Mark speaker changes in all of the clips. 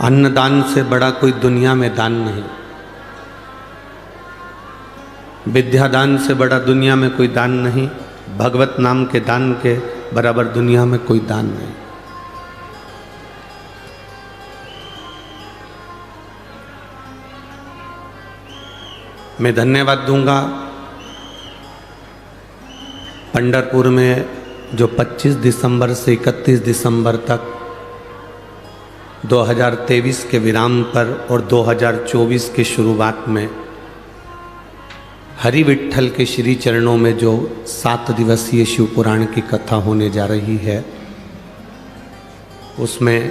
Speaker 1: अन्नदान से बड़ा कोई दुनिया में दान नहीं, विद्यादान से बड़ा दुनिया में कोई दान नहीं, भगवत नाम के दान के बराबर दुनिया में कोई दान नहीं। मैं धन्यवाद दूंगा पंढरपुर में जो 25 दिसंबर से 31 दिसंबर तक 2023 के विराम पर और 2024 की शुरुआत में हरि विट्ठल के श्री चरणों में जो 7 दिवसीय शिव पुराण की कथा होने जा रही है, उसमें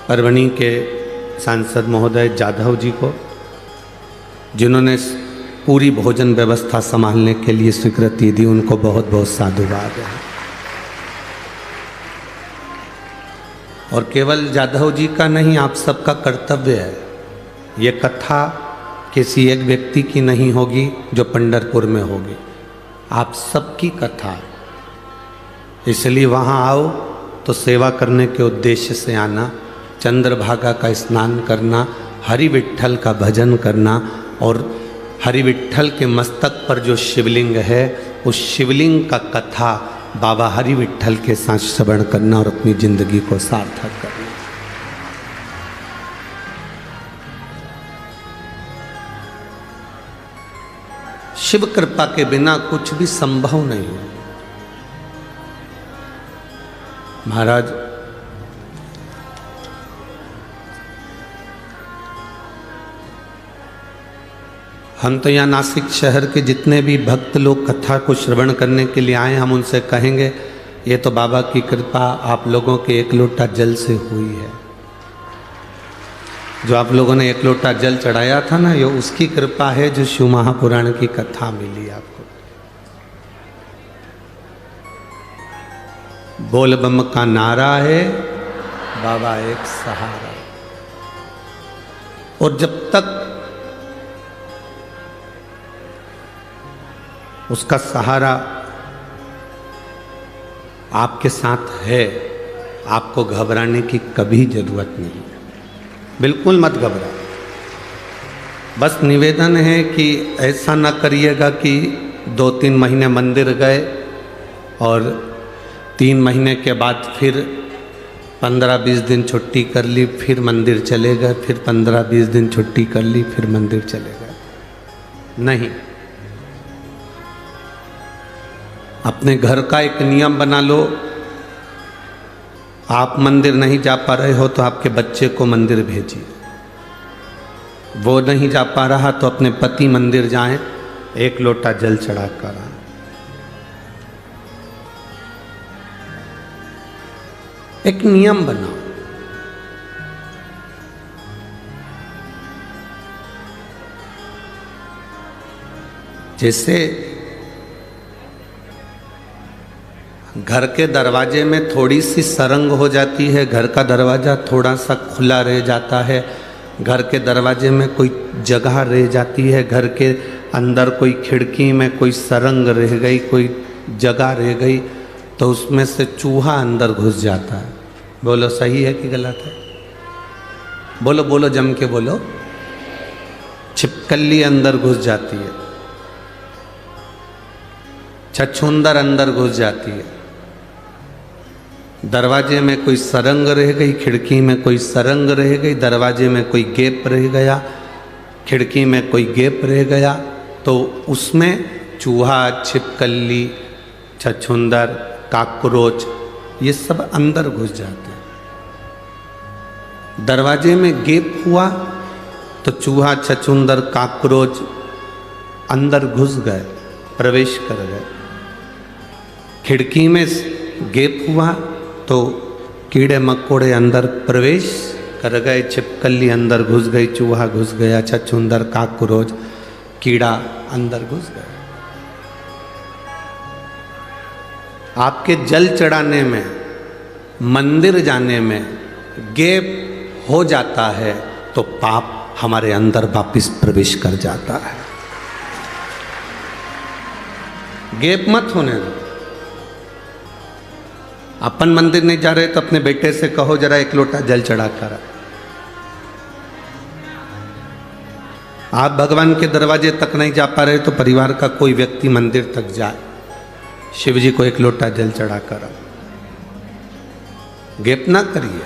Speaker 1: परभणी के सांसद महोदय जाधव जी को, जिन्होंने पूरी भोजन व्यवस्था संभालने के लिए स्वीकृति दी, उनको बहुत बहुत साधुवाद है। और केवल जाधव जी का नहीं, आप सबका कर्तव्य है। ये कथा किसी एक व्यक्ति की नहीं होगी जो पंढरपुर में होगी, आप सबकी कथा है। इसलिए वहाँ आओ तो सेवा करने के उद्देश्य से आना, चंद्रभागा का स्नान करना, हरि विट्ठल का भजन करना और हरि विट्ठल के मस्तक पर जो शिवलिंग है उस शिवलिंग का कथा बाबा हरि विट्ठल के साथ श्रवण करना और अपनी जिंदगी को सार्थक करना। शिव कृपा के बिना कुछ भी संभव नहीं है। महाराज, हम तो यहाँ नासिक शहर के जितने भी भक्त लोग कथा को श्रवण करने के लिए आए, हम उनसे कहेंगे ये तो बाबा की कृपा आप लोगों के एक लोटा जल से हुई है। जो आप लोगों ने एक लोटा जल चढ़ाया था ना, ये उसकी कृपा है जो शिव महापुराण की कथा मिली आपको। बोल बम का नारा है, बाबा एक सहारा। और जब तक उसका सहारा आपके साथ है, आपको घबराने की कभी जरूरत नहीं है। बिल्कुल मत घबरा। बस निवेदन है कि ऐसा ना करिएगा कि 2-3 महीने मंदिर गए और 3 महीने के बाद फिर 15-20 दिन छुट्टी कर ली, फिर मंदिर चले गए, फिर 15-20 दिन छुट्टी कर ली, फिर मंदिर चले गए। नहीं, अपने घर का एक नियम बना लो। आप मंदिर नहीं जा पा रहे हो तो आपके बच्चे को मंदिर भेजिए। वो नहीं जा पा रहा तो अपने पति मंदिर जाएं, एक लोटा जल चढ़ा कर आए। एक नियम बनाओ। जैसे घर के दरवाजे में थोड़ी सी सरंग हो जाती है, घर का दरवाज़ा थोड़ा सा खुला रह जाता है, घर के दरवाजे में कोई जगह रह जाती है, घर के अंदर कोई खिड़की में कोई सरंग रह गई, कोई जगह रह गई, तो उसमें से चूहा अंदर घुस जाता है। बोलो सही है कि गलत है? बोलो बोलो, जम के बोलो। छिपकली अंदर घुस जाती है, छछूंदर अंदर घुस जाती है। दरवाजे में कोई सरंग रह गई, खिड़की में कोई सरंग रह गई, दरवाजे में कोई गैप रह गया, खिड़की में कोई गैप रह गया, तो उसमें चूहा, छिपकली, छछूंदर, काकरोच, ये सब अंदर घुस जाते हैं। दरवाजे में गैप हुआ तो चूहा, छछूंदर, काकरोच अंदर घुस गए, प्रवेश कर गए। खिड़की में गैप हुआ तो कीड़े मकोड़े अंदर प्रवेश कर गए, छिपकली अंदर घुस गई, चूहा घुस गया, छछूंदर, काकरोच, कीड़ा अंदर घुस गया। आपके जल चढ़ाने में, मंदिर जाने में गैप हो जाता है तो पाप हमारे अंदर वापिस प्रवेश कर जाता है। गैप मत होने दो। अपन मंदिर नहीं जा रहे तो अपने बेटे से कहो जरा एक लोटा जल चढ़ा कर। आप भगवान के दरवाजे तक नहीं जा पा रहे तो परिवार का कोई व्यक्ति मंदिर तक जाए, शिव जी को एक लोटा जल चढ़ा कर। गेप ना करिए,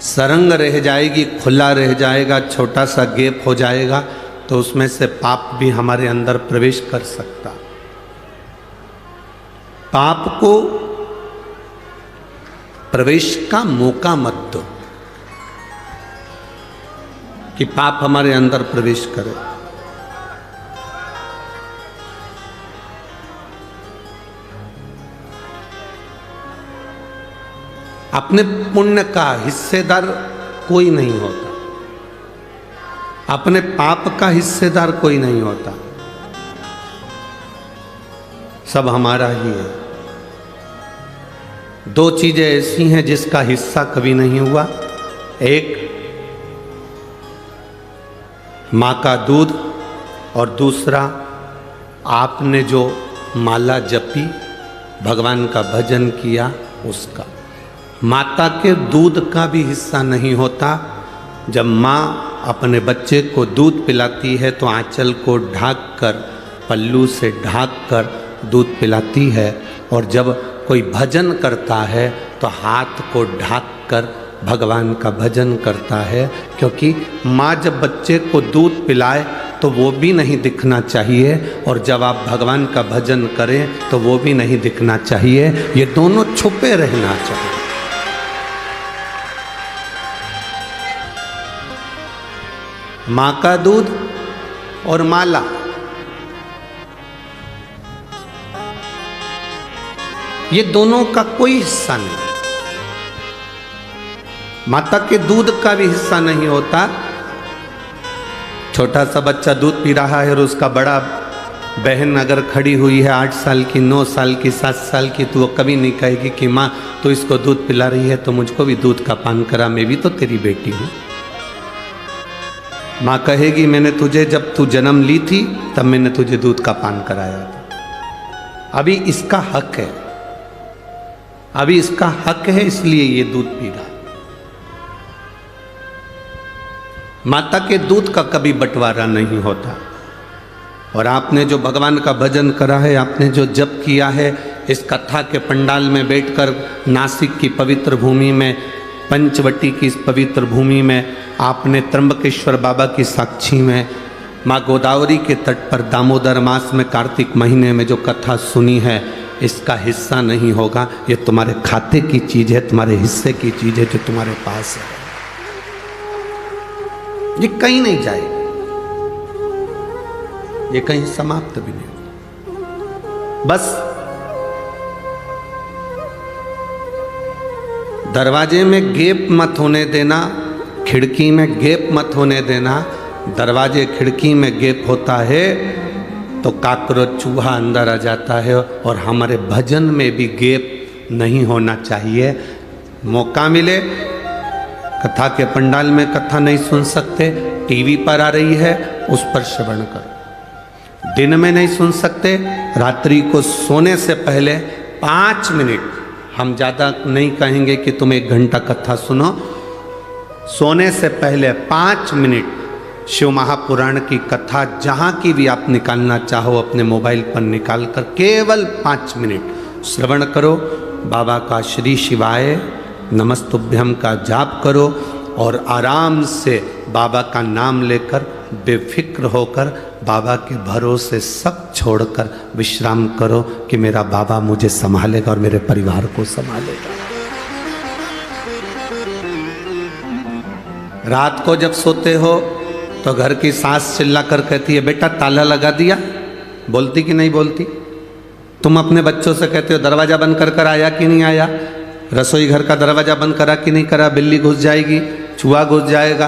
Speaker 1: सरंग रह जाएगी, खुला रह जाएगा, छोटा सा गेप हो जाएगा तो उसमें से पाप भी हमारे अंदर प्रवेश कर सकता। पाप को प्रवेश का मौका मत दो कि पाप हमारे अंदर प्रवेश करे। अपने पुण्य का हिस्सेदार कोई नहीं होता, अपने पाप का हिस्सेदार कोई नहीं होता, सब हमारा ही है। दो चीजें ऐसी हैं जिसका हिस्सा कभी नहीं हुआ, एक मां का दूध और दूसरा आपने जो माला जपी, भगवान का भजन किया उसका। माता के दूध का भी हिस्सा नहीं होता। जब माँ अपने बच्चे को दूध पिलाती है तो आंचल को ढाक कर, पल्लू से ढाक कर दूध पिलाती है, और जब कोई भजन करता है तो हाथ को ढाक कर भगवान का भजन करता है। क्योंकि माँ जब बच्चे को दूध पिलाए तो वो भी नहीं दिखना चाहिए, और जब आप भगवान का भजन करें तो वो भी नहीं दिखना चाहिए। ये दोनों छुपे रहना चाहिए। माँ का दूध और माला, ये दोनों का कोई हिस्सा नहीं। माता के दूध का भी हिस्सा नहीं होता। छोटा सा बच्चा दूध पी रहा है और उसका बड़ा बहन अगर खड़ी हुई है 8 साल की, 9 साल की, 7 साल की, तो वो कभी नहीं कहेगी कि माँ तो इसको दूध पिला रही है तो मुझको भी दूध का पान करा, मैं भी तो तेरी बेटी हूँ। माँ कहेगी मैंने तुझे जब तू जन्म ली थी तब मैंने तुझे दूध का पान कराया था, अभी इसका हक है, अभी इसका हक है, इसलिए ये दूध पी रहा। माता के दूध का कभी बंटवारा नहीं होता। और आपने जो भगवान का भजन करा है, आपने जो जप किया है, इस कथा के पंडाल में बैठकर नासिक की पवित्र भूमि में, पंचवटी की इस पवित्र भूमि में, आपने त्र्यंबकेश्वर बाबा की साक्षी में, माँ गोदावरी के तट पर दामोदर मास में कार्तिक महीने में जो कथा सुनी है, इसका हिस्सा नहीं होगा। ये तुम्हारे खाते की चीज़ है, तुम्हारे हिस्से की चीज़ है जो तुम्हारे पास है। ये कहीं नहीं जाएगी, ये कहीं समाप्त भी नहीं होगा। बस दरवाजे में गेप मत होने देना, खिड़की में गेप मत होने देना। दरवाजे खिड़की में गेप होता है तो काकरोच चूहा अंदर आ जाता है, और हमारे भजन में भी गेप नहीं होना चाहिए। मौका मिले, कथा के पंडाल में कथा नहीं सुन सकते, टीवी पर आ रही है उस पर श्रवण करो। दिन में नहीं सुन सकते, रात्रि को सोने से पहले 5 मिनट, हम ज़्यादा नहीं कहेंगे कि तुम 1 घंटा कथा सुनो, सोने से पहले 5 मिनट शिव महापुराण की कथा जहाँ की भी आप निकालना चाहो अपने मोबाइल पर निकाल कर केवल 5 मिनट श्रवण करो। बाबा का श्री शिवाय नमस्तुभ्यम का जाप करो और आराम से बाबा का नाम लेकर बेफिक्र होकर बाबा के भरोसे सब छोड़कर विश्राम करो कि मेरा बाबा मुझे संभालेगा और मेरे परिवार को संभालेगा। रात को जब सोते हो तो घर की सास चिल्ला कर कहती है बेटा ताला लगा दिया, बोलती कि नहीं बोलती? तुम अपने बच्चों से कहते हो दरवाज़ा बंद कर आया कि नहीं आया, रसोई घर का दरवाज़ा बंद करा कि नहीं करा, बिल्ली घुस जाएगी, चूहा घुस जाएगा।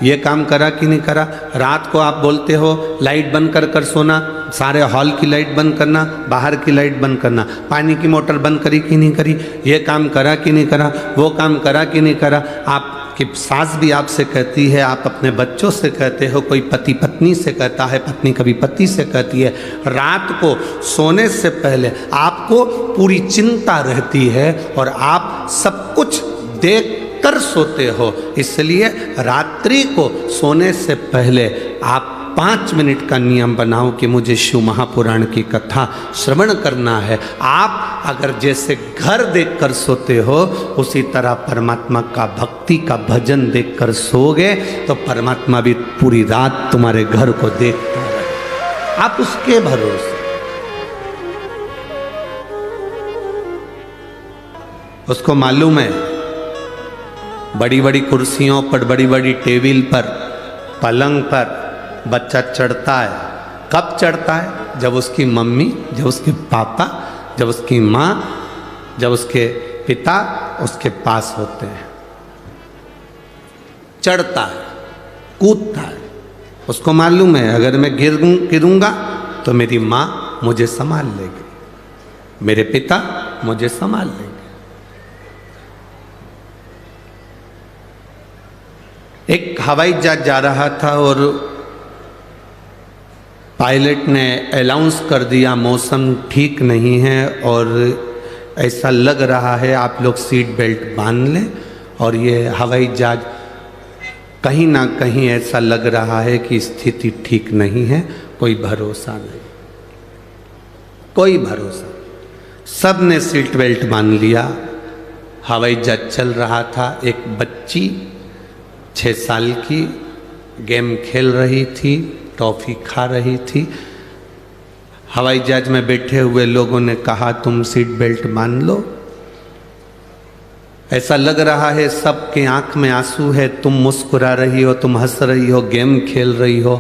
Speaker 1: ये काम करा कि नहीं करा। रात को आप बोलते हो लाइट बंद कर कर सोना, सारे हॉल की लाइट बंद करना, बाहर की लाइट बंद करना, पानी की मोटर बंद करी कि नहीं करी, ये काम करा कि नहीं करा, वो काम करा कि नहीं करा। आपकी सास भी आपसे कहती है, आप अपने बच्चों से कहते हो, कोई पति पत्नी से कहता है, पत्नी कभी पति से कहती है। रात को सोने से पहले आपको पूरी चिंता रहती है और आप सब कुछ देख कर सोते हो। इसलिए रात्रि को सोने से पहले आप 5 मिनट का नियम बनाओ कि मुझे शिव महापुराण की कथा श्रवण करना है। आप अगर जैसे घर देखकर सोते हो उसी तरह परमात्मा का भक्ति का भजन देखकर सोओगे तो परमात्मा भी पूरी रात तुम्हारे घर को देखता रहे। आप उसके भरोसे। उसको मालूम है बड़ी बड़ी कुर्सियों पर, बड़ी बड़ी टेबल पर, पलंग पर बच्चा चढ़ता है। कब चढ़ता है? जब उसकी मम्मी, जब उसके पापा, जब उसकी माँ, जब उसके पिता उसके पास होते हैं। चढ़ता है, कूदता है। उसको मालूम है अगर मैं गिरूंगा तो मेरी माँ मुझे संभाल लेगी, मेरे पिता मुझे संभाल लेंगे। एक हवाई जहाज जा रहा था और पायलट ने अनाउंस कर दिया मौसम ठीक नहीं है और ऐसा लग रहा है आप लोग सीट बेल्ट बांध लें। और ये हवाई जहाज कहीं ना कहीं ऐसा लग रहा है कि स्थिति ठीक नहीं है, कोई भरोसा नहीं, कोई भरोसा। सब ने सीट बेल्ट बांध लिया। हवाई जहाज चल रहा था। एक बच्ची 6 साल की गेम खेल रही थी, टॉफ़ी खा रही थी। हवाई जहाज में बैठे हुए लोगों ने कहा तुम सीट बेल्ट बांध लो। ऐसा लग रहा है सबके आंख में आंसू है, तुम मुस्कुरा रही हो, तुम हंस रही हो, गेम खेल रही हो,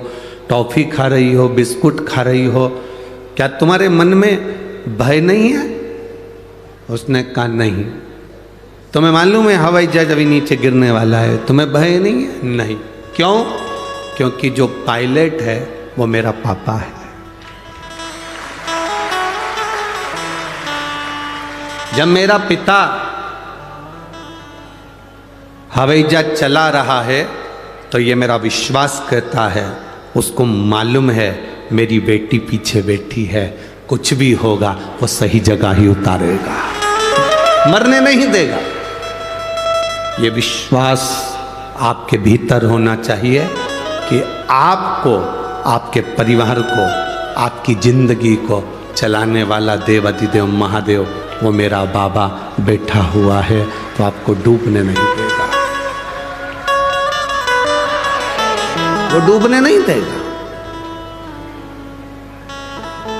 Speaker 1: टॉफ़ी खा रही हो, बिस्कुट खा रही हो, क्या तुम्हारे मन में भय नहीं है? उसने कहा नहीं। तुम्हें मालूम है हवाई जहाज अभी नीचे गिरने वाला है, तुम्हें भय नहीं है? नहीं। क्यों? क्योंकि जो पायलट है वो मेरा पापा है। जब मेरा पिता हवाई जहाज चला रहा है तो ये मेरा विश्वास कहता है, उसको मालूम है मेरी बेटी पीछे बैठी है, कुछ भी होगा वो सही जगह ही उतारेगा, मरने नहीं देगा। ये विश्वास आपके भीतर होना चाहिए कि आपको, आपके परिवार को, आपकी जिंदगी को चलाने वाला देवाधिदेव महादेव वो मेरा बाबा बैठा हुआ है, तो आपको डूबने नहीं देगा, वो डूबने नहीं देगा।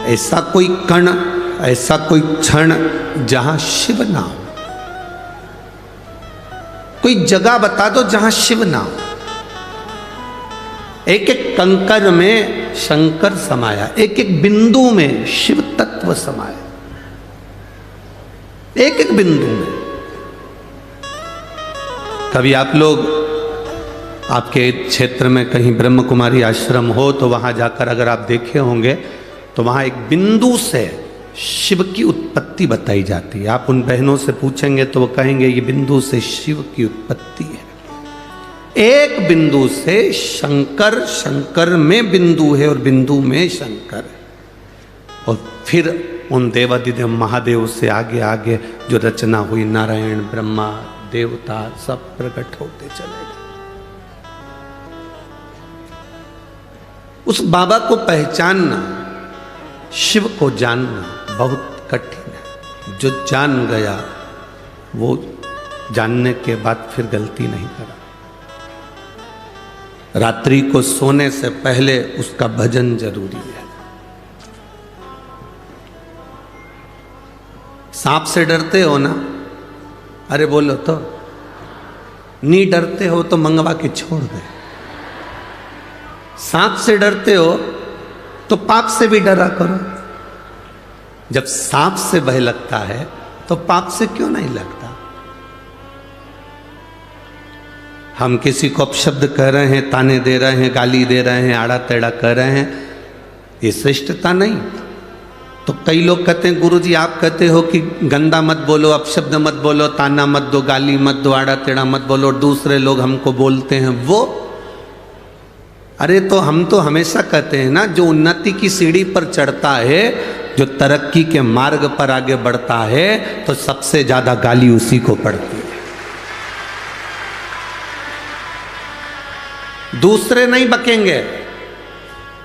Speaker 1: ऐसा कोई कण, ऐसा कोई क्षण जहां शिव ना हो। कोई जगह बता दो जहां शिव ना हो। एक एक कंकर में शंकर समाया, एक एक बिंदु में शिव तत्व समाया, एक एक बिंदु में। कभी आप लोग, आपके क्षेत्र में कहीं ब्रह्म कुमारी आश्रम हो तो वहां जाकर अगर आप देखे होंगे तो वहां एक बिंदु से शिव की उत्पत्ति बताई जाती है। आप उन बहनों से पूछेंगे तो वो कहेंगे ये बिंदु से शिव की उत्पत्ति है। एक बिंदु से शंकर, शंकर में बिंदु है और बिंदु में शंकर है। और फिर उन देवाधिदेव महादेव से आगे आगे जो रचना हुई, नारायण, ब्रह्मा, देवता सब प्रकट होते चले गए। उस बाबा को पहचानना, शिव को जानना बहुत कठिन है। जो जान गया वो जानने के बाद फिर गलती नहीं करा। रात्रि को सोने से पहले उसका भजन जरूरी है। सांप से डरते हो ना? अरे बोलो तो। नहीं डरते हो तो मंगवा के छोड़ दे। सांप से डरते हो तो पाप से भी डरा करो। जब सांप से भय लगता है तो पाप से क्यों नहीं लगता? हम किसी को अपशब्द कह रहे हैं, ताने दे रहे हैं, गाली दे रहे हैं, आड़ा टेढ़ा कह रहे हैं, ये श्रेष्ठता नहीं। तो कई लोग कहते हैं गुरुजी आप कहते हो कि गंदा मत बोलो, अपशब्द मत बोलो, ताना मत दो, गाली मत दो, आड़ा टेढ़ा मत बोलो, और दूसरे लोग हमको बोलते हैं वो। अरे तो हम तो हमेशा कहते हैं ना, जो उन्नति की सीढ़ी पर चढ़ता है, जो तरक्की के मार्ग पर आगे बढ़ता है, तो सबसे ज्यादा गाली उसी को पड़ती है, दूसरे नहीं बकेंगे।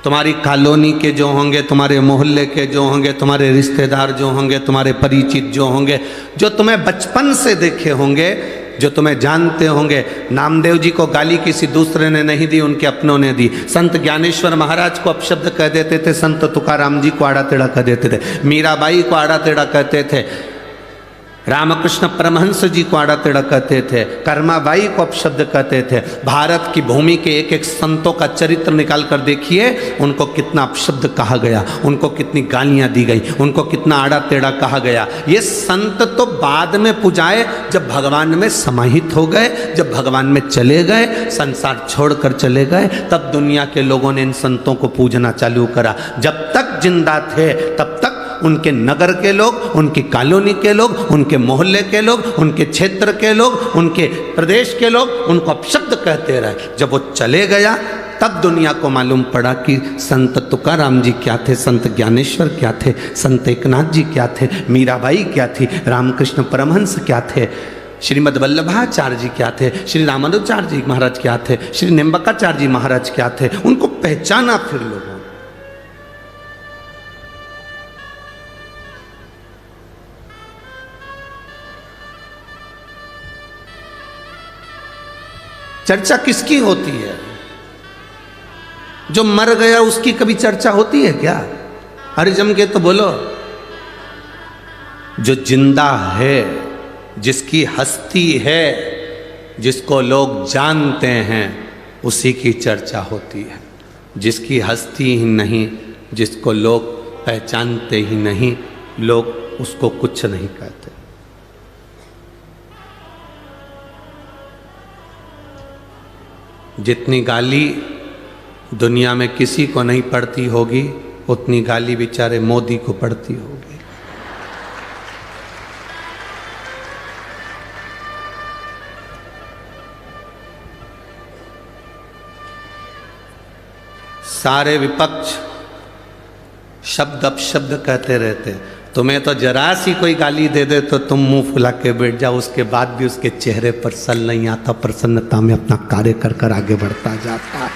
Speaker 1: तुम्हारी कॉलोनी के जो होंगे, तुम्हारे मोहल्ले के जो होंगे, तुम्हारे रिश्तेदार जो होंगे, तुम्हारे परिचित जो होंगे, जो तुम्हें बचपन से देखे होंगे, जो तुम्हें जानते होंगे। नामदेव जी को गाली किसी दूसरे ने नहीं दी, उनके अपनों ने दी। संत ज्ञानेश्वर महाराज को अपशब्द कह देते थे, संत तुकाराम जी को आड़ा टेढ़ा कह देते थे, मीराबाई को आड़ा टेढ़ा कहते थे, रामकृष्ण परमहंस जी को आड़ा टेढ़ा कहते थे, कर्माबाई को अपशब्द कहते थे। भारत की भूमि के एक एक संतों का चरित्र निकाल कर देखिए, उनको कितना अपशब्द कहा गया, उनको कितनी गालियां दी गई, उनको कितना आड़ा टेढ़ा कहा गया। ये संत तो बाद में पुजाए, जब भगवान में समाहित हो गए, जब भगवान में चले गए, संसार छोड़कर चले गए, तब दुनिया के लोगों ने इन संतों को पूजना चालू करा। जब तक जिंदा थे तब तक उनके नगर के लोग, उनकी कॉलोनी के लोग, उनके मोहल्ले के लोग, उनके क्षेत्र के लोग, उनके प्रदेश के लोग उनको अपशब्द कहते रहे। जब वो चले गया तब दुनिया को मालूम पड़ा कि संत तुकाराम जी क्या थे, संत ज्ञानेश्वर क्या थे, संत एकनाथ जी क्या थे, मीराबाई क्या थी, रामकृष्ण परमहंस क्या थे, श्रीमद् वल्लभाचार्य जी क्या थे, श्री रामानुजाचार्य जी महाराज क्या थे, श्री निम्बकाचार्य जी महाराज क्या थे। उनको पहचाना फिर लोगों। चर्चा किसकी होती है? जो मर गया उसकी कभी चर्चा होती है क्या? अरे जम के तो बोलो। जो जिंदा है, जिसकी हस्ती है, जिसको लोग जानते हैं, उसी की चर्चा होती है। जिसकी हस्ती ही नहीं, जिसको लोग पहचानते ही नहीं, लोग उसको कुछ नहीं कहते। जितनी गाली दुनिया में किसी को नहीं पड़ती होगी, उतनी गाली बेचारे मोदी को पड़ती होगी। सारे विपक्ष शब्द अपशब्द कहते रहते, तुम्हें तो जरा सी कोई गाली दे दे तो तुम मुंह फुला के बैठ जाओ, उसके बाद भी उसके चेहरे पर सल नहीं आता, प्रसन्नता में अपना कार्य कर कर आगे बढ़ता जाता है।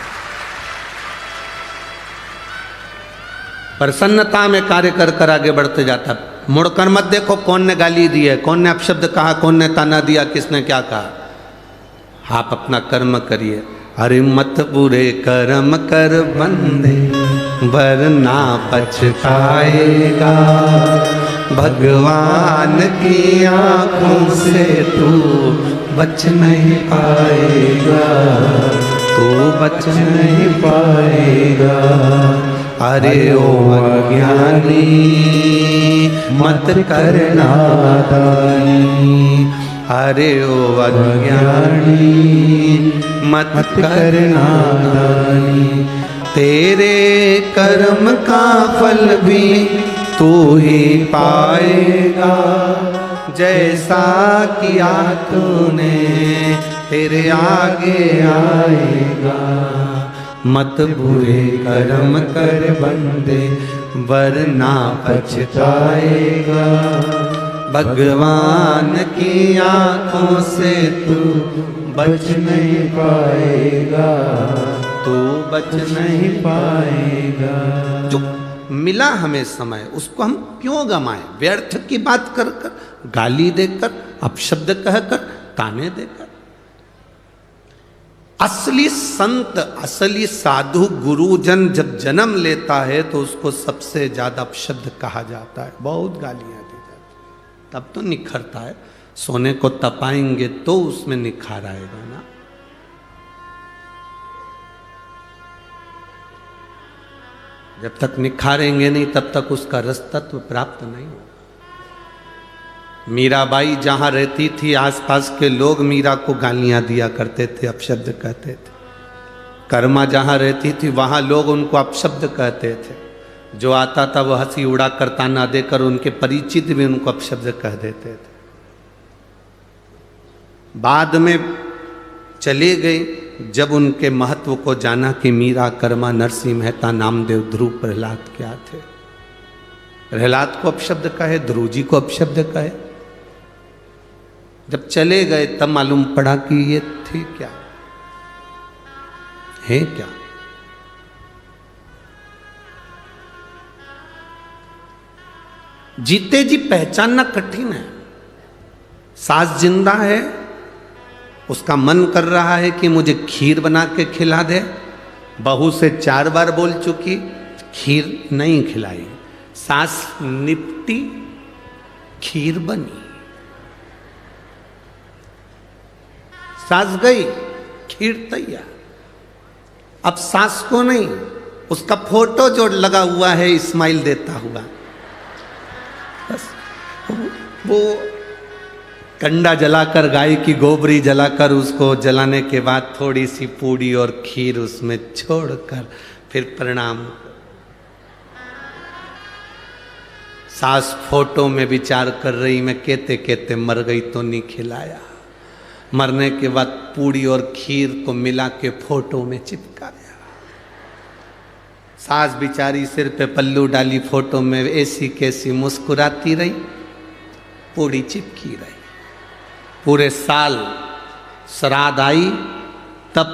Speaker 1: प्रसन्नता में कार्य कर कर आगे बढ़ते जाता है। मुड़कर मत देखो कौन ने गाली दी है, कौन ने अपशब्द कहा, कौन ने ताना दिया, किसने क्या कहा। आप अपना कर्म करिए। अरे मत बुरे कर्म कर बंदे, वरना पछताएगा, भगवान की आंखों से तू बच नहीं पाएगा, तू बच नहीं पाएगा। अरे ओ अज्ञानी मत करना दानी, अरे ओ अज्ञानी मत करना दानी। तेरे कर्म का फल भी तू ही पाएगा, जैसा किया तूने तेरे आगे आएगा। मत बुरे कर्म कर बंदे, वरना पछताएगा, भगवान की आंखों से तू बच नहीं पाएगा, तू बच नहीं पाएगा। जो मिला हमें समय, उसको हम क्यों गंवाएं? व्यर्थ की बात कर कर, गाली देकर, अपशब्द कहकर, ताने देकर। असली संत, असली साधु गुरुजन जब जन्म लेता है तो उसको सबसे ज्यादा अपशब्द कहा जाता है, बहुत गालियां दी जाती, तब तो निखरता है। सोने को तपाएंगे तो उसमें निखार आएगा ना। जब तक निखारेंगे नहीं तब तक उसका रस तत्व प्राप्त नहीं होगा। मीराबाई जहाँ रहती थी आसपास के लोग मीरा को गालियाँ दिया करते थे, अपशब्द कहते थे। कर्मा जहाँ रहती थी वहाँ लोग उनको अपशब्द कहते थे। जो आता था वह हंसी उड़ा कर ताना देकर उनके परिचित भी उनको अपशब्द कह देते थे। बाद में चले गए जब उनके महत्व को जाना कि मीरा, कर्मा, नरसिंह मेहता, नामदेव, ध्रुव, प्रहलाद क्या थे। प्रहलाद को अपशब्द कहे, ध्रुव जी को अपशब्द कहे। जब चले गए तब मालूम पड़ा कि ये थे क्या, है क्या। जीते जी पहचानना कठिन है। सास जिंदा है, उसका मन कर रहा है कि मुझे खीर बना के खिला दे। बहू से 4 बार बोल चुकी, खीर नहीं खिलाई। सास निपटी, खीर बनी। सास गई, खीर तैयार। अब सास को नहीं, उसका फोटो जो लगा हुआ है स्माइल देता हुआ, बस वो कंडा जलाकर, गाय की गोबरी जलाकर, उसको जलाने के बाद थोड़ी सी पूड़ी और खीर उसमें छोड़कर फिर प्रणाम। सास फोटो में विचार कर रही, मैं कहते कहते मर गई तो नहीं खिलाया। मरने के बाद पूड़ी और खीर को मिला के फोटो में चिपकाया। सास बिचारी सिर पे पल्लू डाली, फोटो में ऐसी कैसी मुस्कुराती रही, पूड़ी चिपकी रही। पूरे साल श्राद्ध आई तब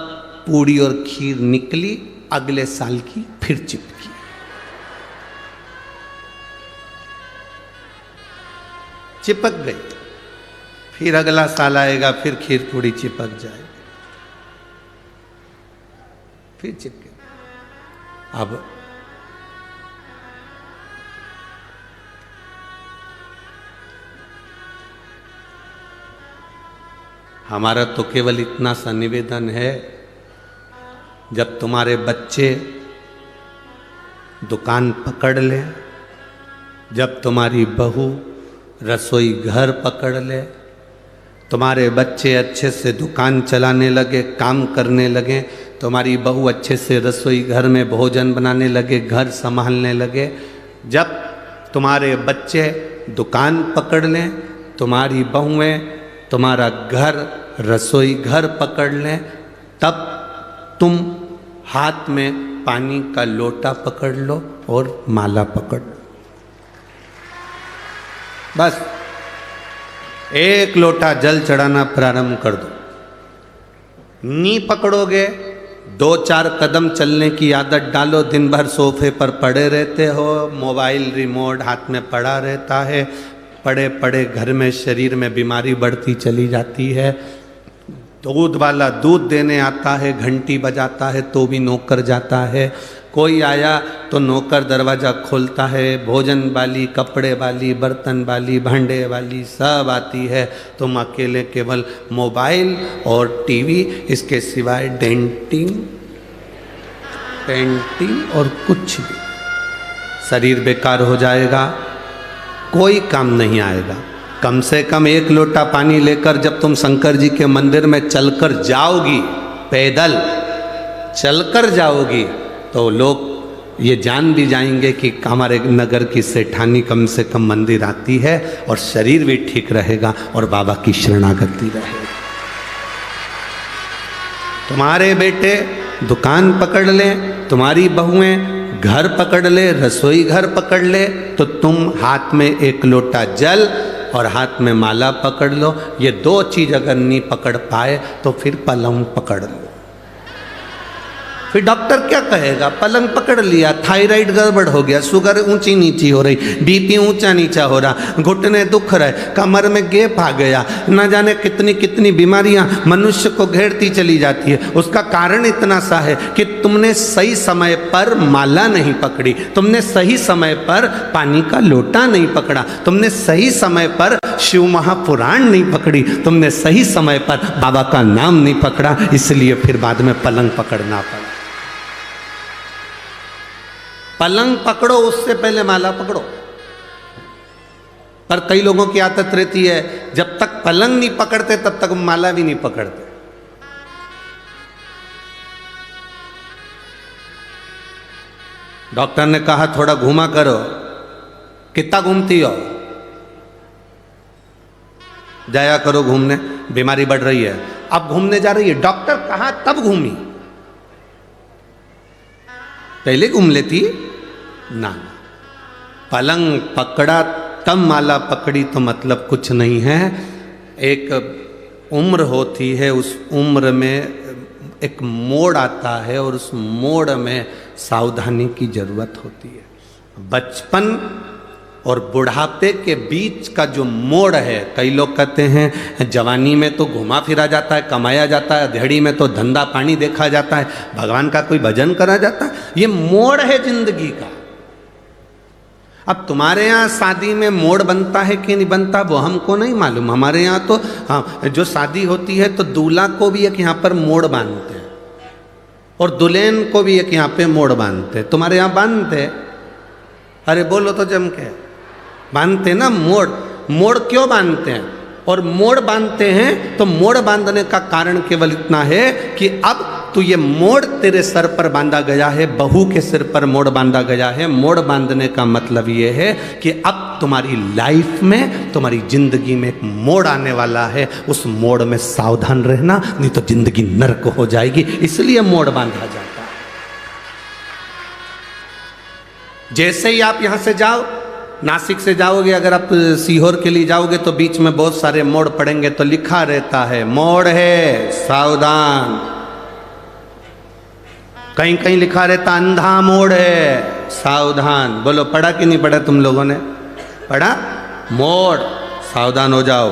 Speaker 1: पूड़ी और खीर निकली, अगले साल की फिर चिपकी। चिपक गई, फिर अगला साल आएगा, फिर खीर पूड़ी चिपक जाएगी, फिर चिपके। अब हमारा तो केवल इतना सा निवेदन है, जब तुम्हारे बच्चे दुकान पकड़ ले, जब तुम्हारी बहू रसोई घर पकड़ ले, तुम्हारे बच्चे अच्छे से दुकान चलाने लगे, काम करने लगे, तुम्हारी बहू अच्छे से रसोई घर में भोजन बनाने लगे, घर संभालने लगे, जब तुम्हारे बच्चे दुकान पकड़ लें, तुम्हारी बहुएं तुम्हारा घर रसोई घर पकड़ लें, तब तुम हाथ में पानी का लोटा पकड़ लो और माला पकड़ लो। बस एक लोटा जल चढ़ाना प्रारंभ कर दो। नी पकड़ोगे, 2-4 कदम चलने की आदत डालो। दिन भर सोफे पर पड़े रहते हो, मोबाइल रिमोट हाथ में पड़ा रहता है, पड़े पड़े घर में शरीर में बीमारी बढ़ती चली जाती है। दूध वाला दूध देने आता है, घंटी बजाता है तो भी नौकर जाता है। कोई आया तो नौकर दरवाज़ा खोलता है, भोजन वाली, कपड़े वाली, बर्तन वाली, भांडे वाली सब आती है। तुम अकेले केवल मोबाइल और टीवी, इसके सिवाय डेंटिंग, पेंटिंग और कुछ भी। शरीर बेकार हो जाएगा, कोई काम नहीं आएगा। कम से कम 1 लोटा पानी लेकर जब तुम शंकर जी के मंदिर में चलकर जाओगी, पैदल चलकर जाओगी, तो लोग ये जान भी जाएंगे कि हमारे नगर की सेठानी कम से कम मंदिर आती है, और शरीर भी ठीक रहेगा और बाबा की शरणागति रहेगी। तुम्हारे बेटे दुकान पकड़ ले, तुम्हारी बहुएं घर पकड़ ले, रसोई घर पकड़ ले, तो तुम हाथ में 1 लोटा जल और हाथ में माला पकड़ लो। ये 2 चीज अगर नहीं पकड़ पाए तो फिर पलंग पकड़ लो। फिर डॉक्टर क्या कहेगा? पलंग पकड़ लिया, थायराइड गड़बड़ हो गया, शुगर ऊंची नीची हो रही, बीपी ऊंचा नीचा हो रहा, घुटने दुख रहे, कमर में गैप आ गया, न जाने कितनी कितनी बीमारियां मनुष्य को घेरती चली जाती है। उसका कारण इतना सा है कि तुमने सही समय पर माला नहीं पकड़ी, तुमने सही समय पर पानी का लोटा नहीं पकड़ा, तुमने सही समय पर शिव महापुराण नहीं पकड़ी, तुमने सही समय पर बाबा का नाम नहीं पकड़ा, इसलिए फिर बाद में पलंग पकड़ना पड़ा। पलंग पकड़ो उससे पहले माला पकड़ो। पर कई लोगों की आदत रहती है जब तक पलंग नहीं पकड़ते तब तक माला भी नहीं पकड़ते। डॉक्टर ने कहा थोड़ा घूमा करो, कितना घूमती हो, जाया करो घूमने, बीमारी बढ़ रही है। अब घूमने जा रही है, डॉक्टर कहा तब घूमी, पहले घूम लेती ना। पलंग पकड़ा तब माला पकड़ी तो मतलब कुछ नहीं है। एक उम्र होती है, उस उम्र में एक मोड़ आता है और उस मोड़ में सावधानी की जरूरत होती है। बचपन और बुढ़ापे के बीच का जो मोड़ है, कई लोग कहते हैं जवानी में तो घुमा फिरा जाता है, कमाया जाता है, अधेड़ी में तो धंधा पानी देखा जाता है, भगवान का कोई भजन करा जाता है। ये मोड़ है जिंदगी का। अब तुम्हारे यहाँ शादी में मोड़ बनता है कि नहीं बनता वो हमको नहीं मालूम। हमारे यहाँ तो हाँ, जो शादी होती है तो दूल्हा को भी एक यहाँ पर मोड़ बांधते हैं और दुल्हन को भी एक यहाँ पे मोड़ बांधते हैं। तुम्हारे यहाँ बांधते? अरे बोलो तो जम के, बांधते ना मोड़। मोड़ क्यों बांधते हैं? और मोड़ बांधते हैं तो मोड़ बांधने का कारण केवल इतना है कि अब तो ये मोड़ तेरे सर पर बांधा गया है, बहू के सिर पर मोड़ बांधा गया है। मोड़ बांधने का मतलब ये है कि अब तुम्हारी लाइफ में, तुम्हारी जिंदगी में एक मोड़ आने वाला है, उस मोड़ में सावधान रहना, नहीं तो जिंदगी नर्क हो जाएगी। इसलिए मोड़ बांधा जाता है। जैसे ही आप यहां से जाओ, नासिक से जाओगे, अगर आप सीहोर के लिए जाओगे तो बीच में बहुत सारे मोड़ पड़ेंगे, तो लिखा रहता है मोड़ है सावधान। कहीं कहीं लिखा रहता अंधा मोड़ है सावधान। बोलो पढ़ा कि नहीं पढ़ा तुम लोगों ने? पढ़ा? मोड़ सावधान हो जाओ,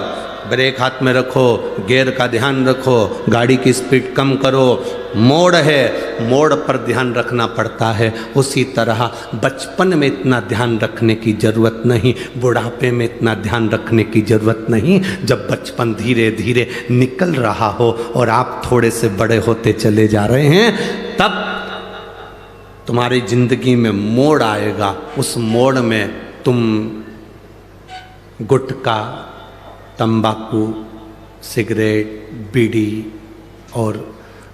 Speaker 1: ब्रेक हाथ में रखो, गियर का ध्यान रखो, गाड़ी की स्पीड कम करो। मोड़ है, मोड़ पर ध्यान रखना पड़ता है। उसी तरह बचपन में इतना ध्यान रखने की जरूरत नहीं, बुढ़ापे में इतना ध्यान रखने की जरूरत नहीं। जब बचपन धीरे धीरे निकल रहा हो और आप थोड़े से बड़े होते चले जा रहे हैं, तब तुम्हारी जिंदगी में मोड़ आएगा। उस मोड़ में तुम गुटखा, तंबाकू, सिगरेट, बीड़ी और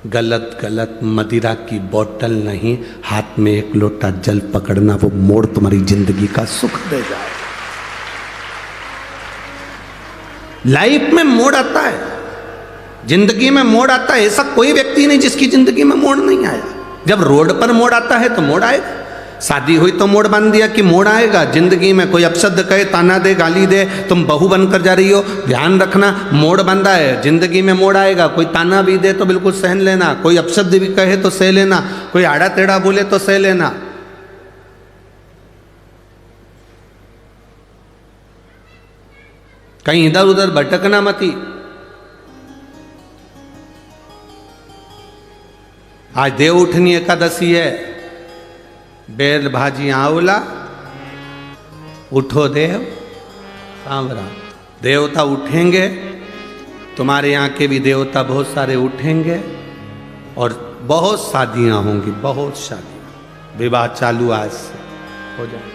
Speaker 1: गलत गलत मदिरा की बोतल नहीं, हाथ में एक लोटा जल पकड़ना, वो मोड़ तुम्हारी जिंदगी का सुख दे जाए। लाइफ में मोड़ आता है, जिंदगी में मोड़ आता है। ऐसा कोई व्यक्ति नहीं जिसकी जिंदगी में मोड़ नहीं आया। जब रोड पर मोड़ आता है तो मोड़ आएगा। शादी हुई तो मोड़ बांध दिया कि मोड़ आएगा। जिंदगी में कोई अपशब्द कहे, ताना दे, गाली दे, तुम बहू बनकर जा रही हो, ध्यान रखना मोड़ बंधा है। जिंदगी में मोड़ आएगा। कोई ताना भी दे तो बिल्कुल सहन लेना, कोई अपशब्द भी कहे तो सह लेना, कोई आड़ा टेढ़ा बोले तो सह लेना। कहीं इधर उधर भटकना मती। आज देव उठनी एकादशी है, बेल भाजी आंवला, उठो देव सांवरा। देवता उठेंगे, तुम्हारे यहाँ के भी देवता बहुत सारे उठेंगे और बहुत शादियां होंगी, बहुत शादियां। विवाह चालू आज से हो जाए।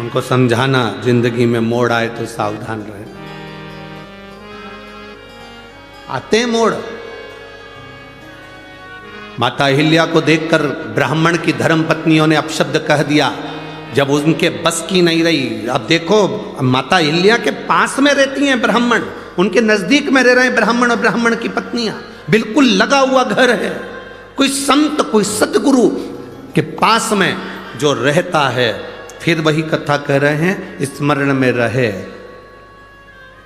Speaker 1: उनको समझाना जिंदगी में मोड़ आए तो सावधान रहना। आते मोड़। माता अहिल्या को देखकर ब्राह्मण की धर्म पत्नियों ने अपशब्द कह दिया, जब उनके बस की नहीं रही। अब देखो, माता अहिल्या के पास में रहती हैं ब्राह्मण, उनके नजदीक में रह रहे हैं ब्राह्मण और ब्राह्मण की पत्नियां, बिल्कुल लगा हुआ घर है। कोई संत, कोई सदगुरु के पास में जो रहता है, फिर वही कथा कह रहे हैं, स्मरण में रहे।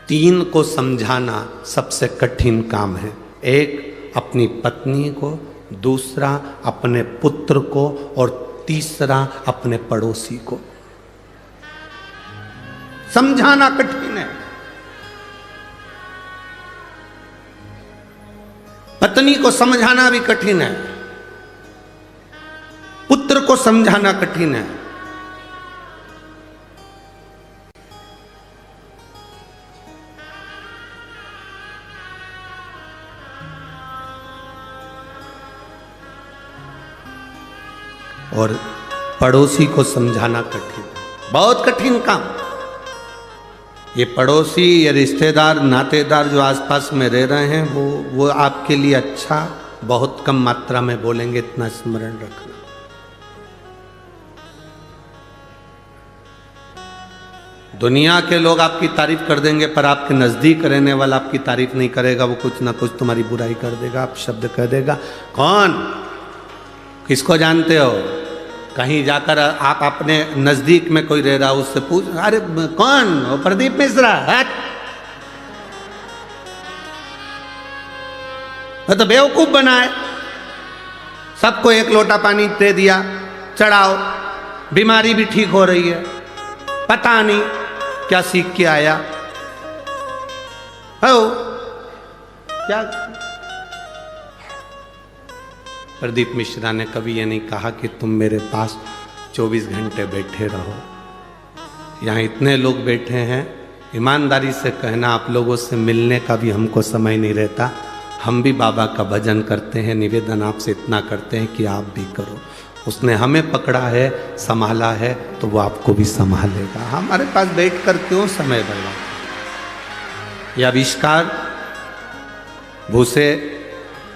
Speaker 1: तीन को समझाना सबसे कठिन काम है। एक अपनी पत्नी को, दूसरा अपने पुत्र को और तीसरा अपने पड़ोसी को। समझाना कठिन है। पत्नी को समझाना भी कठिन है, पुत्र को समझाना कठिन है। और पड़ोसी को समझाना कठिन है। बहुत कठिन काम। ये पड़ोसी, ये रिश्तेदार, नातेदार जो आसपास में रह रहे हैं वो आपके लिए अच्छा बहुत कम मात्रा में बोलेंगे, इतना स्मरण रखना। दुनिया के लोग आपकी तारीफ कर देंगे, पर आपके नजदीक रहने वाला आपकी तारीफ नहीं करेगा, वो कुछ ना कुछ तुम्हारी बुराई कर देगा, आप शब्द कह देगा। कौन? किसको जानते हो? कहीं जाकर आप अपने नजदीक में कोई रह रहा हो, उससे पूछ, अरे कौन? वो प्रदीप मिश्रा है। मैं तो बेवकूफ बनाए, सबको एक लोटा पानी दे दिया, चढ़ाओ, बीमारी भी ठीक हो रही है, पता नहीं क्या सीख के आया हो क्या। प्रदीप मिश्रा ने कभी ये नहीं कहा कि तुम मेरे पास 24 घंटे बैठे रहो। यहाँ इतने लोग बैठे हैं, ईमानदारी से कहना, आप लोगों से मिलने का भी हमको समय नहीं रहता। हम भी बाबा का भजन करते हैं, निवेदन आपसे इतना करते हैं कि आप भी करो। उसने हमें पकड़ा है, संभाला है, तो वो आपको भी संभालेगा। हमारे पास बैठकर क्यों समय बर्बाद। ये आविष्कार भूसे,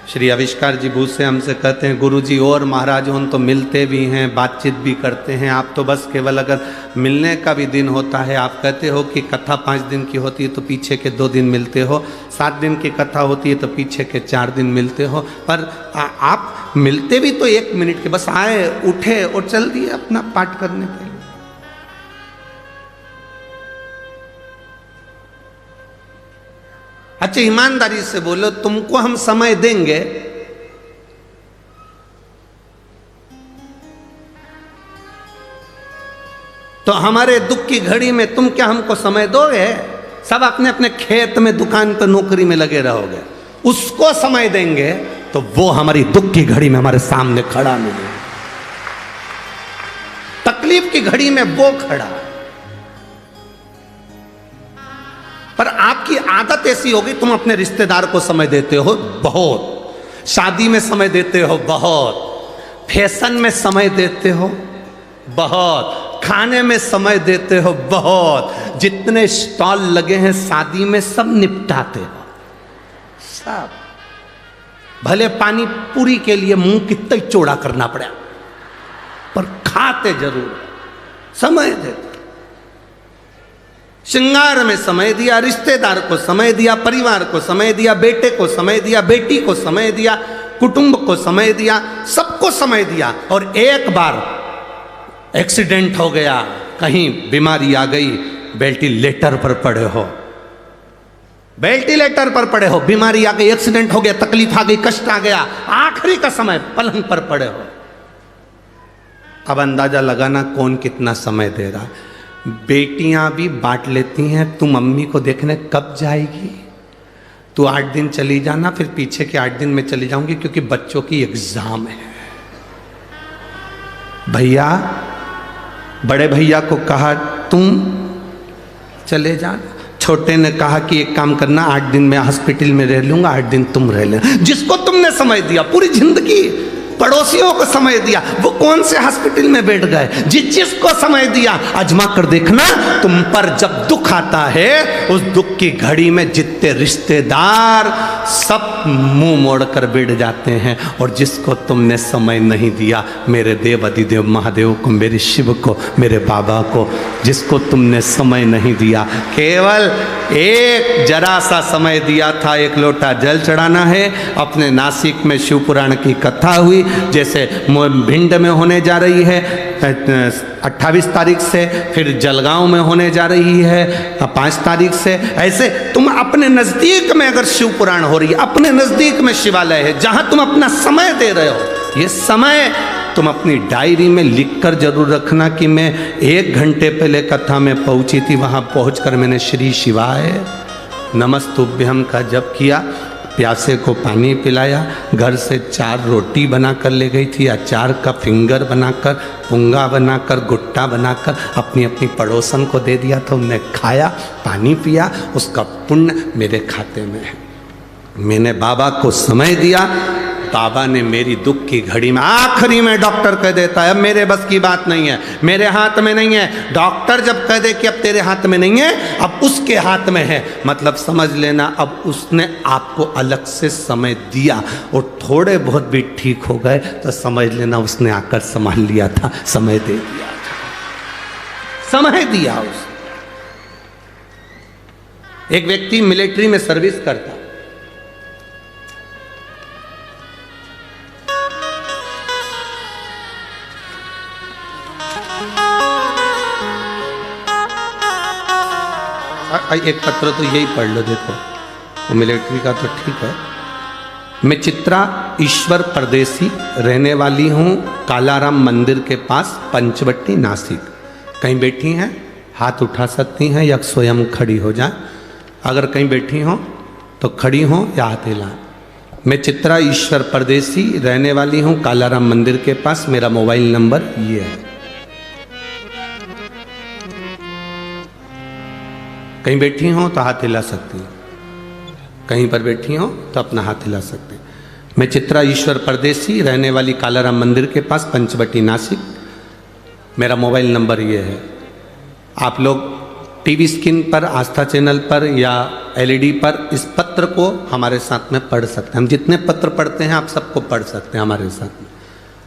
Speaker 1: श्री आविष्कार जी भूसे हमसे कहते हैं, गुरुजी और महाराज उन तो मिलते भी हैं, बातचीत भी करते हैं, आप तो बस केवल अगर मिलने का भी दिन होता है, आप कहते हो कि कथा 5 दिन की होती है तो पीछे के 2 दिन मिलते हो, 7 दिन की कथा होती है तो पीछे के 4 दिन मिलते हो, पर आप मिलते भी तो 1 मिनट के, बस आए, उठे और चल दिए अपना पाठ करने के लिए। अच्छा, ईमानदारी से बोलो, तुमको हम समय देंगे, तो हमारे दुख की घड़ी में तुम क्या हमको समय दोगे? सब अपने अपने खेत में, दुकान पर, नौकरी में लगे रहोगे। उसको समय देंगे तो वो हमारी दुख की घड़ी में हमारे सामने खड़ा मिलेगा, तकलीफ की घड़ी में वो खड़ा। पर आपकी आदत ऐसी होगी, तुम अपने रिश्तेदार को समय देते हो बहुत, शादी में समय देते हो बहुत, फैशन में समय देते हो बहुत, खाने में समय देते हो बहुत, जितने स्टॉल लगे हैं शादी में सब निपटाते हो, सब। भले पानी पूरी के लिए मुंह कितना ही चौड़ा करना पड़ा, पर खाते जरूर, समय देते। श्रृंगार में समय दिया, रिश्तेदार को समय दिया, परिवार को समय दिया, बेटे को समय दिया, बेटी को समय दिया, कुटुंब को समय दिया, सबको समय दिया। और एक बार एक्सीडेंट हो गया, कहीं बीमारी आ गई, वेंटिलेटर पर पड़े हो, वेंटिलेटर पर पड़े हो, बीमारी आ गई, एक्सीडेंट हो गया, तकलीफ आ गई, कष्ट आ गया, आखिरी का समय पलंग पर पड़े हो। अब अंदाजा लगाना कौन कितना समय दे रहा। बेटियां भी बांट लेती हैं, तू मम्मी को देखने कब जाएगी, तू 8 दिन चली जाना, फिर पीछे के 8 दिन में चली जाऊंगी क्योंकि बच्चों की एग्जाम है। भैया, बड़े भैया को कहा तुम चले जाना, छोटे ने कहा कि एक काम करना, 8 दिन में हॉस्पिटल में रह लूंगा, 8 दिन तुम रह लेना। जिसको तुमने समय दिया पूरी जिंदगी, पड़ोसियों को समय दिया, वो कौन से हॉस्पिटल में बैठ गए। जिसको समय दिया, आजमा कर देखना, तुम पर जब दुख आता है, उस दुख की घड़ी में जितने रिश्तेदार सब मुंह मोड़कर बैठ जाते हैं। और जिसको तुमने समय नहीं दिया, मेरे देव अधिदेव महादेव को, मेरे शिव को, मेरे बाबा को, जिसको तुमने समय नहीं दिया, केवल एक जरा सा समय दिया था, 1 लोटा जल चढ़ाना है। अपने नासिक में शिव पुराण की कथा हुई, जैसे भिंड में होने जा रही है 28 तारीख से, फिर जलगांव में होने जा रही है 5 तारीख से। ऐसे तुम अपने नज़दीक में अगर शिव पुराण हो रही है, अपने नज़दीक में शिवालय है, जहां तुम अपना समय दे रहे हो, ये समय तुम अपनी डायरी में लिखकर जरूर रखना कि मैं 1 घंटे पहले कथा में पहुंची थी, वहां पहुंचकर मैंने श्री शिवाय नमस्तुभ्यम का जप किया, प्यासे को पानी पिलाया, घर से 4 रोटी बनाकर ले गई थी, अचार का फिंगर बनाकर, पुंगा बनाकर, गुट्टा बनाकर अपनी अपनी पड़ोसन को दे दिया था, उन्हें खाया, पानी पिया, उसका पुण्य मेरे खाते में है। मैंने बाबा को समय दिया, बाबा ने मेरी दुख की घड़ी में आखिरी में डॉक्टर कह देता है अब मेरे बस की बात नहीं है, मेरे हाथ में नहीं है। डॉक्टर जब कह दे कि अब तेरे हाथ में नहीं है, अब उसके हाथ में है, मतलब समझ लेना अब उसने आपको अलग से समय दिया और थोड़े बहुत भी ठीक हो गए तो समझ लेना उसने आकर संभाल लिया था, समय दे दिया था, समय दिया उसने। एक व्यक्ति मिलिट्री में सर्विस करता, एक पत्र तो यही पढ़ लो, देखो वो मिलिट्री का तो ठीक है। मैं चित्रा ईश्वर परदेसी, रहने वाली हूँ कालाराम मंदिर के पास, पंचवटी, नासिक। कहीं बैठी हैं हाथ उठा सकती हैं या स्वयं खड़ी हो जाए। अगर कहीं बैठी हो तो खड़ी हो या हाथ हिलाएं। मैं चित्रा ईश्वर परदेसी, रहने वाली हूँ कालाराम मंदिर के पास, मेरा मोबाइल नंबर ये है। कहीं बैठी हो तो हाथ हिला सकती हैं, कहीं पर बैठी हो तो अपना हाथ हिला सकते हैं। मैं चित्रा ईश्वर परदेसी, रहने वाली कालाराम मंदिर के पास, पंचवटी, नासिक, मेरा मोबाइल नंबर ये है। आप लोग टीवी स्क्रीन पर, आस्था चैनल पर या एलईडी पर इस पत्र को हमारे साथ में पढ़ सकते हैं। हम जितने पत्र पढ़ते हैं आप सबको पढ़ सकते हैं हमारे साथ में।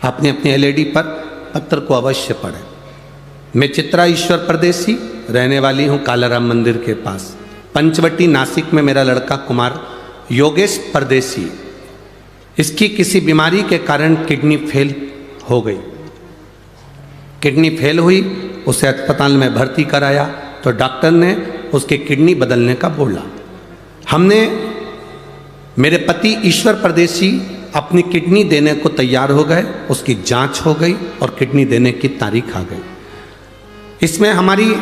Speaker 1: अपनी अपनी एलईडी पर पत्र को अवश्य पढ़ें। मैं चित्रा ईश्वर परदेसी, रहने वाली हूँ कालाराम मंदिर के पास, पंचवटी, नासिक में मेरा लड़का कुमार योगेश परदेसी, इसकी किसी बीमारी के कारण किडनी फेल हो गई। किडनी फेल हुई, उसे अस्पताल में भर्ती कराया तो डॉक्टर ने उसके किडनी बदलने का बोला। हमने, मेरे पति ईश्वर परदेसी अपनी किडनी देने को तैयार हो गए, उसकी जांच हो गई और किडनी देने की तारीख आ गई। इसमें हमारी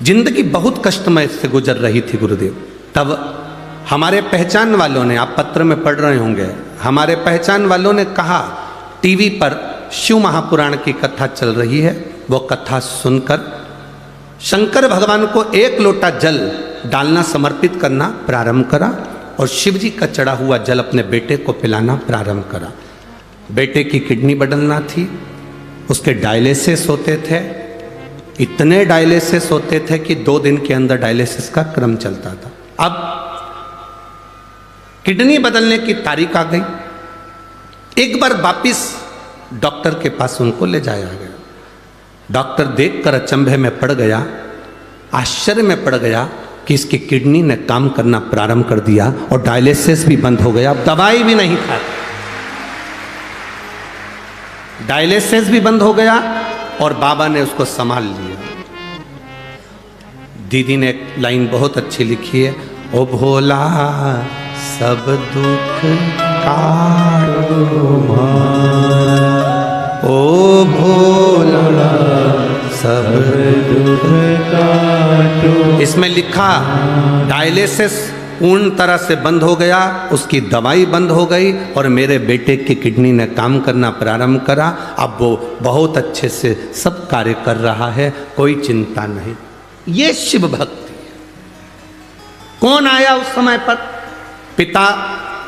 Speaker 1: जिंदगी बहुत कष्टमय से गुजर रही थी गुरुदेव। तब हमारे पहचान वालों ने, आप पत्र में पढ़ रहे होंगे, हमारे पहचान वालों ने कहा टीवी पर शिव महापुराण की कथा चल रही है, वो कथा सुनकर शंकर भगवान को एक लोटा जल डालना, समर्पित करना प्रारंभ करा और शिव जी का चढ़ा हुआ जल अपने बेटे को पिलाना प्रारंभ करा। बेटे की किडनी बदलना थी, उसके डायलिसिस होते थे, इतने डायलिसिस होते थे कि 2 दिन के अंदर डायलिसिस का क्रम चलता था। अब किडनी बदलने की तारीख आ गई। एक बार वापिस डॉक्टर के पास उनको ले जाया गया। डॉक्टर देखकर अचंभे में पड़ गया, आश्चर्य में पड़ गया कि इसकी किडनी ने काम करना प्रारंभ कर दिया और डायलिसिस भी बंद हो गया। अब दवाई भी नहीं था, डायलिसिस भी बंद हो गया और बाबा ने उसको संभाल लिया। दीदी ने एक लाइन बहुत अच्छी लिखी है, ओ भोला सब दुख काटो ओ भोला सब दुख काटो। इसमें लिखा डायलिसिस पूर्ण तरह से बंद हो गया, उसकी दवाई बंद हो गई और मेरे बेटे की किडनी ने काम करना प्रारंभ करा। अब वो बहुत अच्छे से सब कार्य कर रहा है, कोई चिंता नहीं। ये शिव भक्ति है। कौन आया उस समय पर? पिता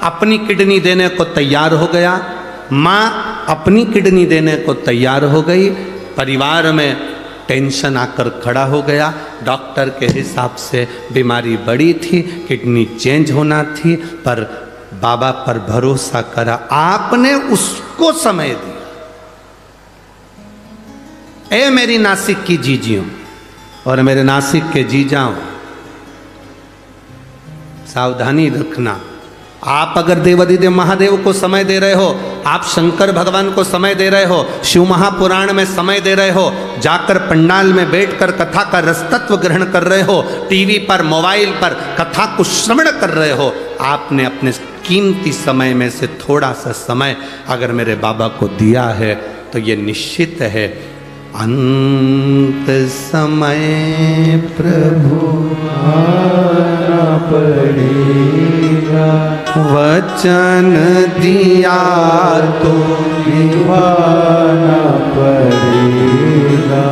Speaker 1: अपनी किडनी देने को तैयार हो गया, माँ अपनी किडनी देने को तैयार हो गई, परिवार में टेंशन आकर खड़ा हो गया। डॉक्टर के हिसाब से बीमारी बड़ी थी, किडनी चेंज होना थी, पर बाबा पर भरोसा करा, आपने उसको समय दिया। ए मेरी नासिक की जीजियों और मेरे नासिक के जीजाओं, सावधानी रखना। आप अगर देवाधिदेव महादेव को समय दे रहे हो, आप शंकर भगवान को समय दे रहे हो, शिव महापुराण में समय दे रहे हो, जाकर पंडाल में बैठकर कथा का रसतत्व ग्रहण कर रहे हो, टीवी पर, मोबाइल पर कथा को श्रवण कर रहे हो, आपने अपने कीमती समय में से थोड़ा सा समय अगर मेरे बाबा को दिया है तो ये निश्चित है अंत समय प्रभु आना पड़ेगा, वचन दिया तो निभाना पड़ेगा।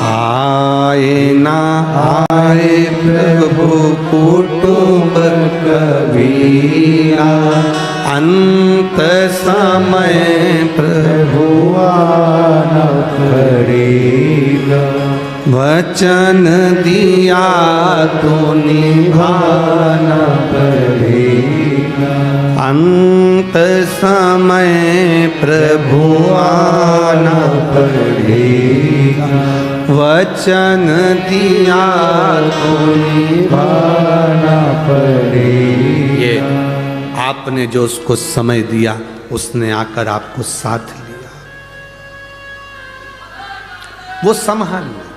Speaker 1: आए ना आए प्रभु कुटुंब कबीरा, अंत वचन दिया तो निभाना पड़ेगा, अंत समय प्रभु आना पड़ेगा, वचन दिया तो निभाना पड़ेगा। ये आपने जो उसको समय दिया, उसने आकर आपको साथ लिया, वो संभाल लिया।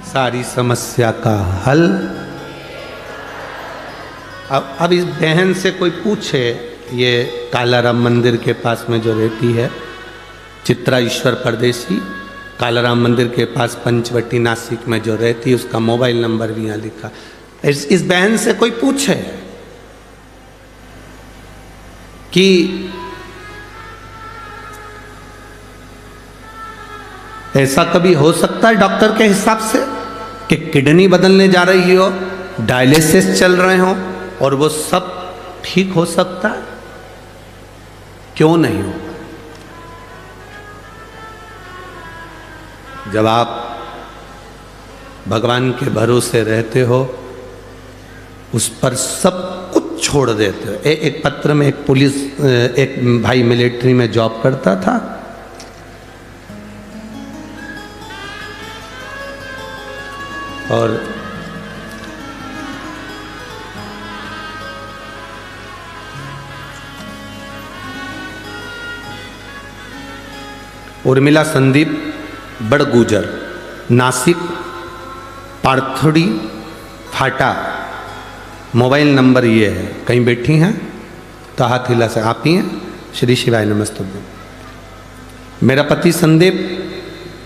Speaker 1: सारी समस्या का हल। अब इस बहन से कोई पूछे, ये कालाराम मंदिर के पास में जो रहती है, चित्रा ईश्वर परदेसी, कालाराम मंदिर के पास पंचवटी नासिक में जो रहती है, उसका मोबाइल नंबर भी यहाँ लिखा। इस बहन से कोई पूछे कि ऐसा कभी हो सकता है डॉक्टर के हिसाब से कि किडनी बदलने जा रही हो, डायलिसिस चल रहे हो और वो सब ठीक हो सकता है? क्यों नहीं होगा? जब आप भगवान के भरोसे रहते हो, उस पर सब कुछ छोड़ देते हो। एक पत्र में एक भाई मिलिट्री में जॉब करता था, और उर्मिला संदीप बड़गुजर, नासिक पार्थोड़ी फाटा, मोबाइल नंबर ये है। कहीं बैठी हैं तो हाथ हिला से, आप ही हैं? श्री शिवाय नमस्तुभ्यं। मेरा पति संदीप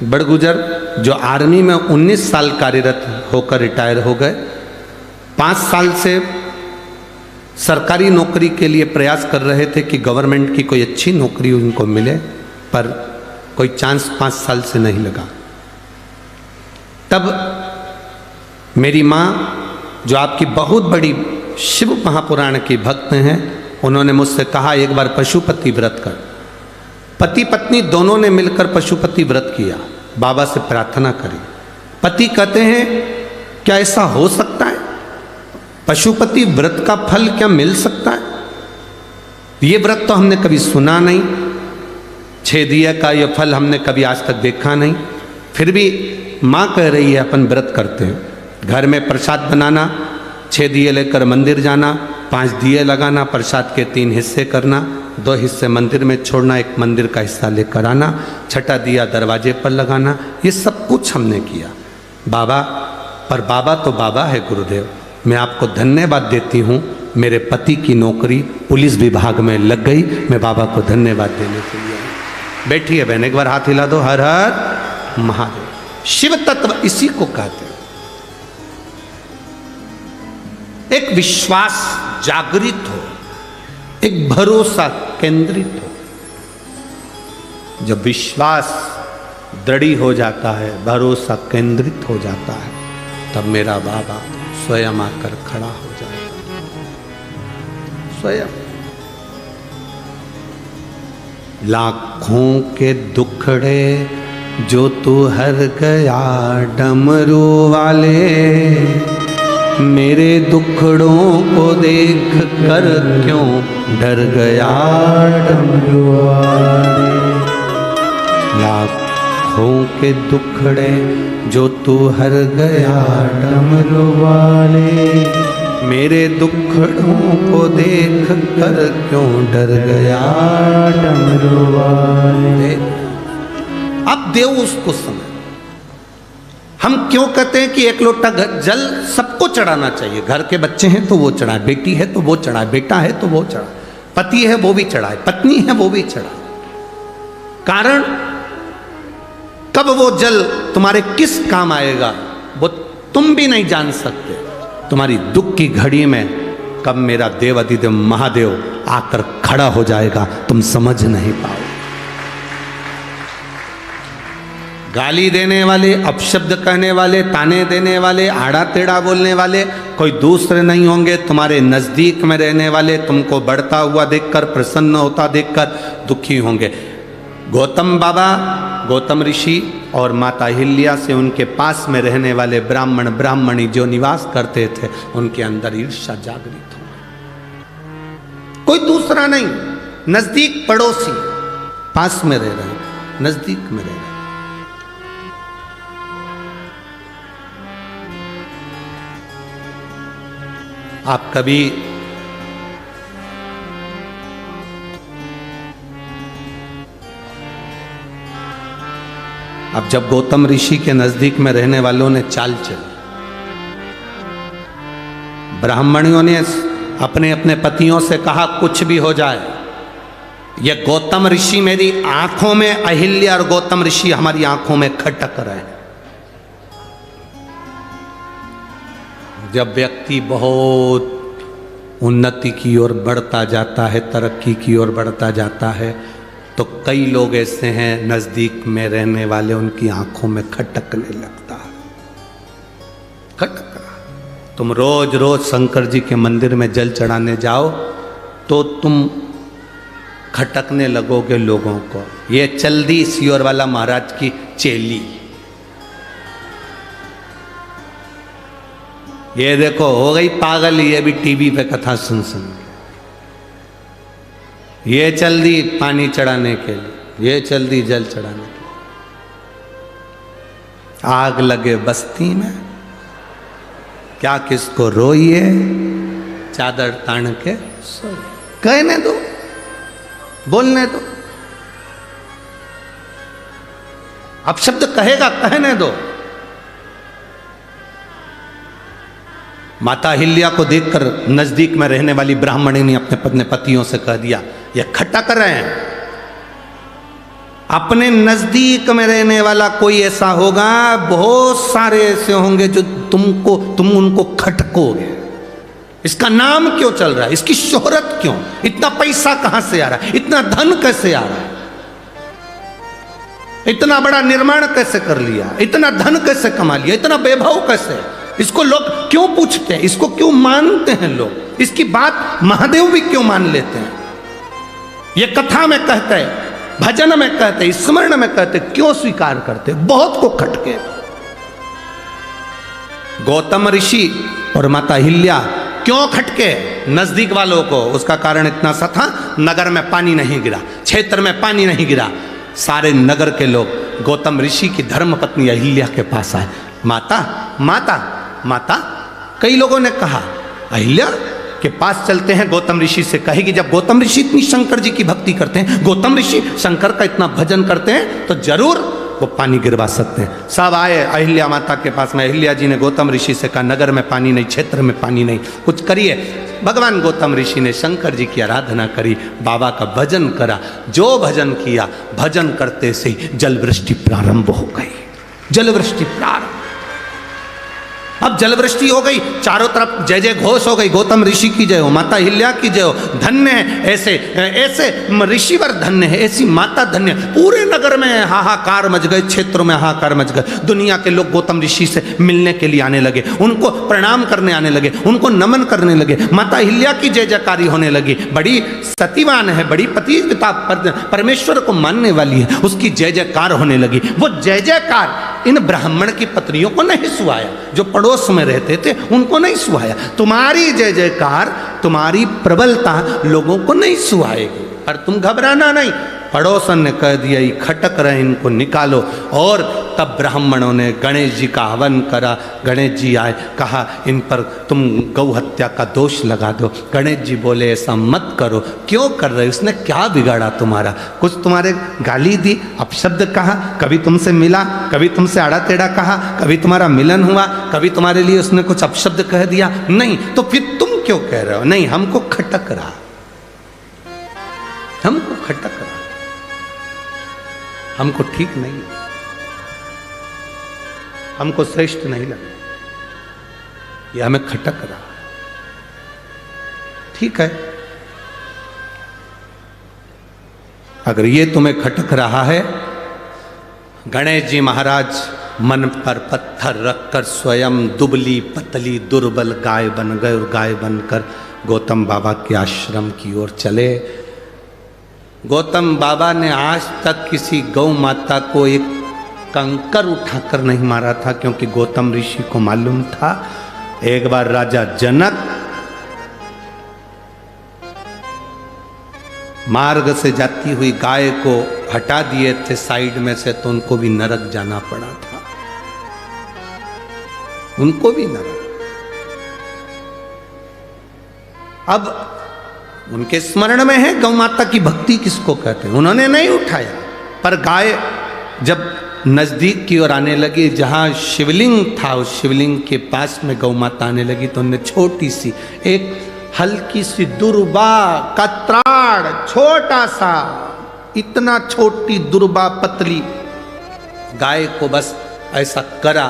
Speaker 1: बड़गुजर, जो आर्मी में 19 साल कार्यरत होकर रिटायर हो गए, 5 साल से सरकारी नौकरी के लिए प्रयास कर रहे थे कि गवर्नमेंट की कोई अच्छी नौकरी उनको मिले, पर कोई चांस 5 साल से नहीं लगा। तब मेरी माँ, जो आपकी बहुत बड़ी शिव महापुराण की भक्त हैं, उन्होंने मुझसे कहा एक बार पशुपति व्रत कर। पति पत्नी दोनों ने मिलकर पशुपति व्रत किया, बाबा से प्रार्थना करी। पति कहते हैं क्या ऐसा हो सकता है? पशुपति व्रत का फल क्या मिल सकता है? ये व्रत तो हमने कभी सुना नहीं, 6 दिया का ये फल हमने कभी आज तक देखा नहीं। फिर भी माँ कह रही है अपन व्रत करते हैं। घर में प्रसाद बनाना, 6 दिए लेकर मंदिर जाना, 5 दिए लगाना, प्रसाद के 3 हिस्से करना, 2 हिस्से मंदिर में छोड़ना, 1 मंदिर का हिस्सा लेकर आना, 6ठा दिया दरवाजे पर लगाना, ये सब कुछ हमने किया। बाबा, पर बाबा तो बाबा है गुरुदेव, मैं आपको धन्यवाद देती हूँ, मेरे पति की नौकरी पुलिस विभाग में लग गई, मैं बाबा को धन्यवाद देने के लिए। बैठी है बहन, एक बार हाथ हिला दो। हर हर महादेव। शिव तत्व इसी को कहते हैं। एक विश्वास जागृत हो, एक भरोसा केंद्रित हो। जब विश्वास दृढ़ हो जाता है, भरोसा केंद्रित हो जाता है, तब मेरा बाबा स्वयं आकर खड़ा हो जाता है। स्वयं लाखों के दुखड़े जो तू हर गया डमरू वाले, मेरे दुखड़ों को देख कर क्यों डर गया डमरू वाले। लाखों के दुखड़े जो तू हर गया डमरू वाले, मेरे दुखड़ों को देख कर क्यों डर गया डमरू वाले। अब देव उसको समय। हम क्यों कहते हैं कि 1 लोटा जल सबको चढ़ाना चाहिए? घर के बच्चे हैं तो वो चढ़ाए, बेटी है तो वो चढ़ाए, बेटा है तो वो चढ़ाए, पति है वो भी चढ़ाए, पत्नी है वो भी चढ़ाए। कारण कब वो जल तुम्हारे किस काम आएगा वो तुम भी नहीं जान सकते। तुम्हारी दुख की घड़ी में कब मेरा देव अधिदेव महादेव आकर खड़ा हो जाएगा तुम समझ नहीं पाओ। गाली देने वाले, अपशब्द कहने वाले, ताने देने वाले, आड़ा टेढ़ा बोलने वाले कोई दूसरे नहीं होंगे, तुम्हारे नज़दीक में रहने वाले तुमको बढ़ता हुआ देखकर, प्रसन्न होता देखकर दुखी होंगे। गौतम बाबा, गौतम ऋषि और माता अहिल्या से उनके पास में रहने वाले ब्राह्मण ब्राह्मणी जो निवास करते थे, उनके अंदर ईर्ष्या जागृत हो गई। कोई दूसरा नहीं, नजदीक पड़ोसी, पास में रह रहे, नजदीक में रह रहे। आप कभी अब जब गौतम ऋषि के नजदीक में रहने वालों ने चाल चली, ब्राह्मणियों ने अपने अपने पतियों से कहा कुछ भी हो जाए, ये गौतम ऋषि मेरी आंखों में, अहिल्या और गौतम ऋषि हमारी आंखों में खटक रहे हैं। जब व्यक्ति बहुत उन्नति की ओर बढ़ता जाता है, तरक्की की ओर बढ़ता जाता है, तो कई लोग ऐसे हैं नजदीक में रहने वाले, उनकी आंखों में खटकने लगता है। खटक रहा। तुम रोज रोज शंकर जी के मंदिर में जल चढ़ाने जाओ तो तुम खटकने लगोगे लोगों को। ये चल दी सियोर वाला महाराज की चेली, ये देखो हो गई पागल, ये भी टीवी पे कथा सुन सुन के। ये चल दी पानी चढ़ाने के लिए, ये चल दी जल चढ़ाने के लिए। आग लगे बस्ती में, क्या किसको रोइए, चादर तान के सोइए। कहने दो, बोलने दो, अपशब्द कहेगा, कहने दो। माता अहिल्या को देखकर नजदीक में रहने वाली ब्राह्मणी ने अपने पतियों से कह दिया, ये खटक रहे हैं। अपने नजदीक में रहने वाला कोई ऐसा होगा, बहुत सारे ऐसे होंगे जो तुम उनको खटकोगे। इसका नाम क्यों चल रहा है, इसकी शोहरत क्यों, इतना पैसा कहां से आ रहा है, इतना धन कैसे आ रहा है, इतना बड़ा निर्माण कैसे कर लिया, इतना धन कैसे कमा लिया, इतना वैभव कैसे, इसको लोग क्यों पूछते हैं, इसको क्यों मानते हैं लोग, इसकी बात महादेव भी क्यों मान लेते हैं। ये कथा में कहते हैं, भजन में कहते हैं, स्मरण में कहते हैं, क्यों स्वीकार करते, बहुत को खटके। गौतम ऋषि और माता अहिल्या क्यों खटके नजदीक वालों को, उसका कारण इतना सा था, नगर में पानी नहीं गिरा, क्षेत्र में पानी नहीं गिरा। सारे नगर के लोग गौतम ऋषि की धर्मपत्नी अहिल्या के पास आए, माता माता माता। कई लोगों ने कहा अहिल्या के पास चलते हैं, गौतम ऋषि से कहेगी। जब गौतम ऋषि इतनी शंकर जी की भक्ति करते हैं, गौतम ऋषि शंकर का इतना भजन करते हैं, तो जरूर वो पानी गिरवा सकते हैं। सब आए अहिल्या माता के पास में। अहिल्या जी ने गौतम ऋषि से कहा, नगर में पानी नहीं, क्षेत्र में पानी नहीं, कुछ करिए। भगवान गौतम ऋषि ने शंकर जी की आराधना करी, बाबा का भजन करा। जो भजन किया, भजन करते से ही जल वृष्टि प्रारंभ हो गई। जल वृष्टि प्रारंभ, अब जल वृष्टि हो गई, चारों तरफ जय जय घोष हो गई, गौतम ऋषि की जय हो, माता अहिल्या की जय हो। धन्य है ऐसे ऐसे ऋषिवर, धन्य है ऐसी माता, धन्य। पूरे नगर में हाहाकार मच गए, क्षेत्रों में हाहाकार मच गए। दुनिया के लोग गौतम ऋषि से मिलने के लिए आने लगे, उनको प्रणाम करने आने लगे, उनको नमन करने लगे। माता अहिल्या की जय जयकारी होने लगी। बड़ी सतीवान है, बड़ी पतिव्रता, परमेश्वर को मानने वाली है, उसकी जय जयकार होने लगी। वो जय जयकार इन ब्राह्मण की पत्नियों को नहीं सुहाया, जो पड़ोस में रहते थे उनको नहीं सुहाया। तुम्हारी जय जयकार, तुम्हारी प्रबलता लोगों को नहीं सुहाएगी, पर तुम घबराना नहीं। पड़ोसन ने कह दिया, ये खटक रहे, इनको निकालो। और तब ब्राह्मणों ने गणेश जी का हवन करा। गणेश जी आए, कहा इन पर तुम गौ हत्या का दोष लगा दो। गणेश जी बोले, ऐसा मत करो। क्यों कर रहे, उसने क्या बिगाड़ा तुम्हारा, कुछ तुम्हारे गाली दी, अपशब्द कहा, कभी तुमसे मिला, कभी तुमसे आड़ा टेढ़ा कहा, कभी तुम्हारा मिलन हुआ, कभी तुम्हारे लिए उसने कुछ अपशब्द कह दिया, नहीं, तो फिर तुम क्यों कह रहे हो। नहीं, हमको खटक रहा, हमको खटक रहा, हमको ठीक नहीं, हमको श्रेष्ठ नहीं लगा, यह हमें खटक रहा। ठीक है, अगर ये तुम्हें खटक रहा है गणेश जी महाराज मन पर पत्थर रखकर स्वयं दुबली पतली दुर्बल गाय बन गए और गाय बनकर गौतम बाबा के आश्रम की ओर चले। गौतम बाबा ने आज तक किसी गौ माता को एक कंकर उठाकर नहीं मारा था, क्योंकि गौतम ऋषि को मालूम था एक बार राजा जनक मार्ग से जाती हुई गाय को हटा दिए थे साइड में से, तो उनको भी नरक जाना पड़ा था, उनको भी नरक। अब उनके स्मरण में है गौ माता की भक्ति किसको कहते हैं, उन्होंने नहीं उठाया। पर गाय जब नजदीक की ओर आने लगी, जहां शिवलिंग था उस शिवलिंग के पास में गौ माता आने लगी, तो उन्हें छोटी सी एक हल्की सी दुर्बा का त्राण, छोटा सा, इतना छोटी दुर्बा पतली गाय को बस ऐसा करा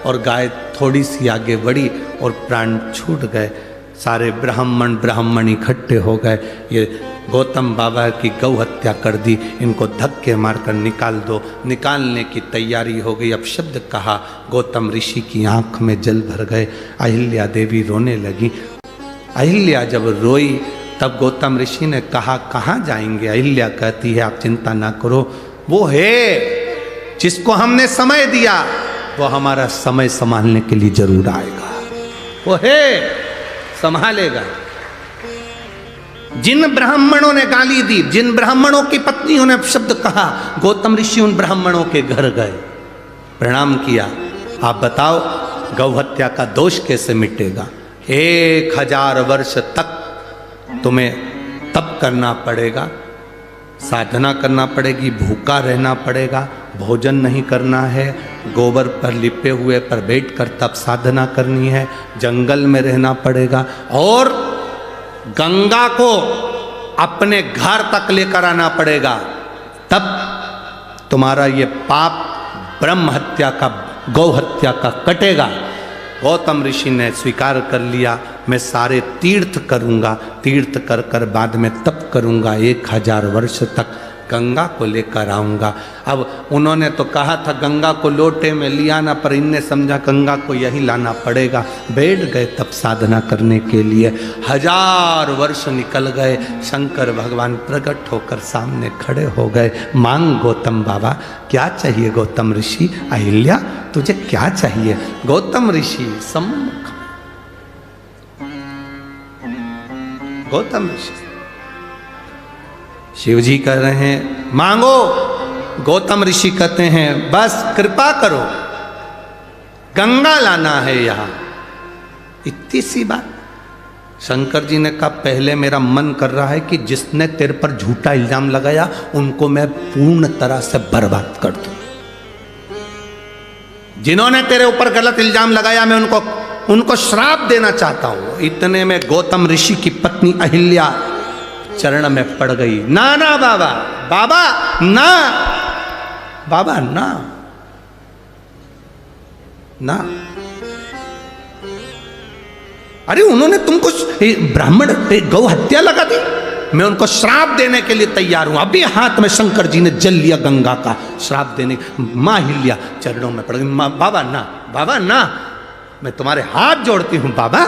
Speaker 1: और गाय थोड़ी सी आगे बढ़ी और प्राण छूट गए। सारे ब्राह्मण इकट्ठे हो गए, ये गौतम बाबा की गौ हत्या कर दी, इनको धक्के मारकर निकाल दो। निकालने की तैयारी हो गई, अब शब्द कहा, गौतम ऋषि की आंख में जल भर गए। अहिल्या देवी रोने लगी। अहिल्या जब रोई तब गौतम ऋषि ने कहा, कहाँ जाएंगे? अहिल्या कहती है, आप चिंता ना करो, वो है जिसको हमने समय दिया वो हमारा समय संभालने के लिए जरूर आएगा, वो है संभालेगा। जिन ब्राह्मणों ने गाली दी, जिन ब्राह्मणों की पत्नियों ने शब्द कहा, गौतम ऋषि उन ब्राह्मणों के घर गए, प्रणाम किया। आप बताओ गौ हत्या का दोष कैसे मिटेगा? 1000 वर्ष तक तुम्हें तप करना पड़ेगा, साधना करना पड़ेगी, भूखा रहना पड़ेगा, भोजन नहीं करना है, गोबर पर लिपे हुए पर बैठकर तप साधना करनी है, जंगल में रहना पड़ेगा, और गंगा को अपने घर तक लेकर आना पड़ेगा, तब तुम्हारा ये पाप ब्रह्म हत्या का, गौ हत्या का कटेगा। गौतम ऋषि ने स्वीकार कर लिया, मैं सारे तीर्थ करूंगा, तीर्थ कर कर बाद में तप करूंगा, 1000 वर्ष तक गंगा को लेकर आऊंगा। अब उन्होंने तो कहा था गंगा को लोटे में लिया ना, पर इनने समझा गंगा को यही लाना पड़ेगा। बैठ गए तप साधना करने के लिए। 1000 वर्ष निकल गए, शंकर भगवान प्रकट होकर सामने खड़े हो गए। मांग गौतम बाबा, क्या चाहिए गौतम ऋषि? अहिल्या तुझे क्या चाहिए? गौतम ऋषि सम्मुख, गौतम ऋषि, शिव जी कह रहे हैं मांगो, गौतम ऋषि कहते हैं बस कृपा करो, गंगा लाना है यहां। इतनी सी बात। शंकर जी ने कहा पहले मेरा मन कर रहा है कि जिसने तेरे पर झूठा इल्जाम लगाया उनको मैं पूर्ण तरह से बर्बाद कर दूं। जिन्होंने तेरे ऊपर गलत इल्जाम लगाया मैं उनको श्राप देना चाहता हूं। इतने में गौतम ऋषि की पत्नी अहिल्या चरण में पड़ गई। ना ना बाबा, बाबा ना, बाबा ना, ना। अरे उन्होंने तुमको ब्राह्मण गौ हत्या लगा दी, मैं उनको श्राप देने के लिए तैयार हूं। अभी हाथ में शंकर जी ने जल लिया गंगा का, श्राप देने। मां अहिल्या चरणों में पड़ गई। बाबा ना, बाबा ना, मैं तुम्हारे हाथ जोड़ती हूं बाबा,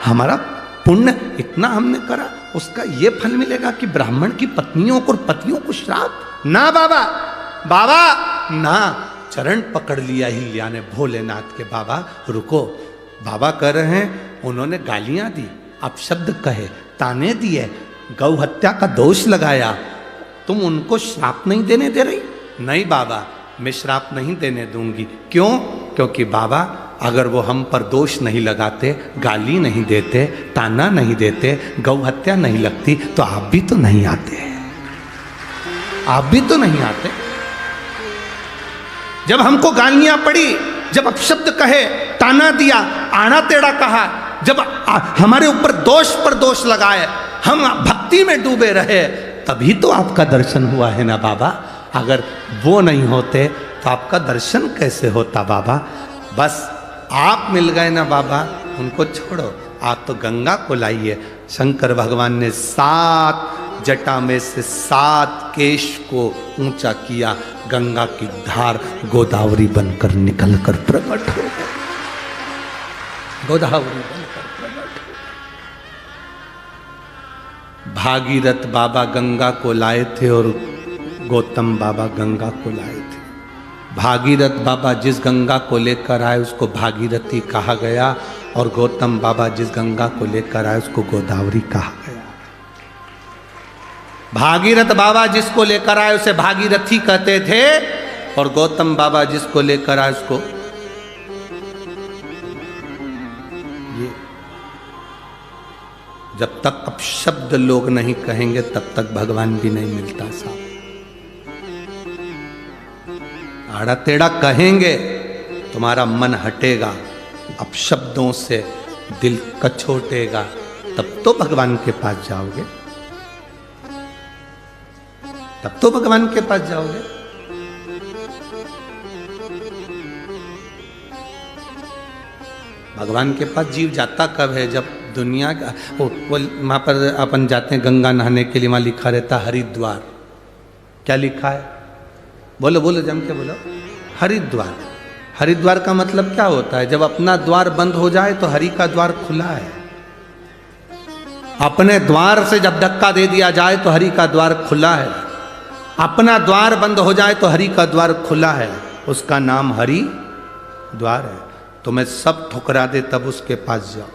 Speaker 1: हमारा पुण्य इतना हमने करा, उसका ये फल मिलेगा कि ब्राह्मण की पत्नियों को और पतियों को श्राप? ना बाबा, बाबा ना। चरण पकड़ लिया अहिल्या ने भोलेनाथ के। बाबा रुको, बाबा कह रहे हैं उन्होंने गालियां दी, अपशब्द कहे, ताने दिए, गौ हत्या का दोष लगाया, तुम उनको श्राप नहीं देने दे रही? नहीं बाबा, मैं श्राप नहीं देने दूंगी। क्यों? क्योंकि बाबा अगर वो हम पर दोष नहीं लगाते, गाली नहीं देते, ताना नहीं देते, गौ हत्या नहीं लगती, तो आप भी तो नहीं आते, आप भी तो नहीं आते। जब हमको गालियां पड़ी, जब अपशब्द कहे, ताना दिया, आड़ा टेढ़ा कहा, जब हमारे ऊपर दोष पर दोष लगाए, हम भक्ति में डूबे रहे, तभी तो आपका दर्शन हुआ है ना बाबा। अगर वो नहीं होते तो आपका दर्शन कैसे होता बाबा? बस आप मिल गए ना बाबा, उनको छोड़ो, आप तो गंगा को लाइए। शंकर भगवान ने 7 जटा में से 7 केश को ऊंचा किया, गंगा की धार गोदावरी बनकर निकलकर प्रकट हो गई। गोदावरी बनकर प्रकट हो गई। भागीरथ बाबा गंगा को लाए थे और गौतम बाबा गंगा को लाए थे। भागीरथ बाबा जिस गंगा को लेकर आए उसको भागीरथी कहा गया, और गौतम बाबा जिस गंगा को लेकर आए उसको गोदावरी कहा गया। भागीरथ बाबा जिसको लेकर आए उसे भागीरथी कहते थे, और गौतम बाबा जिसको लेकर आए उसको ये। जब तक अपशब्द लोग नहीं कहेंगे तब तक भगवान भी नहीं मिलता साहब। आड़ा टेढ़ा कहेंगे तुम्हारा मन हटेगा, अपशब्दों से दिल कछोटेगा, तब तो भगवान के पास जाओगे, तब तो भगवान के पास जाओगे। भगवान के पास जीव जाता कब है? जब दुनिया का वो वहां पर अपन जाते हैं गंगा नहाने के लिए, वहां लिखा रहता हरिद्वार। क्या लिखा है? बोलो बोलो, जम के बोलो। हरिद्वार। हरिद्वार का मतलब क्या होता है? जब अपना द्वार बंद हो जाए तो हरि का द्वार खुला है। अपने द्वार से जब धक्का दे दिया जाए तो हरि का द्वार खुला है। अपना द्वार बंद हो जाए तो हरि का द्वार खुला है। उसका नाम हरि द्वार है। तुम्हें सब ठुकरा दे तब उसके पास जाओ,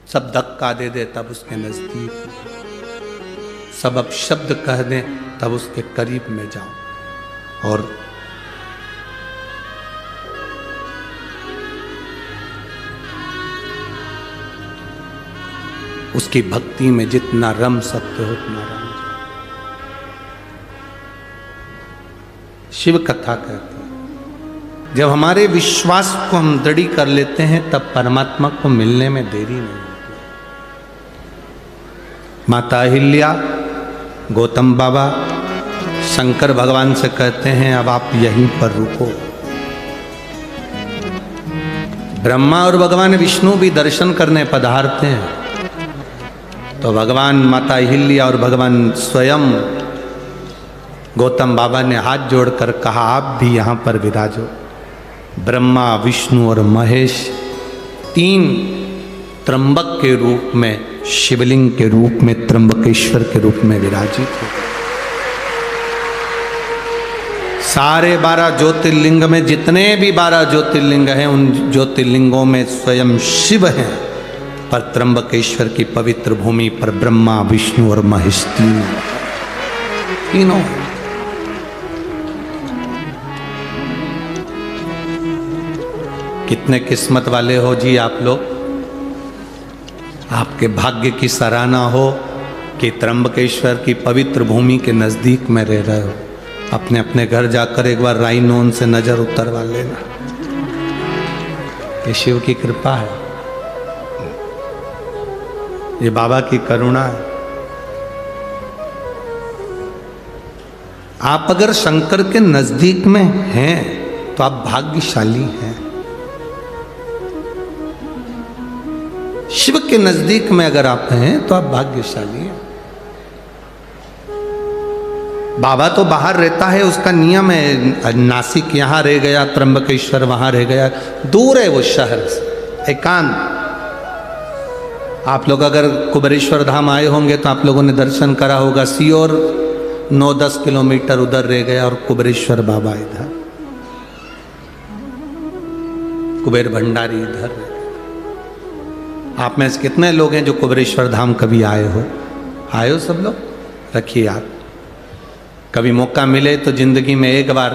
Speaker 1: सब धक्का दे दे तब उसके नजदीक, सब अपशब्द कह दे तब उसके करीब में जाओ। और उसकी भक्ति में जितना रम सकते हो उतना रम जाओ। शिव कथा कहते हैं जब हमारे विश्वास को हम दृढ़ कर लेते हैं तब परमात्मा को मिलने में देरी नहीं होती। माता अहिल्या, गौतम बाबा शंकर भगवान से कहते हैं अब आप यहीं पर रुको। ब्रह्मा और भगवान विष्णु भी दर्शन करने पधारते हैं तो भगवान माता अहिल्या और भगवान स्वयं गौतम बाबा ने हाथ जोड़कर कहा आप भी यहाँ पर विराजो। ब्रह्मा, विष्णु और महेश 3 त्र्यंबक के रूप में, शिवलिंग के रूप में, त्र्यंबकेश्वर के रूप में विराजित हो। सारे 12 ज्योतिर्लिंग में जितने भी 12 ज्योतिर्लिंग हैं उन ज्योतिर्लिंगों में स्वयं शिव हैं, पर त्र्यंबकेश्वर की पवित्र भूमि पर ब्रह्मा, विष्णु और महेश तीनों। कितने किस्मत वाले हो जी आप लोग। आपके भाग्य की सराहना हो कि त्र्यंबकेश्वर की पवित्र भूमि के नजदीक में रह रहे हो। अपने अपने घर जाकर एक बार राइनोन से नजर उतरवा लेना। ये शिव की कृपा है, ये बाबा की करुणा है। आप अगर शंकर के नजदीक में हैं तो आप भाग्यशाली हैं। शिव के नजदीक में अगर आप हैं तो आप भाग्यशाली हैं। बाबा तो बाहर रहता है, उसका नियम है। नासिक यहाँ रह गया, त्र्यंबकेश्वर वहां रह गया, दूर है वो शहर से, एकांत। आप लोग अगर कुबेरेश्वर धाम आए होंगे तो आप लोगों ने दर्शन करा होगा। सीओर 9-10 किलोमीटर उधर रह गया और कुबेरेश्वर बाबा इधर, कुबेर भंडारी इधर। आप में से कितने लोग हैं जो कुबेरेश्वर धाम कभी आए हो? आए हो सब लोग? रखिए आप, कभी मौका मिले तो जिंदगी में एक बार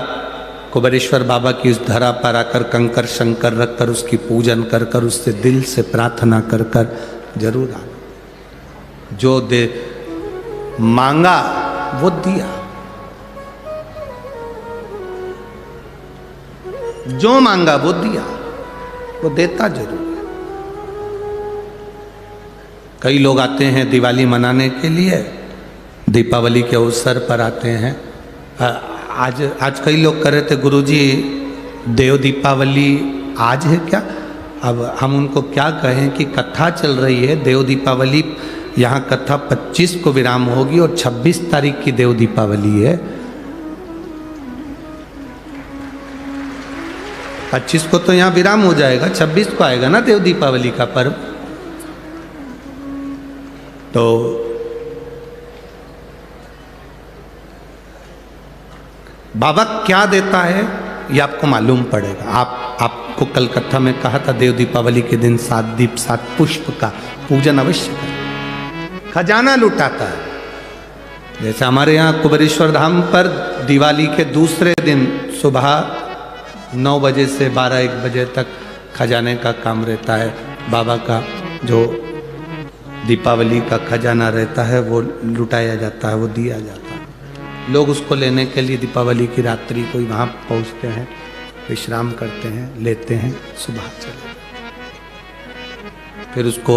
Speaker 1: कुबेरेश्वर बाबा की उस धरा पर आकर कंकर शंकर रखकर उसकी पूजन कर कर उससे दिल से प्रार्थना कर कर जरूर आना। जो दे मांगा वो दिया, जो मांगा वो दिया, वो देता जरूर। कई लोग आते हैं दिवाली मनाने के लिए, दीपावली के अवसर पर आते हैं। आज कई लोग कह रहे थे गुरुजी देव दीपावली आज है क्या? अब हम उनको क्या कहें कि कथा चल रही है। देव दीपावली यहाँ कथा 25 को विराम होगी और 26 तारीख की देव दीपावली है। 25 को तो यहाँ विराम हो जाएगा, 26 को आएगा ना देव दीपावली का पर्व। तो बाबा क्या देता है ये आपको मालूम पड़ेगा। आपको कल कथा में कहा था देव दीपावली के दिन 7 दीप 7 पुष्प का पूजन अवश्य करें। खजाना लुटाता है। जैसे हमारे यहाँ कुबेरेश्वर धाम पर दिवाली के दूसरे दिन सुबह 9 बजे से 12-1 बजे तक खजाने का काम रहता है। बाबा का जो दीपावली का खजाना रहता है वो लुटाया जाता है, वो दिया जाता है। लोग उसको लेने के लिए दीपावली की रात्रि को वहाँ पहुँचते हैं, विश्राम करते हैं, लेते हैं, सुबह चले, फिर उसको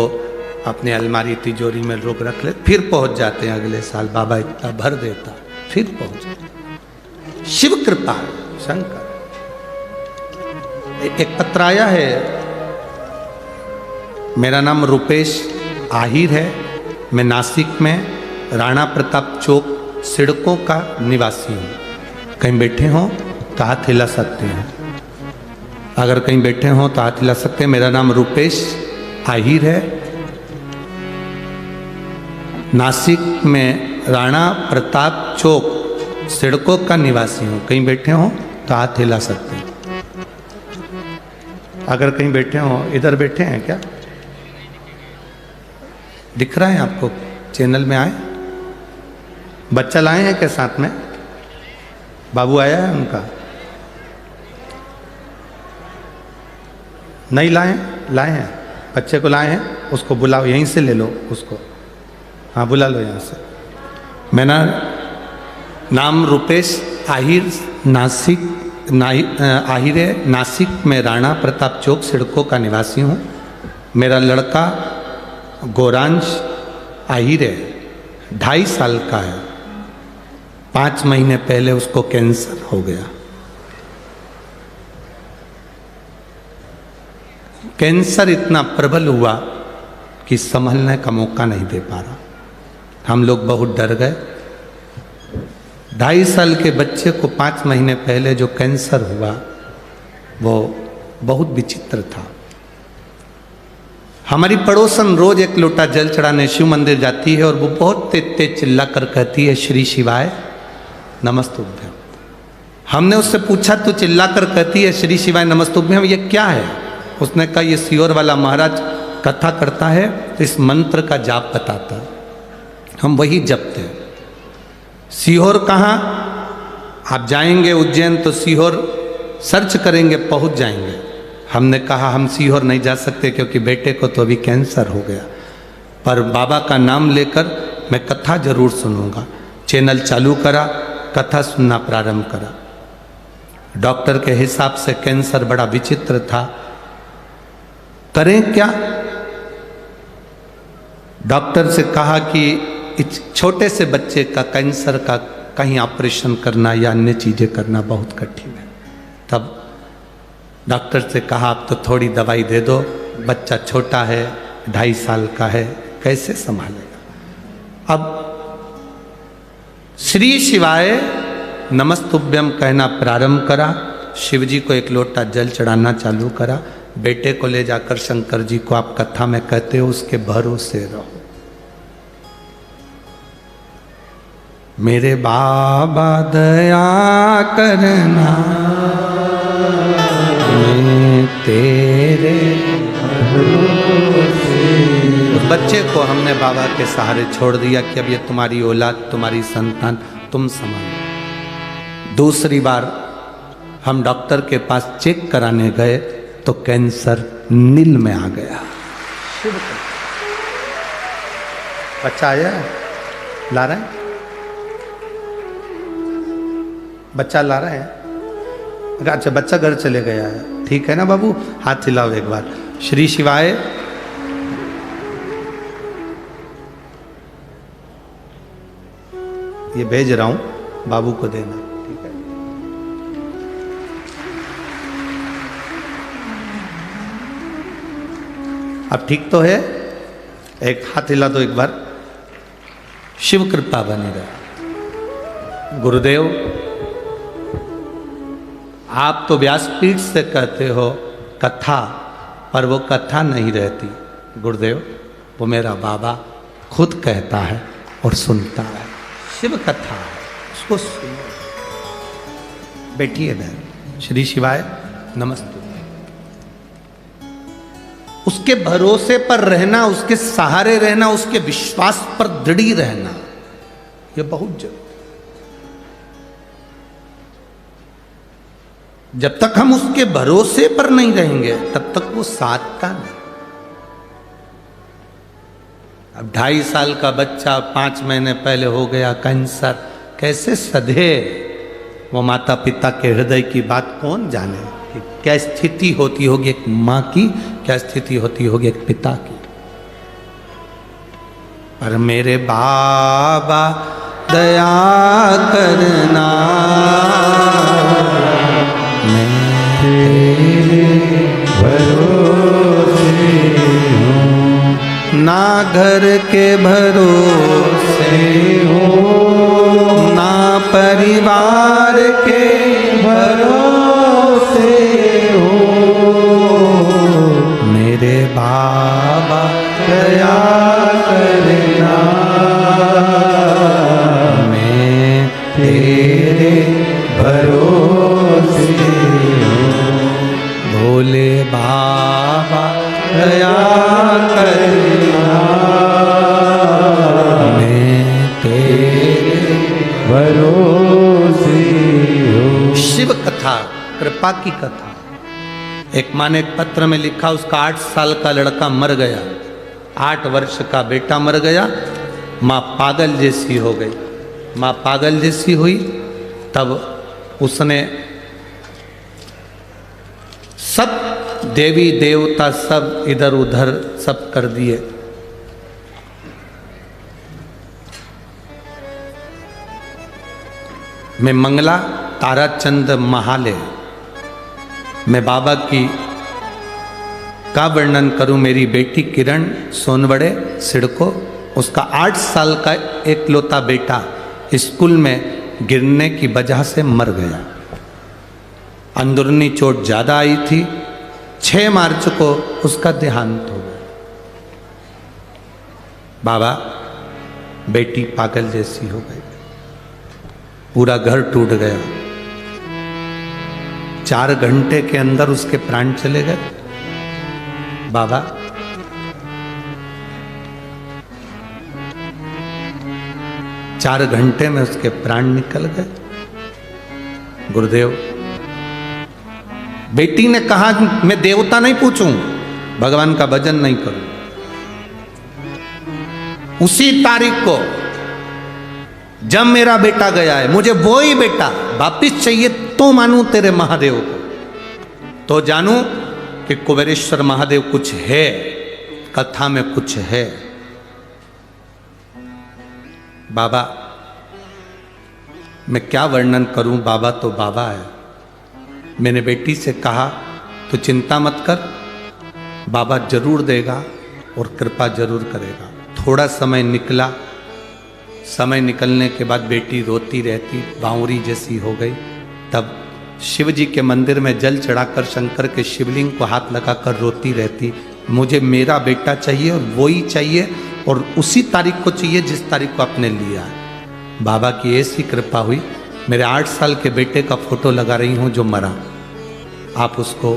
Speaker 1: अपने अलमारी तिजोरी में रोक रख ले, फिर पहुँच जाते हैं अगले साल। बाबा इतना भर देता, फिर पहुँच जाते। शिव कृपा शंकर। एक पत्र आया है, मेरा नाम रुपेश आहिर है, मैं नासिक में राणा प्रताप चौक सिड़कों का निवासी हूँ। कहीं बैठे हों तो हाथ हिला सकते हैं। अगर कहीं बैठे हों तो हाथ हिला सकते हैं। मेरा नाम रुपेश आहिर है, नासिक में राणा प्रताप चौक सिड़कों का निवासी हूँ। कहीं बैठे हों तो हाथ हिला सकते हैं। अगर कहीं बैठे हों, इधर बैठे हैं क्या? दिख रहा है आपको? चैनल में आए? बच्चा लाए हैं क्या साथ में? बाबू आया है उनका? नहीं लाए? लाए हैं, बच्चे को लाए हैं। उसको बुलाओ, यहीं से ले लो उसको। हाँ, बुला लो यहाँ से। मेरा नाम रुपेश आहिर, आहिर है, नासिक में राणा प्रताप चौक सिड़कों का निवासी हूँ। मेरा लड़का गौरांश आहिर है, 2.5 साल का है। 5 महीने पहले उसको कैंसर हो गया। कैंसर इतना प्रबल हुआ कि संभलने का मौका नहीं दे पा रहा। हम लोग बहुत डर गए। 2.5 साल के बच्चे को 5 महीने पहले जो कैंसर हुआ वो बहुत विचित्र था। हमारी पड़ोसन रोज 1 लोटा जल चढ़ाने शिव मंदिर जाती है और वो बहुत तेज तेज चिल्ला कर कहती है, श्री शिवाय नमस्तुभ्यम। हमने उससे पूछा, तू चिल्ला कर कहती है श्री शिवाय नमस्तुभ्यम, ये क्या है? उसने कहा, ये सीहोर वाला महाराज कथा करता है, इस मंत्र का जाप बताता है, हम वही जपते हैं। सीहोर कहाँ? आप जाएंगे उज्जैन तो सीहोर सर्च करेंगे, पहुंच जाएंगे। हमने कहा हम सीहोर नहीं जा सकते क्योंकि बेटे को तो अभी कैंसर हो गया, पर बाबा का नाम लेकर मैं कथा जरूर सुनूंगा। चैनल चालू करा, कथा सुनना प्रारंभ करा। डॉक्टर के हिसाब से कैंसर बड़ा विचित्र था। करें क्या? डॉक्टर से कहा कि इस छोटे से बच्चे का कैंसर का कहीं ऑपरेशन करना या अन्य चीजें करना बहुत कठिन है। तब डॉक्टर से कहा, आप तो थोड़ी दवाई दे दो, बच्चा छोटा है, 2.5 साल का है, कैसे संभालेगा। अब श्री शिवाय नमस्तुभ्यम कहना प्रारंभ करा। शिव जी को 1 लोटा जल चढ़ाना चालू करा। बेटे को ले जाकर शंकर जी को आप कथा में कहते हो, उसके भरोसे रहो। मेरे बाबा दया करना, मैं तेरे उस बच्चे को हमने बाबा के सहारे छोड़ दिया कि अब ये तुम्हारी औलाद, तुम्हारी संतान, तुम संभालो। दूसरी बार हम डॉक्टर के पास चेक कराने गए तो कैंसर नील में आ गया। बच्चा आया, ला रहे हैं, बच्चा ला रहे हैं। अच्छा, बच्चा घर चले गया है, ठीक है ना बाबू? हाथ हिलाओ एक बार। श्री शिवाय। ये भेज रहा हूं, बाबू को देना, ठीक है? अब ठीक तो है? एक हाथ हिला दो एक बार। शिव कृपा बनी रहे। गुरुदेव, आप तो व्यासपीठ से कहते हो कथा, पर वो कथा नहीं रहती। गुरुदेव, वो मेरा बाबा खुद कहता है और सुनता है। शिव कथा है, उसको सुनो। बैठिए बहन। श्री शिवाय नमस्ते। उसके भरोसे पर रहना, उसके सहारे रहना, उसके विश्वास पर दृढ़ रहना, यह बहुत जरूरी। जब तक हम उसके भरोसे पर नहीं रहेंगे तब तक वो साथ का नहीं। अब 2.5 साल का बच्चा 5 महीने पहले हो गया कैंसर, कैसे सधे वो माता पिता के हृदय की बात कौन जाने कि क्या स्थिति होती होगी एक माँ की, क्या स्थिति होती होगी एक पिता की। पर मेरे बाबा दया करना, ना घर के भरोसे हो, ना परिवार के भरोसे हो, मेरे बाबा दया करना, मैं तेरे भरोसे हूँ। भोले बाबा दया करना, मैं तेरे भरोसे हूँ। शिव कथा, कृपा की कथा। एक माँ ने एक पत्र में लिखा, उसका 8 साल का लड़का मर गया, 8 वर्ष का बेटा मर गया, माँ पागल जैसी हो गई। माँ पागल जैसी हुई तब उसने सब देवी देवता सब इधर उधर सब कर दिए। मैं मंगला ताराचंद महाले, मैं बाबा की का वर्णन करूं। मेरी बेटी किरण सोनवड़े सिडको, उसका 8 साल का एकलौता बेटा स्कूल में गिरने की वजह से मर गया। अंदरूनी चोट ज़्यादा आई थी। 6 मार्च को उसका देहांत हो गया। बाबा, बेटी पागल जैसी हो गई, पूरा घर टूट गया। 4 घंटे के अंदर उसके प्राण चले गए। बाबा, चार घंटे में उसके प्राण निकल गए। गुरुदेव, बेटी ने कहा मैं देवता नहीं पूछूं, भगवान का भजन नहीं करूं। उसी तारीख को जब मेरा बेटा गया है, मुझे वो ही बेटा वापिस चाहिए तो मानूं तेरे महादेव को, तो जानूं कि कुबेरेश्वर महादेव कुछ है, कथा में कुछ है। बाबा, मैं क्या वर्णन करूं, बाबा तो बाबा है। मैंने बेटी से कहा तो चिंता मत कर, बाबा जरूर देगा और कृपा जरूर करेगा। थोड़ा समय निकला, समय निकलने के बाद बेटी रोती रहती, बावरी जैसी हो गई। तब शिव जी के मंदिर में जल चढ़ाकर शंकर के शिवलिंग को हाथ लगाकर रोती रहती, मुझे मेरा बेटा चाहिए और वो ही चाहिए और उसी तारीख को चाहिए जिस तारीख को आपने लिया है। बाबा की ऐसी कृपा हुई, मेरे 8 साल के बेटे का फोटो लगा रही हूँ जो मरा। आप उसको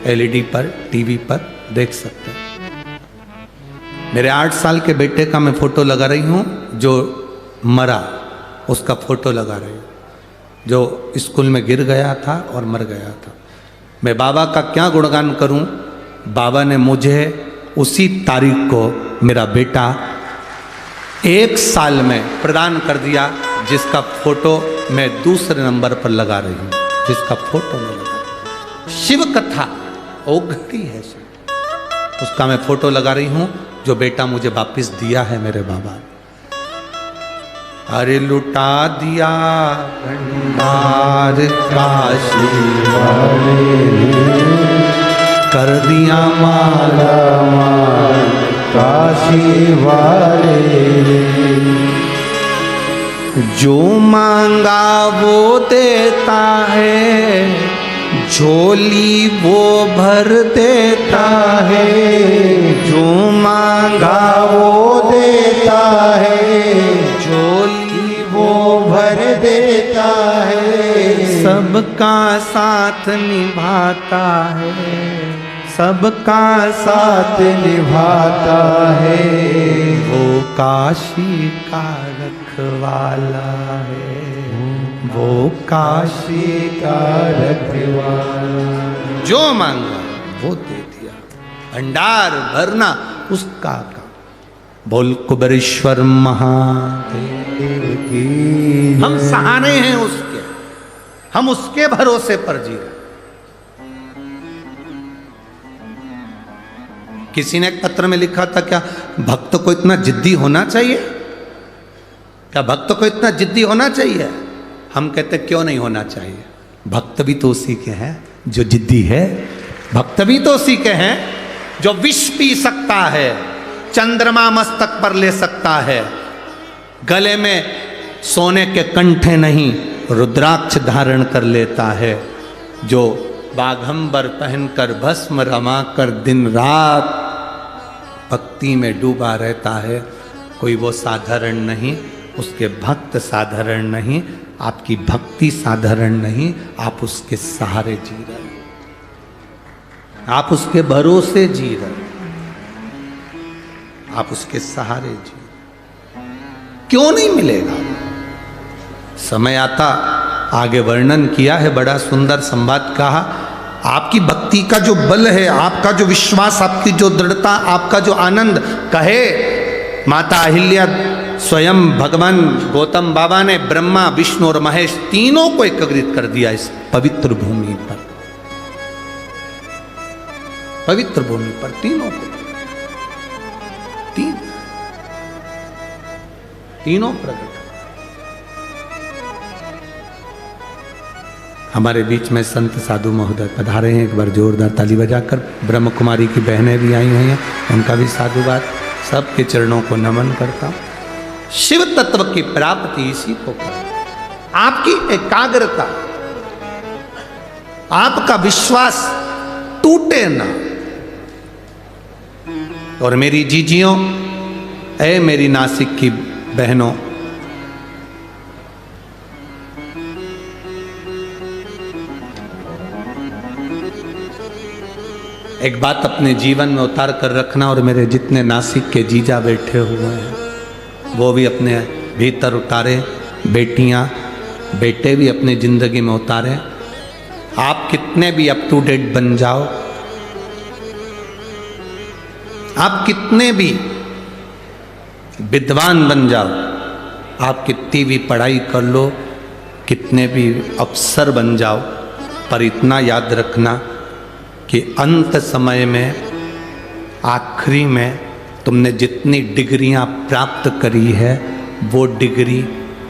Speaker 1: LED पर, टीवी पर देख सकते हैं। मेरे 8 साल के बेटे का मैं फोटो लगा रही हूँ जो मरा, उसका फोटो लगा रही हूँ, जो स्कूल में गिर गया था और मर गया था। मैं बाबा का क्या गुणगान करूं। बाबा ने मुझे उसी तारीख को मेरा बेटा 1 साल में प्रदान कर दिया, जिसका फोटो मैं दूसरे नंबर पर लगा रही हूं, जिसका फोटो मैं लगा। शिव कथा ओ घड़ी है, उसका मैं फोटो लगा रही हूं जो बेटा मुझे वापिस दिया है मेरे बाबा ने। अरे लुटा दिया भंडार काशी वाले, कर दिया माला माल काशी वाले। जो मांगा वो देता है, झोली वो भर देता है। जो मांगा वो देता है, झोली वो भर देता है। सबका साथ निभाता है, सबका साथ निभाता है। वो काशी का रखवाला है, वो काशी का रखवाला। जो मांगा वो दे दिया, भंडार भरना उसका काम। बोल कुबेरेश्वर महादेव की। हम सहारे हैं उसके, हम उसके भरोसे पर जी रहे। किसी ने एक पत्र में लिखा था, क्या भक्त को इतना जिद्दी होना चाहिए? क्या भक्त को इतना जिद्दी होना चाहिए? हम कहते क्यों नहीं होना चाहिए? भक्त भी तो उसी के हैं जो जिद्दी है। भक्त भी तो उसी के हैं जो विष पी सकता है, चंद्रमा मस्तक पर ले सकता है, गले में सोने के कंठे नहीं रुद्राक्ष धारण कर लेता है, जो बाघंबर पहनकर भस्म रमाकर दिन रात भक्ति में डूबा रहता है। कोई वो साधारण नहीं, उसके भक्त साधारण नहीं, आपकी भक्ति साधारण नहीं। आप उसके सहारे जी रहे, आप उसके भरोसे जी रहे, आप उसके सहारे जी। क्यों नहीं मिलेगा? समय आता, आगे वर्णन किया है, बड़ा सुंदर संवाद कहा। आपकी भक्ति का जो बल है, आपका जो विश्वास, आपकी जो दृढ़ता, आपका जो आनंद, कहे माता अहिल्या स्वयं भगवान गौतम बाबा ने ब्रह्मा विष्णु और महेश तीनों को एकत्रित कर दिया इस पवित्र भूमि पर। पवित्र भूमि पर तीनों को, तीनों प्रकट। हमारे बीच में संत साधु महोदय पधारे हैं, एक बार जोरदार ताली बजाकर। ब्रह्म कुमारी की बहनें भी आई हुई हैं, उनका भी साधुवाद। सबके चरणों को नमन करता हूं। शिव तत्व की प्राप्ति इसी को कर। आपकी एकाग्रता, आपका विश्वास टूटे ना। और मेरी जीजियों, ऐ मेरी नासिक की बहनों, एक बात अपने जीवन में उतार कर रखना, और मेरे जितने नासिक के जीजा बैठे हुए हैं वो भी अपने भीतर उतारे, बेटियां बेटे भी अपनी जिंदगी में उतारे। आप कितने भी अप टू डेट बन जाओ, आप कितने भी विद्वान बन जाओ, आप कितनी भी पढ़ाई कर लो, कितने भी अफसर बन जाओ, पर इतना याद रखना कि अंत समय में, आखिरी में तुमने जितनी डिग्रियां प्राप्त करी है वो डिग्री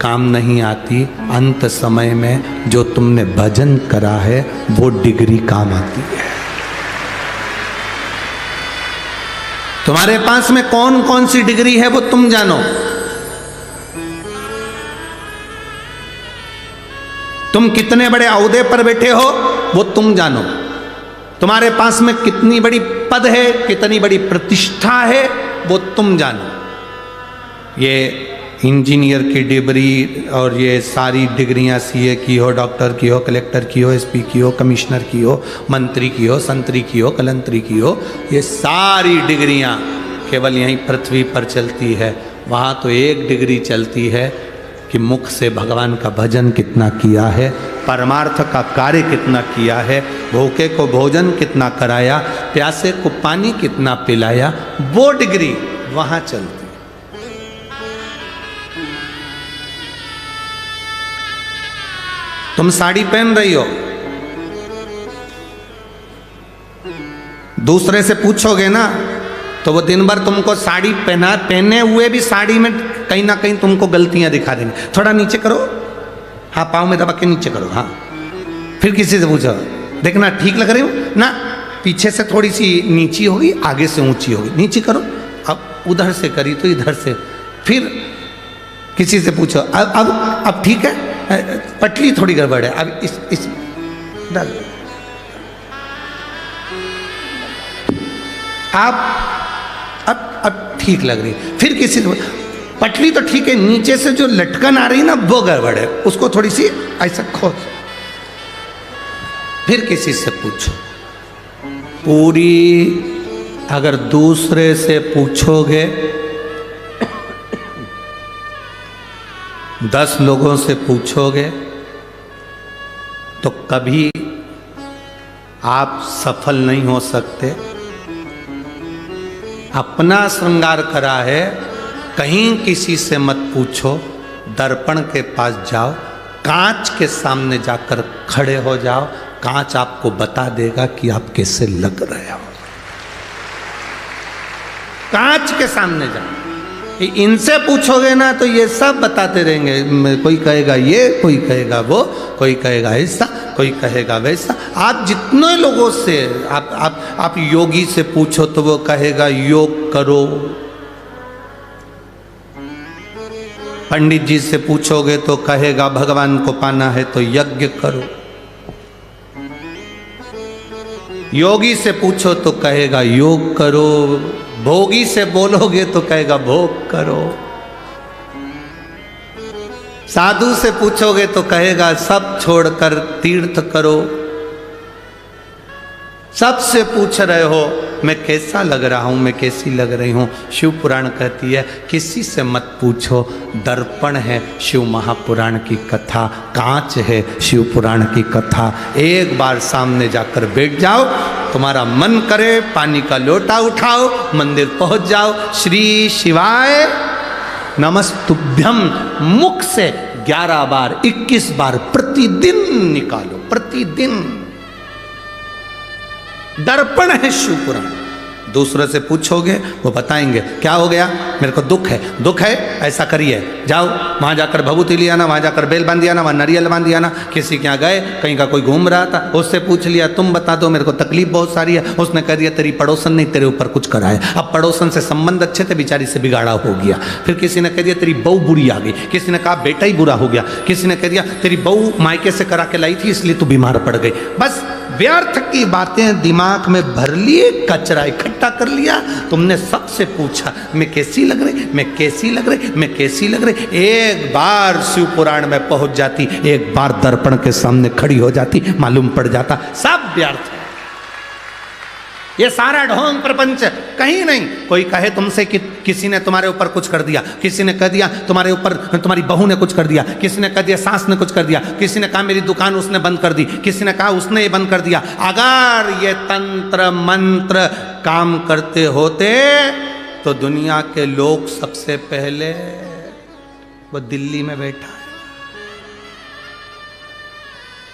Speaker 1: काम नहीं आती। अंत समय में जो तुमने भजन करा है वो डिग्री काम आती है। तुम्हारे पास में कौन कौन सी डिग्री है वो तुम जानो। तुम कितने बड़े ओहदे पर बैठे हो वो तुम जानो। तुम्हारे पास में कितनी बड़ी पद है, कितनी बड़ी प्रतिष्ठा है वो तुम जानो। ये इंजीनियर की डिग्री और ये सारी डिग्रियां, सीए की हो, डॉक्टर की हो, कलेक्टर की हो, एसपी की हो, कमिश्नर की हो, मंत्री की हो, संतरी की हो, कलंतरी की हो, ये सारी डिग्रियां केवल यहीं पृथ्वी पर चलती है। वहाँ तो एक डिग्री चलती है कि मुख से भगवान का भजन कितना किया है, परमार्थ का कार्य कितना किया है, भूखे को भोजन कितना कराया, प्यासे को पानी कितना पिलाया, वो डिग्री वहां चलती। तुम साड़ी पहन रही हो, दूसरे से पूछोगे ना तो वो दिन भर तुमको साड़ी पहने हुए भी साड़ी में कहीं ना कहीं तुमको गलतियां दिखा देंगे। थोड़ा नीचे करो, हाँ पाँव में दबा के नीचे करो, हाँ। फिर किसी से पूछो, देखना ठीक लग रही हो ना, पीछे से थोड़ी सी नीची होगी, आगे से ऊंची होगी, नीचे करो। अब उधर से करी तो इधर से, फिर किसी से पूछो अब ठीक है, पटली थोड़ी गड़बड़ है, अब इस डाल, आप अब ठीक लग रही। फिर किसी से पटली तो ठीक है, नीचे से जो लटकन आ रही ना वो गड़बड़ है, उसको थोड़ी सी ऐसा खोद। फिर किसी से पूछो। पूरी अगर दूसरे से पूछोगे, 10 लोगों से पूछोगे तो कभी आप सफल नहीं हो सकते। अपना श्रृंगार करा है, कहीं किसी से मत पूछो, दर्पण के पास जाओ, कांच के सामने जाकर खड़े हो जाओ, कांच आपको बता देगा कि आप कैसे लग रहे हो। कांच के सामने जाओ, इनसे पूछोगे ना तो ये सब बताते रहेंगे, कोई कहेगा ये, कोई कहेगा वो, कोई कहेगा ऐसा, कोई कहेगा वैसा। आप जितने लोगों से आप योगी से पूछो तो वो कहेगा योग करो। पंडित जी से पूछोगे तो कहेगा भगवान को पाना है तो यज्ञ करो। योगी से पूछो तो कहेगा योग करो। भोगी से बोलोगे तो कहेगा भोग करो। साधु से पूछोगे तो कहेगा सब छोड़कर तीर्थ करो। सबसे पूछ रहे हो मैं कैसा लग रहा हूं, मैं कैसी लग रही हूं। शिव पुराण कहती है किसी से मत पूछो, दर्पण है शिव महापुराण की कथा, कांच है शिव पुराण की कथा। एक बार सामने जाकर बैठ जाओ, तुम्हारा मन करे पानी का लोटा उठाओ, मंदिर पहुंच जाओ, श्री शिवाय नमस्तुभ्यम मुख से 11 बार 21 बार प्रतिदिन निकालो, प्रतिदिन। दर्पण है शिव पुराण। दूसरे से पूछोगे वो बताएंगे क्या हो गया, मेरे को दुख है, ऐसा करिए, जाओ वहाँ जाकर भभूति लिया ना, वहाँ जाकर बेल बांध दिया ना, वहाँ नारियल बांध दिया ना। किसी के यहाँ गए, कहीं का कोई घूम रहा था, उससे पूछ लिया तुम बता दो मेरे को तकलीफ बहुत सारी है। उसने कह दिया तेरी पड़ोसन ने तेरे ऊपर कुछ करा है। अब पड़ोसन से संबंध अच्छे थे, बेचारी से बिगाड़ा हो गया। फिर किसी ने कह दिया तेरी बहू बुरी आ गई, किसी ने कहा बेटा ही बुरा हो गया, किसी ने कह दिया तेरी बहू मायके से करा के लाई थी इसलिए तू बीमार पड़ गई। बस व्यर्थ की बातें दिमाग में भर लिए, कचरा इकट्ठा कर लिया। तुमने सबसे पूछा मैं कैसी लग रही, मैं कैसी लग रही, मैं कैसी लग रही। एक बार शिव पुराण में पहुंच जाती, एक बार दर्पण के सामने खड़ी हो जाती, मालूम पड़ जाता सब व्यर्थ है। ये सारा ढोंग प्रपंच कहीं नहीं। कोई कहे तुमसे कि किसी ने तुम्हारे ऊपर कुछ कर दिया, किसी ने कह दिया तुम्हारे ऊपर तुम्हारी बहू ने कुछ कर दिया, किसी ने कह दिया सास ने कुछ कर दिया, किसी ने कहा मेरी दुकान उसने बंद कर दी, किसी ने कहा उसने ये बंद कर दिया। अगर ये तंत्र मंत्र काम करते होते तो दुनिया के लोग सबसे पहले, वो दिल्ली में बैठा है,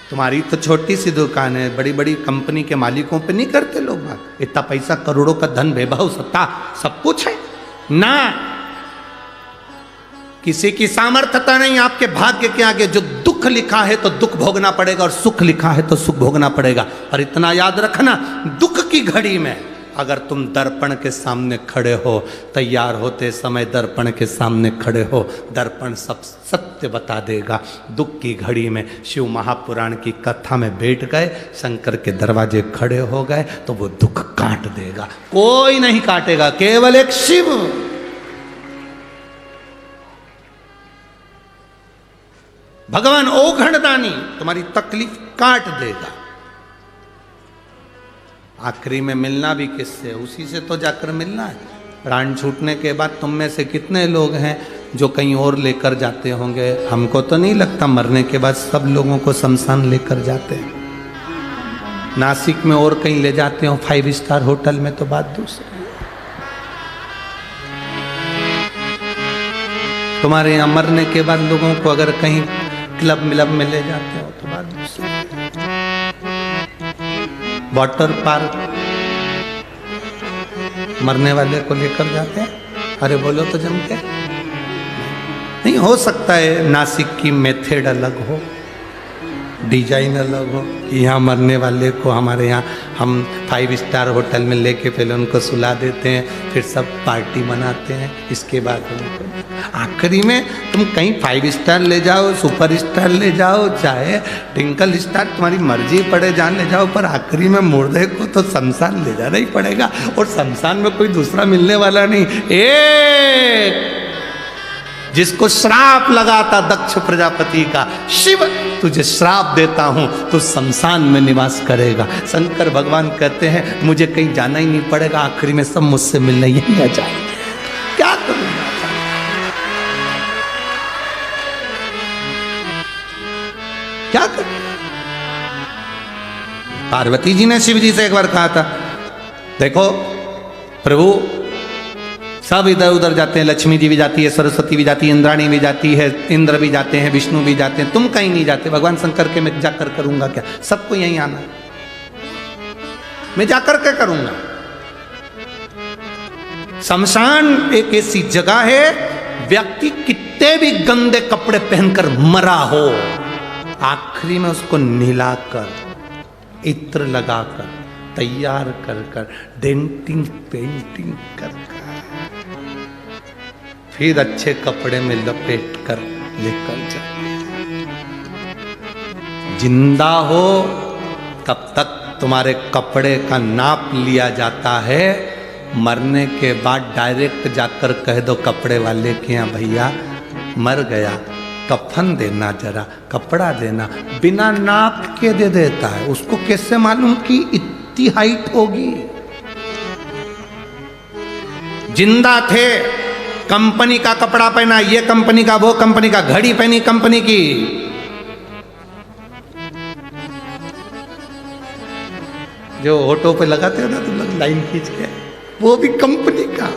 Speaker 1: तुम्हारी तो छोटी सी दुकान है, बड़ी बड़ी कंपनी के मालिकों पे नहीं करते लोग बात। इतना पैसा, करोड़ों का धन, वैभव, सत्ता सब कुछ है ना। किसी की सामर्थ्यता नहीं आपके भाग्य के आगे। जो दुख लिखा है तो दुख भोगना पड़ेगा, और सुख लिखा है तो सुख भोगना पड़ेगा। और इतना याद रखना, दुख की घड़ी में अगर तुम दर्पण के सामने खड़े हो, तैयार होते समय दर्पण के सामने खड़े हो, दर्पण सब सत्य बता देगा। दुख की घड़ी में शिव महापुराण की कथा में बैठ गए, शंकर के दरवाजे खड़े हो गए तो वो दुख काट देगा। कोई नहीं काटेगा, केवल एक शिव। भगवान ओघड़दानी तुम्हारी तकलीफ काट देगा। आखिरी में मिलना भी किससे, उसी से तो जाकर मिलना है। प्राण छूटने के बाद तुम में से कितने लोग हैं जो कहीं और लेकर जाते होंगे? हमको तो नहीं लगता। मरने के बाद सब लोगों को शमशान लेकर जाते हैं। नासिक में और कहीं ले जाते हो 5 स्टार होटल में तो बात दूसरी। तुम्हारे यहाँ मरने के बाद लोगों को अगर कहीं क्लब मिलब में ले जाते हो तो बात दूसरी। वाटर पार्क मरने वाले को लेकर जाते हैं, अरे बोलो तो जम के नहीं। हो सकता है नासिक की मेथड अलग हो, डिजाइनर लोग हो कि यहाँ मरने वाले को हमारे यहाँ हम 5 स्टार होटल में लेके पहले उनको सुला देते हैं, फिर सब पार्टी मनाते हैं, इसके बाद उनको आखिरी में तुम कहीं 5 स्टार ले जाओ, सुपर स्टार ले जाओ, चाहे ट्विंकल स्टार, तुम्हारी मर्जी पड़े जान ले जाओ, पर आखिरी में मुर्दे को तो शमशान ले जाना ही पड़ेगा। और शमशान में कोई दूसरा मिलने वाला नहीं, एक जिसको श्राप लगा था दक्ष प्रजापति का, शिव तुझे श्राप देता हूं, तू शमशान में निवास करेगा। शंकर भगवान कहते हैं मुझे कहीं जाना ही नहीं पड़ेगा, आखिरी में सब मुझसे मिलने यही आ जाएंगे। क्या करूंगा, क्या करूं? पार्वती जी ने शिव जी से एक बार कहा था, देखो प्रभु सब इधर उधर जाते हैं, लक्ष्मी जी भी जाती है, सरस्वती भी जाती है, इंद्राणी भी जाती है, इंद्र भी जाते हैं, विष्णु भी जाते हैं, तुम कहीं नहीं जाते। भगवान शंकर के मैं जाकर करूंगा क्या? सबको यहीं आना है, मैं जाकर के करूंगा। शमशान एक ऐसी जगह है, व्यक्ति कितने भी गंदे कपड़े पहनकर मरा हो, आखिरी में उसको नहलाकर, इत्र लगाकर, तैयार कर कर, डेंटिंग पेंटिंग कर कर, फिर अच्छे कपड़े में लपेट कर लेकर जाए। जिंदा हो तब तक तुम्हारे कपड़े का नाप लिया जाता है, मरने के बाद डायरेक्ट जाकर कह दो कपड़े वाले के यहाँ, भैया मर गया, कफन देना, जरा कपड़ा देना, बिना नाप के दे देता है। उसको कैसे मालूम कि इतनी हाइट होगी? जिंदा थे, कंपनी का कपड़ा पहना, ये कंपनी का, वो कंपनी का, घड़ी पहनी कंपनी की, जो ऑटो पे लगाते हो ना तुम लोग लाइन खींच के, वो भी कंपनी का,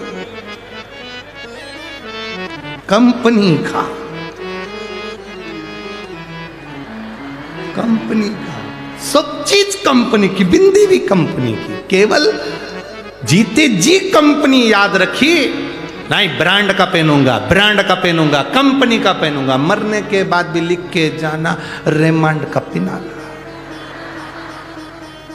Speaker 1: कंपनी का, कंपनी का, सब चीज कंपनी की, बिंदी भी कंपनी की। केवल जीते जी कंपनी याद रखी, नहीं ब्रांड का पहनूंगा, ब्रांड का पहनूंगा, कंपनी का पहनूंगा। मरने के बाद भी लिख के जाना रेमंड का पिनाला।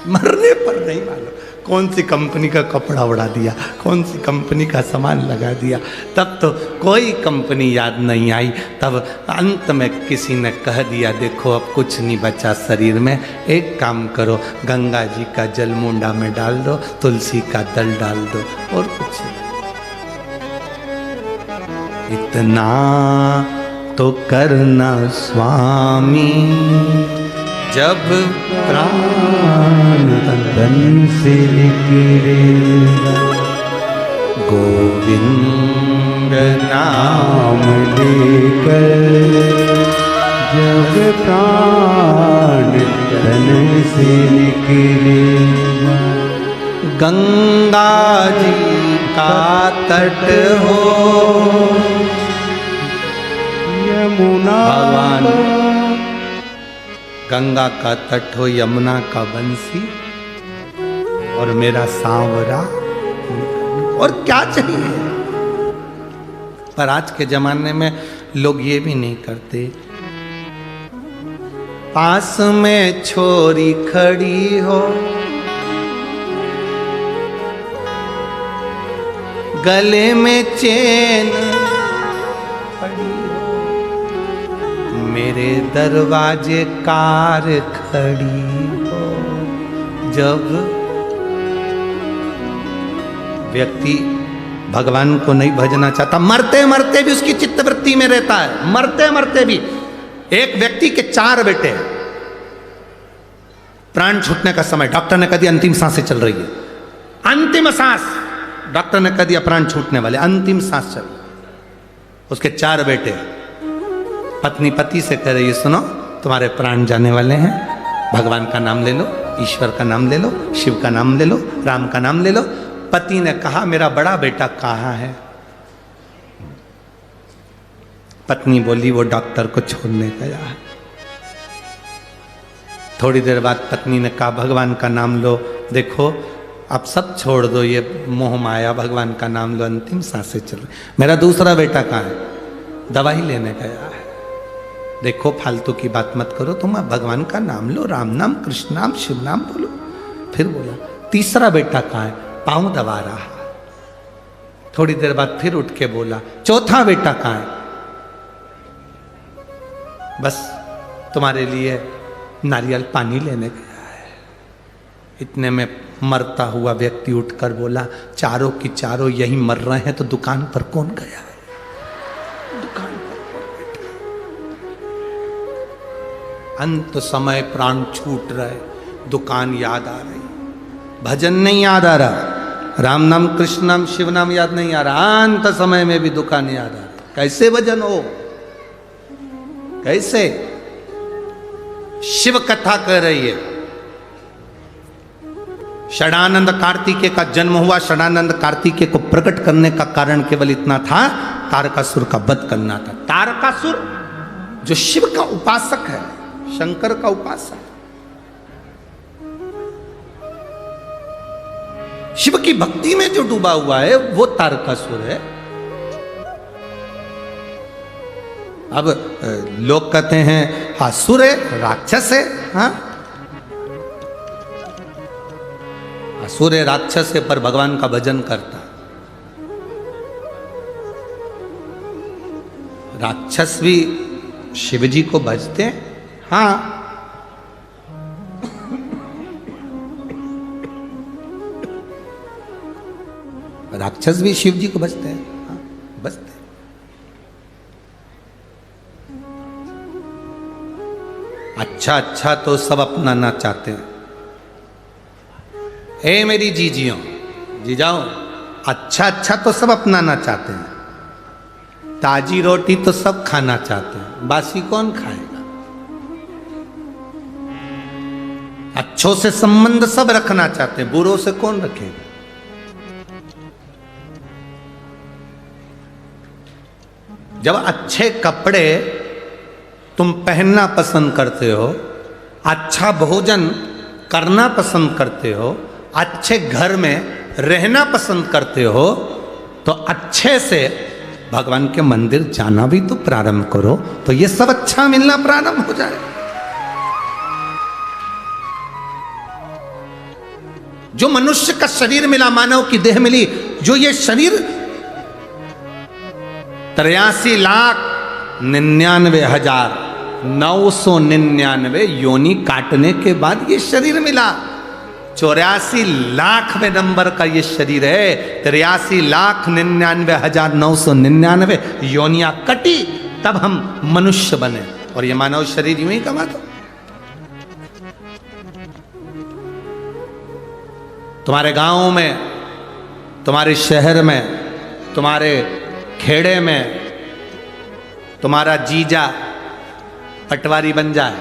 Speaker 1: मरने पर नहीं मालूम कौन सी कंपनी का कपड़ा उड़ा दिया, कौन सी कंपनी का सामान लगा दिया, तब तो कोई कंपनी याद नहीं आई। तब अंत में किसी ने कह दिया, देखो अब कुछ नहीं बचा शरीर में, एक काम करो, गंगा जी का जल मुंडा में डाल दो, तुलसी का दल डाल दो, और कुछ नहीं। इतना तो करना स्वामी, जब प्राण तन से निकलेगा, गोविंद नाम लेकर, जब प्राण तन से निकलेगा। गंगा जी का तट हो, यमुना, भगवान गंगा का तट हो, यमुना का बंसी, और मेरा सांवरा, और क्या चाहिए? पर आज के जमाने में लोग ये भी नहीं करते। पास में छोरी खड़ी हो, गले में चेन पड़ी हो, मेरे दरवाजे कार खड़ी हो। जब व्यक्ति भगवान को नहीं भजना चाहता, मरते मरते भी उसकी चित्तवृत्ति में रहता है, मरते मरते भी। एक व्यक्ति के 4 बेटे हैं, प्राण छूटने का समय, डॉक्टर ने कह दिया अंतिम सांसें चल रही है, अंतिम सांस, डॉक्टर ने कह दिया प्राण छूटने वाले, अंतिम सांस चल। उसके 4 बेटे, पत्नी पति से कह रही है, सुनो तुम्हारे प्राण जाने वाले हैं, भगवान का नाम ले लो, ईश्वर का नाम ले लो, शिव का नाम ले लो, राम का नाम ले लो। पति ने कहा मेरा बड़ा बेटा कहाँ है? पत्नी बोली वो डॉक्टर को छोड़ने गया है। थोड़ी देर बाद पत्नी ने कहा भगवान का नाम लो, देखो अब सब छोड़ दो, ये मोह माया, भगवान का नाम लो, अंतिम सांसें चल रही। मेरा दूसरा बेटा कहाँ है? दवाई लेने गया है। देखो फालतू की बात मत करो, तुम भगवान का नाम लो, राम नाम, कृष्ण नाम, शिव नाम बोलो। फिर बोला तीसरा बेटा कहाँ है? पाँव दबा रहा है। थोड़ी देर बाद फिर उठ के बोला चौथा बेटा कहाँ है? बस तुम्हारे लिए नारियल पानी लेने गया है। इतने में मरता हुआ व्यक्ति उठकर बोला चारों की चारों यही मर रहे हैं तो दुकान पर कौन गया है? दुकान पर कौन बैठा? अंत समय प्राण छूट रहे, दुकान याद आ रही, भजन नहीं याद आ रहा, राम नाम, कृष्ण नाम, शिव नाम याद नहीं आ रहा, अंत समय में भी दुकान याद आ रहा। कैसे भजन हो? कैसे? शिव कथा कह रही है। षडानंद कार्तिकेय का जन्म हुआ। षडानंद कार्तिकेय को प्रकट करने का कारण केवल इतना था, तारकासुर का वध करना था। तारकासुर जो शिव का उपासक है, शंकर का उपासक, शिव की भक्ति में जो डूबा हुआ है वो तारकासुर है। अब लोग कहते हैं असुर है, राक्षस है। हाँ, असुर है, राक्षस है, पर भगवान का भजन करता। राक्षस भी शिव जी को भजते हैं। हाँ, राक्षस भी शिव जी को भजते हैं। हाँ, भजते हैं। अच्छा अच्छा तो सब अपनाना चाहते हैं। ए मेरी जीजियों, जीजाओ, अच्छा अच्छा तो सब अपनाना चाहते हैं। ताजी रोटी तो सब खाना चाहते हैं, बासी कौन खाएगा? अच्छों से संबंध सब रखना चाहते हैं, बुरों से कौन रखेगा? जब अच्छे कपड़े तुम पहनना पसंद करते हो, अच्छा भोजन करना पसंद करते हो, अच्छे घर में रहना पसंद करते हो, तो अच्छे से भगवान के मंदिर जाना भी तो प्रारंभ करो, तो ये सब अच्छा मिलना प्रारंभ हो जाए। जो मनुष्य का शरीर मिला, मानव की देह मिली, जो ये शरीर 83,99,999 योनि काटने के बाद ये शरीर मिला। 84,00,000वें नंबर का ये शरीर है। 83,99,999 योनियां कटी, तब हम मनुष्य बने। और ये मानव शरीर यूं ही कमा दो। तुम्हारे गांव में, तुम्हारे शहर में, तुम्हारे खेड़े में तुम्हारा जीजा पटवारी बन जाए।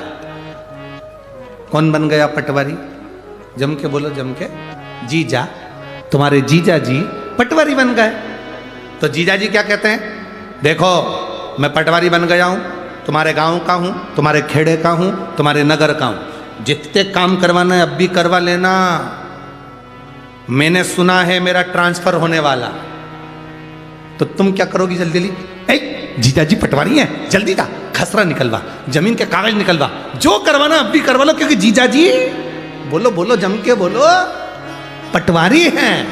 Speaker 1: कौन बन गया पटवारी? जम के बोलो, जम के। जीजा, तुम्हारे जीजा जी पटवारी बन गए। तो जीजा जी क्या कहते हैं? देखो मैं पटवारी बन गया हूं, तुम्हारे गांव का हूं, तुम्हारे खेड़े का हूं, तुम्हारे नगर का हूं, जितने काम करवाना है अब भी करवा लेना। मैंने सुना है मेरा ट्रांसफर होने वाला। तो तुम क्या करोगी? जल्दी जल्दी, जीजा जी पटवारी हैं, जल्दी था खसरा निकलवा, जमीन के कागज निकलवा, जो करवाना अब भी करवा लो, क्योंकि जीजा जी, बोलो बोलो, जम के बोलो, पटवारी हैं।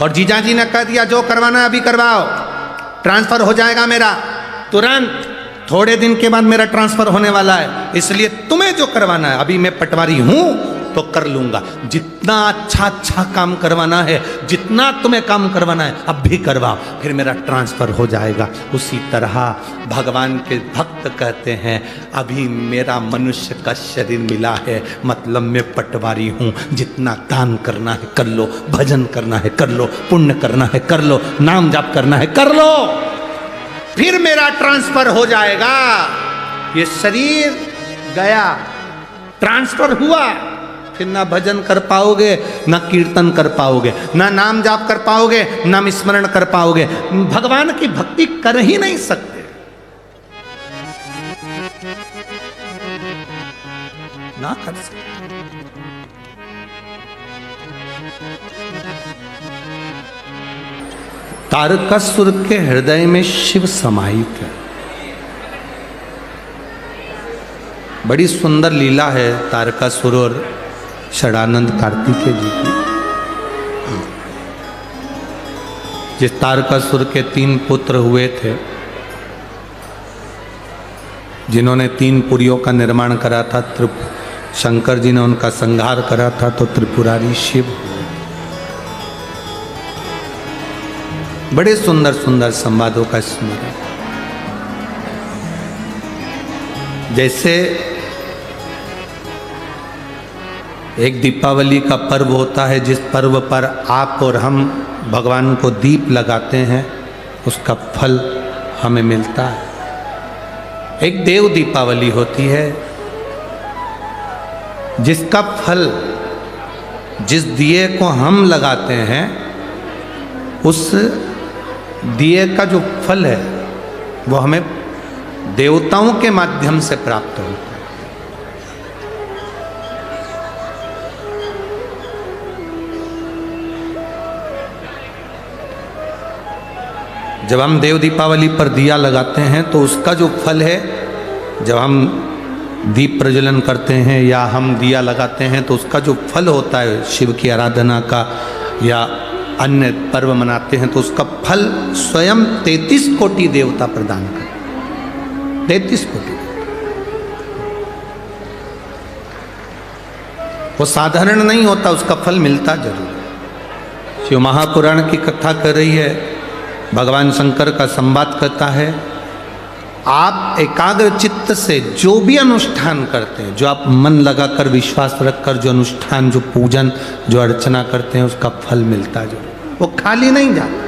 Speaker 1: और जीजा जी ने कह दिया जो करवाना अभी करवाओ, ट्रांसफर हो जाएगा मेरा तुरंत। थोड़े दिन के बाद मेरा ट्रांसफर होने वाला है, इसलिए तुम्हें जो करवाना है, अभी मैं पटवारी हूं तो कर लूंगा। जितना अच्छा अच्छा काम करवाना है, जितना तुम्हें काम करवाना है अब भी करवाओ, फिर मेरा ट्रांसफर हो जाएगा। उसी तरह भगवान के भक्त कहते हैं अभी मेरा मनुष्य का शरीर मिला है, मतलब मैं पटवारी हूं। जितना दान करना है कर लो, भजन करना है कर लो, पुण्य करना है कर लो, नाम जाप करना है कर लो, फिर मेरा ट्रांसफर हो जाएगा। ये शरीर गया, ट्रांसफर हुआ, फिर ना भजन कर पाओगे, ना कीर्तन कर पाओगे, ना नाम जाप कर पाओगे, नाम स्मरण कर पाओगे, भगवान की भक्ति कर ही नहीं सकते। ना कर सकते। तारकासुर के हृदय में शिव समाहित है। बड़ी सुंदर लीला है तारकासुर और षडानंद कार्तिकेय जी की। जिस तारकासुर के 3 पुत्र हुए थे, जिन्होंने 3 पुरियों का निर्माण करा था, शंकर जी ने उनका संहार करा था, तो त्रिपुरारी शिव। बड़े सुंदर सुंदर संवादों का स्मरण। जैसे एक दीपावली का पर्व होता है, जिस पर्व पर आप और हम भगवान को दीप लगाते हैं, उसका फल हमें मिलता है। एक देव दीपावली होती है, जिसका फल, जिस दिए को हम लगाते हैं, उस दिए का जो फल है वो हमें देवताओं के माध्यम से प्राप्त होता है। जब हम देव दीपावली पर दिया लगाते हैं तो उसका जो फल है, जब हम दीप प्रज्वलन करते हैं या हम दिया लगाते हैं तो उसका जो फल होता है शिव की आराधना का या अन्य पर्व मनाते हैं, तो उसका फल स्वयं 33 कोटि देवता प्रदान करते। 33 कोटि। वो साधारण नहीं होता, उसका फल मिलता जरूर। शिव महापुराण की कथा कर रही है, भगवान शंकर का संवाद करता है। आप एकाग्र चित्त से जो भी अनुष्ठान करते हैं, जो आप मन लगाकर विश्वास रखकर जो अनुष्ठान, जो पूजन, जो अर्चना करते हैं, उसका फल मिलता जरूर। वो खाली नहीं जाता।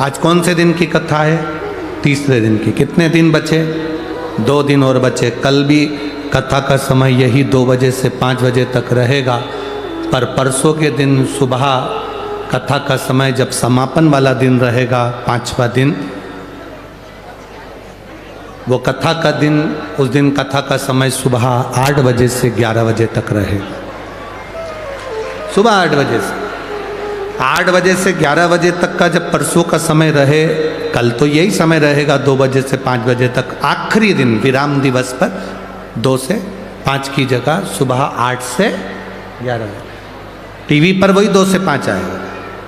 Speaker 1: आज कौन से दिन की कथा है? तीसरे दिन की। कितने दिन बचे? 2 दिन और बचे। कल भी कथा का समय यही 2 बजे से 5 बजे तक रहेगा, पर परसों के दिन सुबह कथा का समय जब समापन वाला दिन रहेगा, 5वां दिन, वो कथा का दिन, उस दिन कथा का समय सुबह 8 बजे से 11 बजे तक रहेगा। सुबह 8 बजे से 8 बजे से 11 बजे तक का जब परसों का समय रहे, कल तो यही समय रहेगा 2 बजे से 5 बजे तक। आखिरी दिन विराम दिवस पर 2 से 5 की जगह सुबह 8 से 11 बजे। टीवी पर वही 2 से 5 आएगा,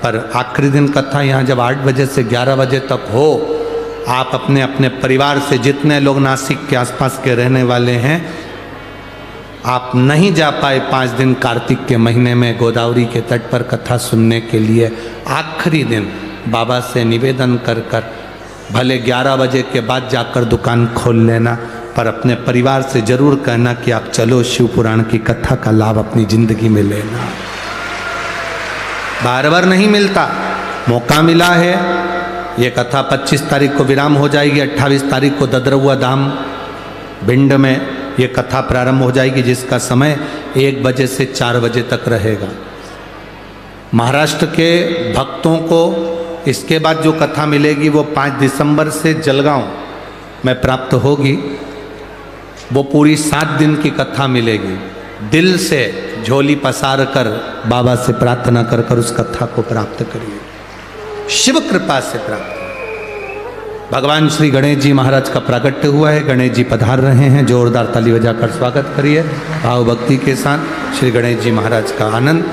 Speaker 1: पर आखिरी दिन कथा यहाँ जब 8 बजे से 11 बजे तक हो, आप अपने अपने परिवार से, जितने लोग नासिक के आसपास के रहने वाले हैं, आप नहीं जा पाए 5 दिन कार्तिक के महीने में गोदावरी के तट पर कथा सुनने के लिए, आखिरी दिन बाबा से निवेदन कर कर भले 11 बजे के बाद जाकर दुकान खोल लेना, पर अपने परिवार से जरूर कहना कि आप चलो शिव पुराण की कथा का लाभ अपनी जिंदगी में लेना। बार बार नहीं मिलता, मौका मिला है। ये कथा 25 तारीख को विराम हो जाएगी, 28 तारीख को ददरुआ धाम भिंड में ये कथा प्रारंभ हो जाएगी, जिसका समय 1 बजे से 4 बजे तक रहेगा। महाराष्ट्र के भक्तों को इसके बाद जो कथा मिलेगी वो 5 दिसंबर से जलगांव में प्राप्त होगी। वो पूरी 7 दिन की कथा मिलेगी। दिल से झोली पसार कर बाबा से प्रार्थना कर कर उस कथा को प्राप्त करिए, शिव कृपा से प्राप्त। भगवान श्री गणेश जी महाराज का प्रागट्य हुआ है। गणेश जी पधार रहे हैं, जोरदार ताली बजाकर स्वागत करिए। भाव भक्ति के साथ श्री गणेश जी महाराज का आनंद।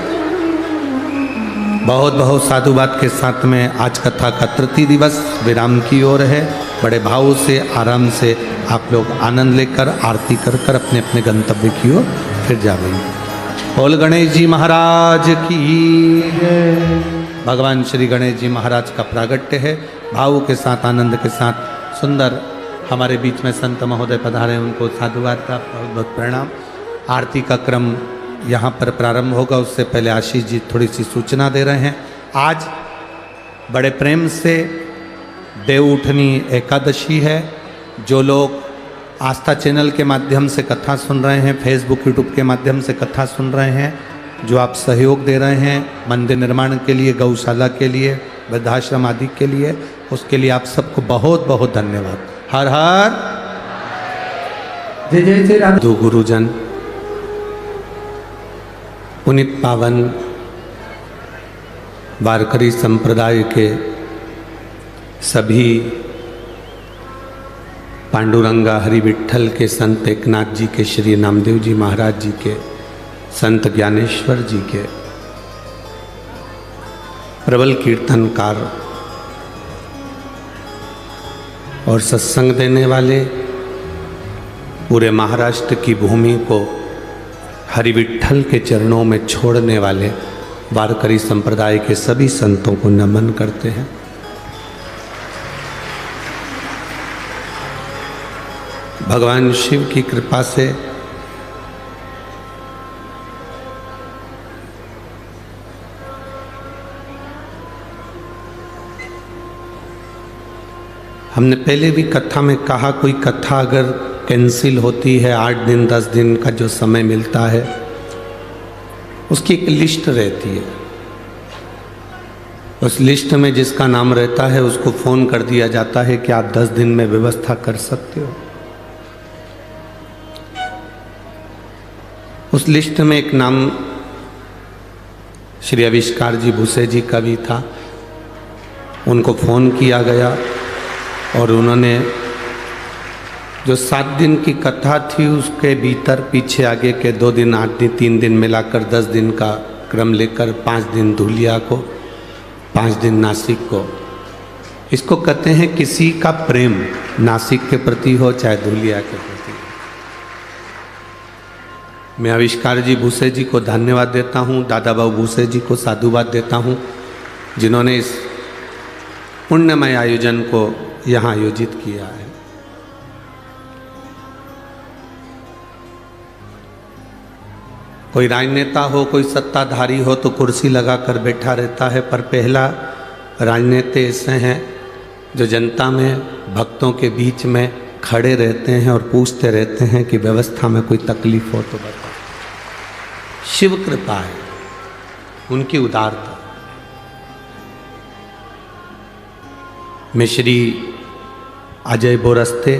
Speaker 1: बहुत बहुत साधुवाद के साथ में आज कथा का तृतीय दिवस विराम की ओर है। बड़े भाव से, आराम से आप लोग आनंद लेकर आरती कर कर अपने अपने गंतव्य की ओर फिर जाएंगे। बोल गणेश जी महाराज की जय। भगवान श्री गणेश जी महाराज का प्रागट्य है। भाव के साथ, आनंद के साथ सुंदर हमारे बीच में संत महोदय पधारे, उनको साधुवाद का बहुत बहुत प्रणाम। आरती का क्रम यहाँ पर प्रारंभ होगा, उससे पहले आशीष जी थोड़ी सी सूचना दे रहे हैं। आज बड़े प्रेम से देव उठनी एकादशी है। जो लोग आस्था चैनल के माध्यम से कथा सुन रहे हैं, फेसबुक यूट्यूब के माध्यम से कथा सुन रहे हैं, जो आप सहयोग दे रहे हैं मंदिर निर्माण के लिए, गौशाला के लिए, वृद्धाश्रम आदि के लिए, उसके लिए आप सबको बहुत बहुत धन्यवाद। हर हर जय जय श्री राम। दो गुरुजन पुनित पावन वारकरी संप्रदाय के सभी पांडुरंगा हरि विट्ठल के, संत एकनाथ जी के, श्री नामदेव जी महाराज जी के, संत ज्ञानेश्वर जी के, प्रबल कीर्तनकार और सत्संग देने वाले, पूरे महाराष्ट्र की भूमि को हरि विट्ठल के चरणों में छोड़ने वाले वारकरी संप्रदाय के सभी संतों को नमन करते हैं। भगवान शिव की कृपा से हमने पहले भी कथा में कहा, कोई कथा अगर कैंसिल होती है 8 दिन 10 दिन का जो समय मिलता है, उसकी एक लिस्ट रहती है। उस लिस्ट में जिसका नाम रहता है उसको फ़ोन कर दिया जाता है कि आप 10 दिन में व्यवस्था कर सकते हो। उस लिस्ट में एक नाम श्री आविष्कार जी भूसे जी का भी था। उनको फ़ोन किया गया और उन्होंने जो 7 दिन की कथा थी उसके भीतर पीछे आगे के 2 दिन 8 दिन 3 दिन मिलाकर 10 दिन का क्रम लेकर 5 दिन धुलिया को, 5 दिन नासिक को, इसको कहते हैं किसी का प्रेम नासिक के प्रति हो चाहे धुलिया के प्रति। मैं आविष्कार जी भूसे जी को धन्यवाद देता हूँ, दादा बाबू भूसे जी को साधुवाद देता हूँ, जिन्होंने इस पुण्यमय आयोजन को यहाँ आयोजित किया है। कोई राजनेता हो, कोई सत्ताधारी हो तो कुर्सी लगाकर बैठा रहता है, पर पहला राजनेता ऐसे हैं जो जनता में, भक्तों के बीच में खड़े रहते हैं और पूछते रहते हैं कि व्यवस्था में कोई तकलीफ हो तो बताओ। शिव कृपा है, उनकी उदारता। मैं श्री अजय बोरस्ते,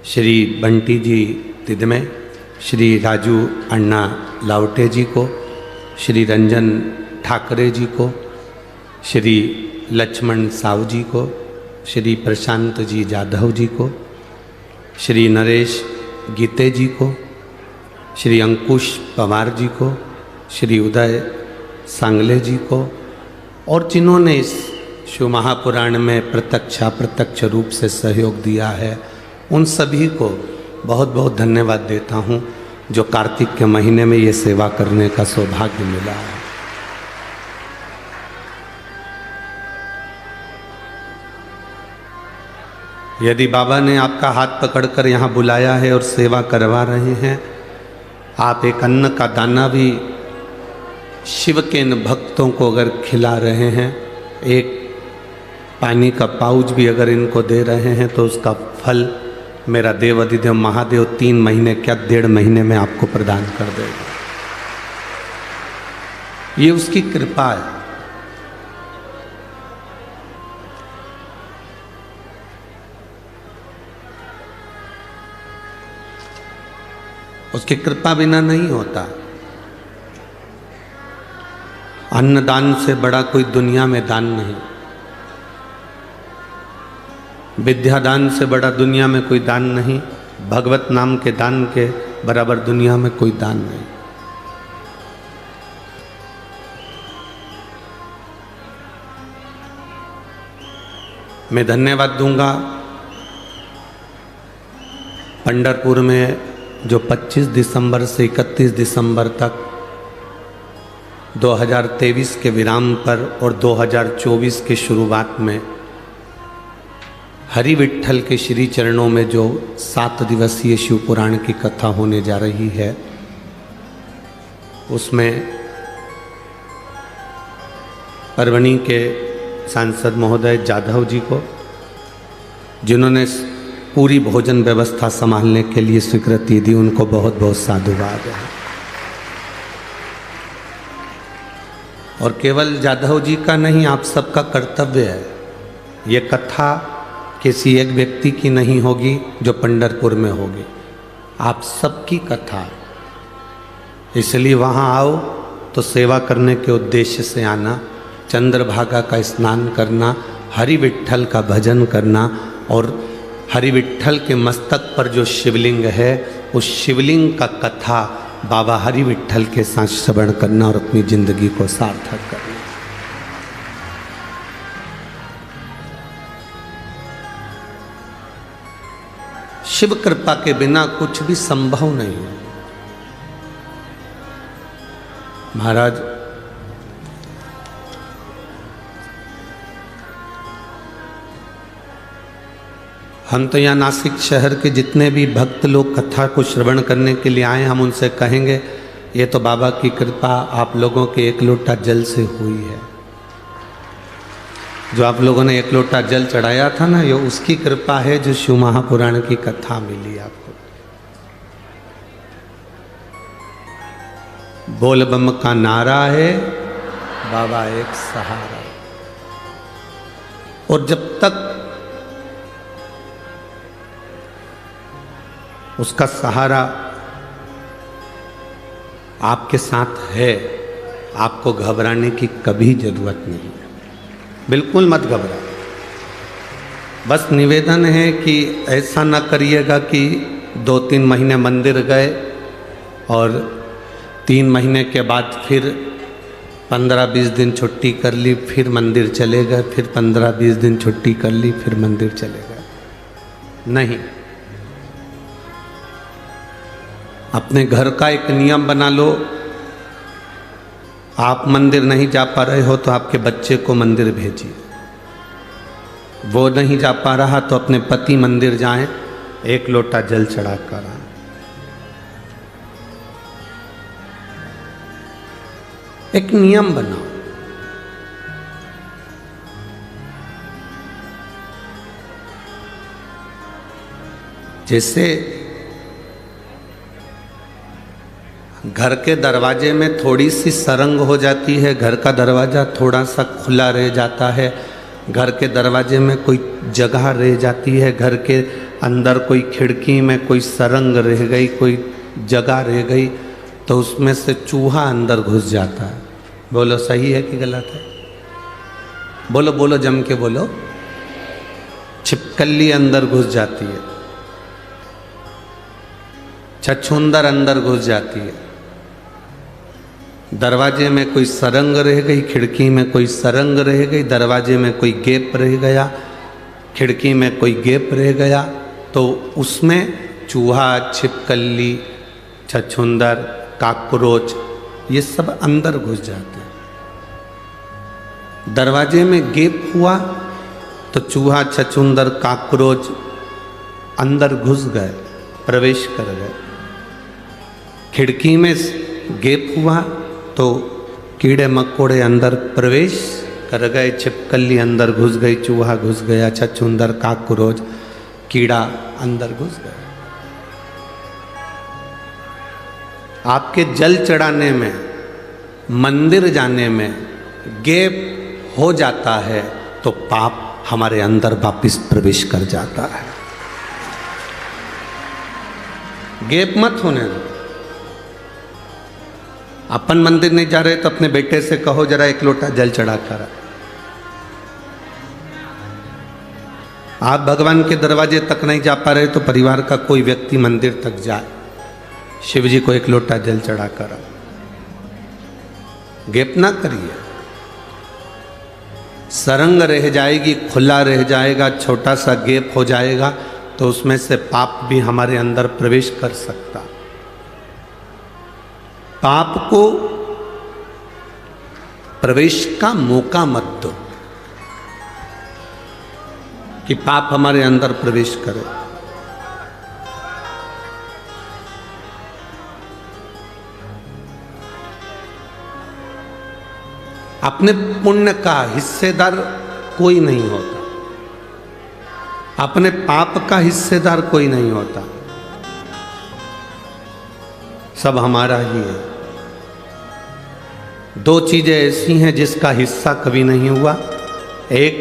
Speaker 1: श्री बंटी जी तिदमे, श्री राजू अन्ना लावटे जी को, श्री रंजन ठाकरे जी को, श्री लक्ष्मण साहू जी को, श्री प्रशांत जी जाधव जी को, श्री नरेश गीते जी को, श्री अंकुश पवार जी को, श्री उदय सांगले जी को, और जिन्होंने इस शिव महापुराण में प्रत्यक्ष अप्रत्यक्ष रूप से सहयोग दिया है, उन सभी को बहुत बहुत धन्यवाद देता हूँ, जो कार्तिक के महीने में ये सेवा करने का सौभाग्य मिला है। यदि बाबा ने आपका हाथ पकड़कर यहाँ बुलाया है और सेवा करवा रहे हैं, आप एक अन्न का दाना भी शिव के इन भक्तों को अगर खिला रहे हैं, एक पानी का पाउच भी अगर इनको दे रहे हैं, तो उसका फल मेरा देव अधिदेव महादेव 3 महीने क्या 1.5 महीने में आपको प्रदान कर देगा। ये उसकी कृपा है। उसकी कृपा बिना नहीं होता। अन्नदान से बड़ा कोई दुनिया में दान नहीं, विद्यादान से बड़ा दुनिया में कोई दान नहीं, भगवत नाम के दान के बराबर दुनिया में कोई दान नहीं। मैं धन्यवाद दूंगा पंढरपुर में जो 25 दिसंबर से 31 दिसंबर तक 2023 के विराम पर और 2024 के शुरुआत में हरि विट्ठल के श्री चरणों में जो 7 दिवसीय शिव पुराण की कथा होने जा रही है, उसमें परभणी के सांसद महोदय जाधव जी को, जिन्होंने पूरी भोजन व्यवस्था संभालने के लिए स्वीकृति दी, उनको बहुत बहुत साधुवाद है। और केवल जाधव जी का नहीं, आप सबका कर्तव्य है। ये कथा किसी एक व्यक्ति की नहीं होगी जो पंढरपुर में होगी, आप सबकी कथा है। इसलिए वहाँ आओ तो सेवा करने के उद्देश्य से आना, चंद्रभागा का स्नान करना, हरि विट्ठल का भजन करना और हरि विट्ठल के मस्तक पर जो शिवलिंग है, उस शिवलिंग का कथा बाबा हरि विट्ठल के साथ श्रवण करना और अपनी जिंदगी को सार्थक करना। शिव कृपा के बिना कुछ भी संभव नहीं है। महाराज, हम तो यहाँ नासिक शहर के जितने भी भक्त लोग कथा को श्रवण करने के लिए आए, हम उनसे कहेंगे ये तो बाबा की कृपा आप लोगों के एक लोटा जल से हुई है। जो आप लोगों ने एक लोटा जल चढ़ाया था ना, ये उसकी कृपा है जो शिव महापुराण की कथा मिली आपको। बोल बम का नारा है, बाबा एक सहारा। और जब तक उसका सहारा आपके साथ है, आपको घबराने की कभी जरूरत नहीं है। बिल्कुल मत घबरा। बस निवेदन है कि ऐसा ना करिएगा कि 2-3 महीने मंदिर गए और 3 महीने के बाद फिर 15-20 दिन छुट्टी कर ली, फिर मंदिर चले गए, फिर 15-20 दिन छुट्टी कर ली, फिर मंदिर चले गए। नहीं, अपने घर का एक नियम बना लो। आप मंदिर नहीं जा पा रहे हो तो आपके बच्चे को मंदिर भेजिए। वो नहीं जा पा रहा तो अपने पति मंदिर जाएं, एक लोटा जल चढ़ा कर आए। एक नियम बनाओ। जैसे घर के दरवाजे में थोड़ी सी सरंग हो जाती है, घर का दरवाज़ा थोड़ा सा खुला रह जाता है, घर के दरवाजे में कोई जगह रह जाती है, घर के अंदर कोई खिड़की में कोई सरंग रह गई, कोई जगह रह गई, तो उसमें से चूहा अंदर घुस जाता है। बोलो सही है कि गलत है? बोलो बोलो, जम के बोलो। छिपकली अंदर घुस जाती है, छछूंदर अंदर घुस जाती है। दरवाजे में कोई सरंग रह गई, खिड़की में कोई सरंग रह गई, दरवाजे में कोई गैप रह गया, खिड़की में कोई गैप रह गया, तो उसमें चूहा, छिपकली, छछूंदर, काकरोच ये सब अंदर घुस जाते हैं। दरवाजे में गैप हुआ तो चूहा, छछूंदर, काकरोच अंदर घुस गए, प्रवेश कर गए। खिड़की में गैप हुआ तो कीड़े मकोड़े अंदर प्रवेश कर गए, छिपकली अंदर घुस गई, चूहा घुस गया, छछूंदर, काकरोच, कीड़ा अंदर घुस गया। आपके जल चढ़ाने में, मंदिर जाने में गैप हो जाता है तो पाप हमारे अंदर वापिस प्रवेश कर जाता है। गैप मत होने दो। अपन मंदिर नहीं जा रहे तो अपने बेटे से कहो जरा एक लोटा जल चढ़ा कर। आप भगवान के दरवाजे तक नहीं जा पा रहे तो परिवार का कोई व्यक्ति मंदिर तक जाए, शिव जी को एक लोटा जल चढ़ा कर। गैप ना करिए। सरंग रह जाएगी, खुला रह जाएगा, छोटा सा गैप हो जाएगा तो उसमें से पाप भी हमारे अंदर प्रवेश कर सकता। पाप को प्रवेश का मौका मत दो कि पाप हमारे अंदर प्रवेश करे। अपने पुण्य का हिस्सेदार कोई नहीं होता, अपने पाप का हिस्सेदार कोई नहीं होता, सब हमारा ही है। 2 चीजें ऐसी हैं जिसका हिस्सा कभी नहीं हुआ। एक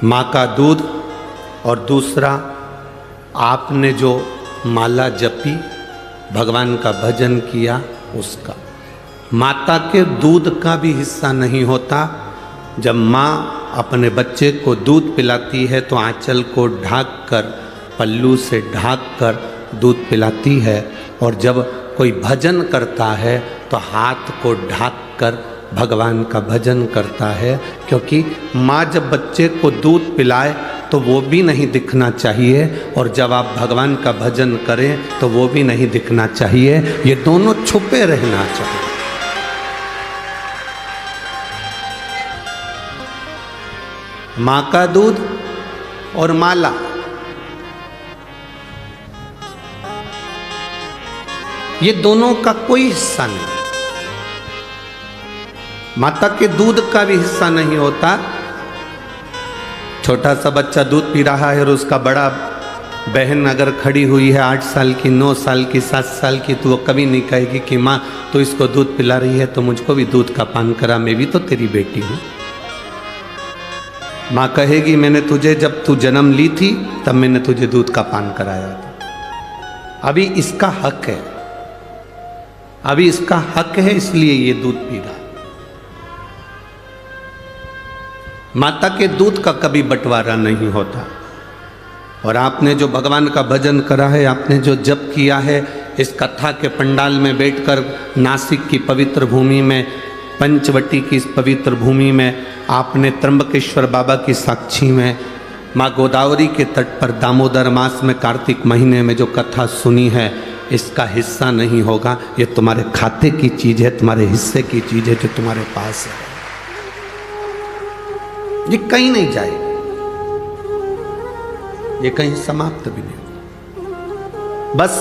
Speaker 1: माँ का दूध और दूसरा आपने जो माला जपी, भगवान का भजन किया उसका। माता के दूध का भी हिस्सा नहीं होता। जब माँ अपने बच्चे को दूध पिलाती है तो आंचल को ढाक कर, पल्लू से ढाक कर दूध पिलाती है, और जब कोई भजन करता है तो हाथ को ढाक कर भगवान का भजन करता है। क्योंकि माँ जब बच्चे को दूध पिलाए तो वो भी नहीं दिखना चाहिए, और जब आप भगवान का भजन करें तो वो भी नहीं दिखना चाहिए, ये दोनों छुपे रहना चाहिए। माँ का दूध और माला, ये दोनों का कोई हिस्सा नहीं। माता के दूध का भी हिस्सा नहीं होता। छोटा सा बच्चा दूध पी रहा है और उसका बड़ा बहन अगर खड़ी हुई है 8 साल की, 9 साल की, 7 साल की, तो वो कभी नहीं कहेगी कि माँ तो इसको दूध पिला रही है तो मुझको भी दूध का पान करा, मैं भी तो तेरी बेटी हूँ। माँ कहेगी मैंने तुझे जब तू जन्म ली थी तब मैंने तुझे दूध का पान कराया था, अभी इसका हक है, अभी इसका हक है, इसलिए ये दूध पी रहा है। माता के दूध का कभी बंटवारा नहीं होता। और आपने जो भगवान का भजन करा है, आपने जो जप किया है, इस कथा के पंडाल में बैठकर नासिक की पवित्र भूमि में, पंचवटी की इस पवित्र भूमि में, आपने त्र्यंबकेश्वर बाबा की साक्षी में, माँ गोदावरी के तट पर दामोदर मास में कार्तिक महीने में जो कथा सुनी है, इसका हिस्सा नहीं होगा। ये तुम्हारे खाते की चीज़ है, तुम्हारे हिस्से की चीज़ है जो तुम्हारे पास है, ये कहीं नहीं जाएगी, ये कहीं समाप्त भी नहीं होगा। बस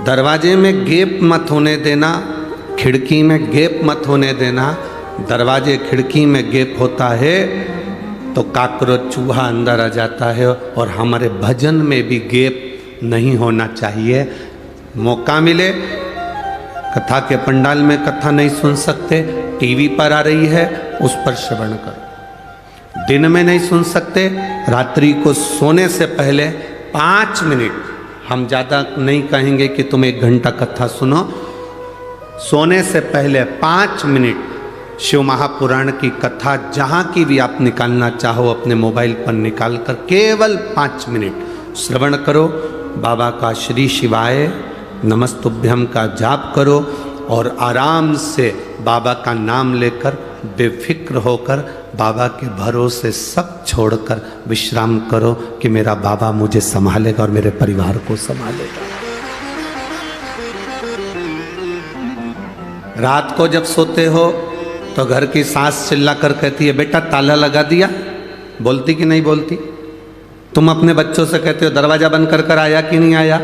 Speaker 1: दरवाजे में गैप मत होने देना, खिड़की में गैप मत होने देना। दरवाजे खिड़की में गैप होता है तो काकरोच चूहा अंदर आ जाता है, और हमारे भजन में भी गैप नहीं होना चाहिए। मौका मिले, कथा के पंडाल में कथा नहीं सुन सकते, टीवी पर आ रही है उस पर श्रवण करो। दिन में नहीं सुन सकते, रात्रि को सोने से पहले 5 मिनट, हम ज़्यादा नहीं कहेंगे कि तुम 1 घंटा कथा सुनो, सोने से पहले 5 मिनट शिव महापुराण की कथा जहाँ की भी आप निकालना चाहो अपने मोबाइल पर निकाल कर केवल 5 मिनट श्रवण करो। बाबा का श्री शिवाय नमस्तुभ्यम का जाप करो, और आराम से बाबा का नाम लेकर बेफिक्र होकर बाबा के भरोसे सब छोड़कर विश्राम करो कि मेरा बाबा मुझे संभालेगा और मेरे परिवार को संभालेगा। रात को जब सोते हो तो घर की सास चिल्ला कर कहती है बेटा ताला लगा दिया, बोलती कि नहीं बोलती? तुम अपने बच्चों से कहते हो दरवाजा बंद कर आया कि नहीं आया,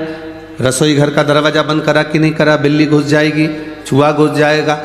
Speaker 1: रसोई घर का दरवाजा बंद करा कि नहीं करा, बिल्ली घुस जाएगी, चूहा घुस जाएगा,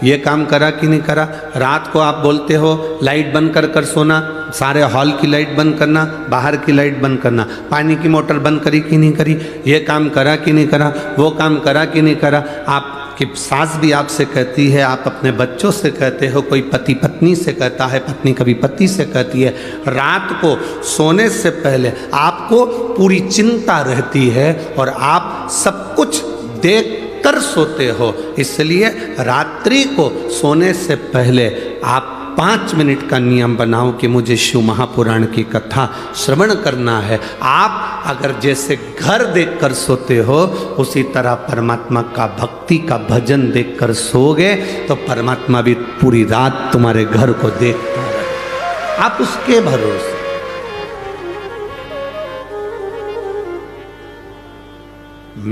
Speaker 1: ये काम करा कि नहीं करा। रात को आप बोलते हो लाइट बंद कर सोना, सारे हॉल की लाइट बंद करना, बाहर की लाइट बंद करना, पानी की मोटर बंद करी कि नहीं करी, ये काम करा कि नहीं करा, वो काम करा कि नहीं करा। आपकी सास भी आपसे कहती है, आप अपने बच्चों से कहते हो, कोई पति पत्नी से कहता है, पत्नी कभी पति से कहती है। रात को सोने से पहले आपको पूरी चिंता रहती है और आप सब कुछ देख कर सोते हो, इसलिए रात्रि को सोने से पहले आप 5 मिनट का नियम बनाओ कि मुझे शिव महापुराण की कथा श्रवण करना है। आप अगर जैसे घर देखकर सोते हो उसी तरह परमात्मा का भक्ति का भजन देखकर सोओगे तो परमात्मा भी पूरी रात तुम्हारे घर को देखता रहे, आप उसके भरोसे।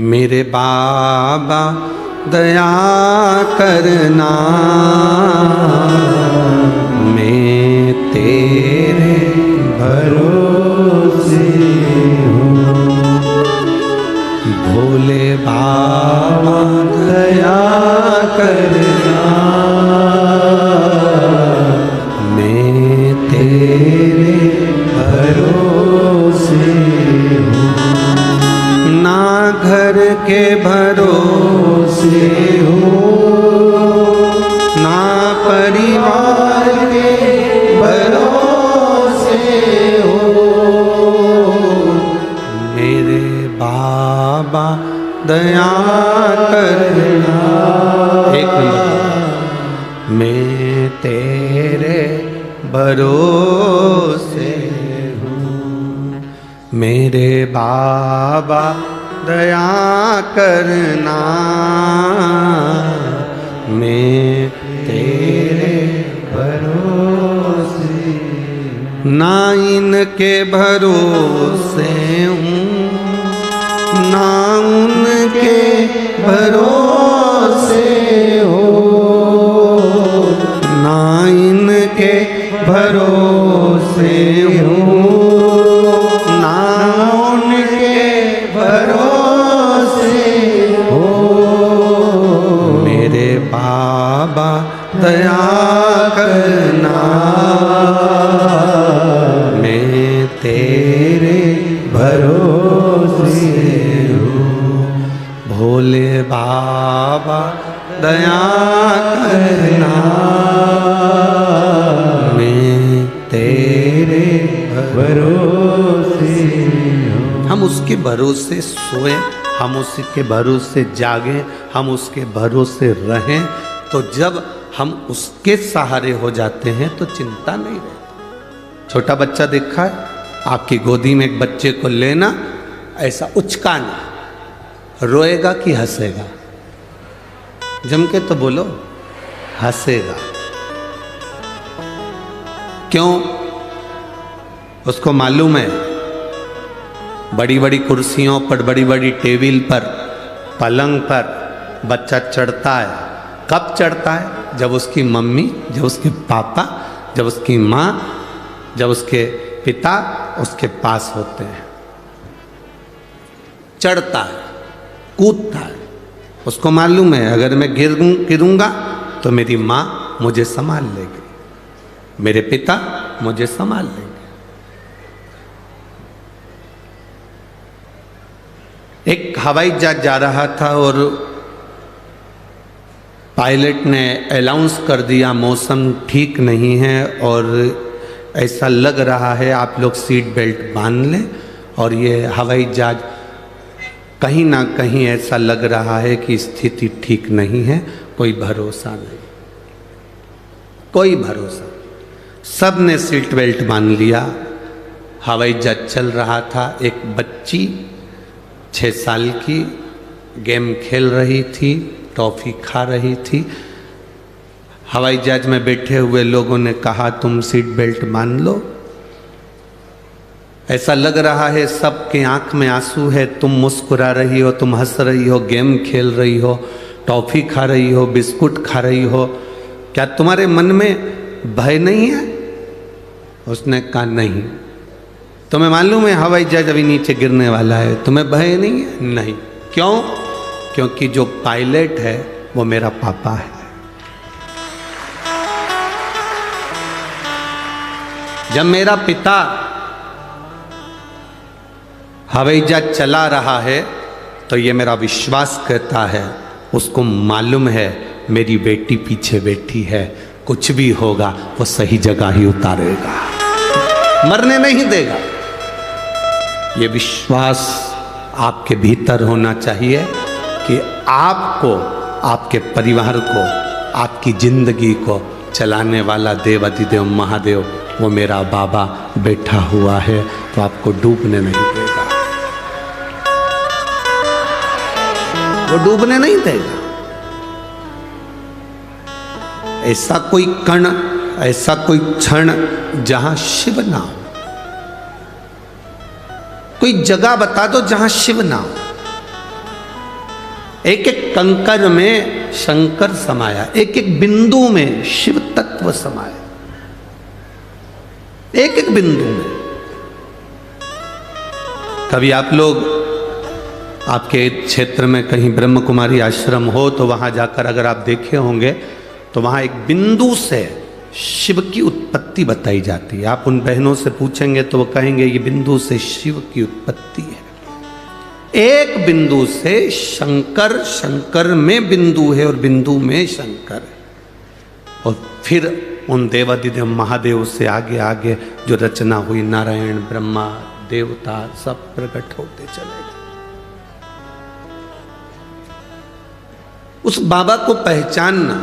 Speaker 1: मेरे बाबा दया करना, मैं तेरे भरोसे हूँ। भोले बाबा दया करना, मैं तेरे भरोसे हूँ। ना घर के भरोसे हो, ना परिवार के भरोसे हो, मेरे बाबा दया करना। एक नंबर मैं तेरे भरोसे हूँ। मेरे बाबा दया करना, मैं तेरे भरोसे, ना इनके भरोसे हूँ, ना उनके भरोसे हो, ना इनके भरोसे हूँ, ना उनके भरोसे हो। मेरे बाबा दया करना, मैं तेरे भरोसे हूँ। भोले बाबा दया करना, मैं तेरे भरोसे हूँ। हम उसके भरोसे सोए, हम उसके भरोसे जागें, हम उसके भरोसे रहें, तो जब हम उसके सहारे हो जाते हैं तो चिंता नहीं रहती। छोटा बच्चा देखा है, आपकी गोदी में एक बच्चे को लेना, ऐसा उचकाना, रोएगा कि हंसेगा? जम के तो बोलो, हंसेगा। क्यों? उसको मालूम है बड़ी बड़ी कुर्सियों पर, बड़ी बड़ी टेबल पर, पलंग पर बच्चा चढ़ता है। कब चढ़ता है? जब उसकी मम्मी, जब उसके पापा, जब उसकी माँ, जब उसके पिता उसके पास होते हैं। चढ़ता है, कूदता है। उसको मालूम है अगर मैं गिरूंगा तो मेरी माँ मुझे संभाल लेगी, मेरे पिता मुझे संभाल लेंगे। एक हवाई जहाज जा रहा था और पायलट ने अनाउंस कर दिया मौसम ठीक नहीं है और ऐसा लग रहा है आप लोग सीट बेल्ट बांध लें, और ये हवाई जहाज कहीं ना कहीं ऐसा लग रहा है कि स्थिति ठीक नहीं है, कोई भरोसा नहीं, कोई भरोसा। सब ने सीट बेल्ट बांध लिया, हवाई जहाज चल रहा था। एक बच्ची 6 साल की गेम खेल रही थी, टॉफी खा रही थी। हवाई जहाज में बैठे हुए लोगों ने कहा तुम सीट बेल्ट बांध लो, ऐसा लग रहा है सबके आंख में आंसू है, तुम मुस्कुरा रही हो, तुम हंस रही हो, गेम खेल रही हो, टॉफी खा रही हो, बिस्कुट खा रही हो, क्या तुम्हारे मन में भय नहीं है? उसने कहा नहीं। तुम्हें मालूम है हवाई जहाज अभी नीचे गिरने वाला है, तुम्हें भय नहीं है? नहीं। क्यों? क्योंकि जो पायलट है वो मेरा पापा है। जब मेरा पिता हवाई जहाज चला रहा है तो ये मेरा विश्वास कहता है, उसको मालूम है मेरी बेटी पीछे बैठी है, कुछ भी होगा वो सही जगह ही उतारेगा, मरने नहीं देगा। ये विश्वास आपके भीतर होना चाहिए कि आपको, आपके परिवार को, आपकी जिंदगी को चलाने वाला देवाधिदेव महादेव वो मेरा बाबा बैठा हुआ है, तो आपको डूबने नहीं देगा, वो डूबने नहीं देगा। ऐसा कोई कण, ऐसा कोई क्षण जहां शिव ना हो, कोई जगह बता दो जहां शिव ना हो। एक एक कंकर में शंकर समाया, एक एक बिंदु में शिव तत्व समाया, एक एक बिंदु में। कभी आप लोग, आपके क्षेत्र में कहीं ब्रह्म कुमारी आश्रम हो तो वहां जाकर अगर आप देखे होंगे तो वहां एक बिंदु से शिव की उत्पत्ति बताई जाती है। आप उन बहनों से पूछेंगे तो वो कहेंगे ये बिंदु से शिव की उत्पत्ति है। एक बिंदु से शंकर, शंकर में बिंदु है और बिंदु में शंकर है, और फिर उन देवाधिदेव महादेव से आगे आगे जो रचना हुई, नारायण, ब्रह्मा, देवता सब प्रकट होते चले गए। उस बाबा को पहचानना,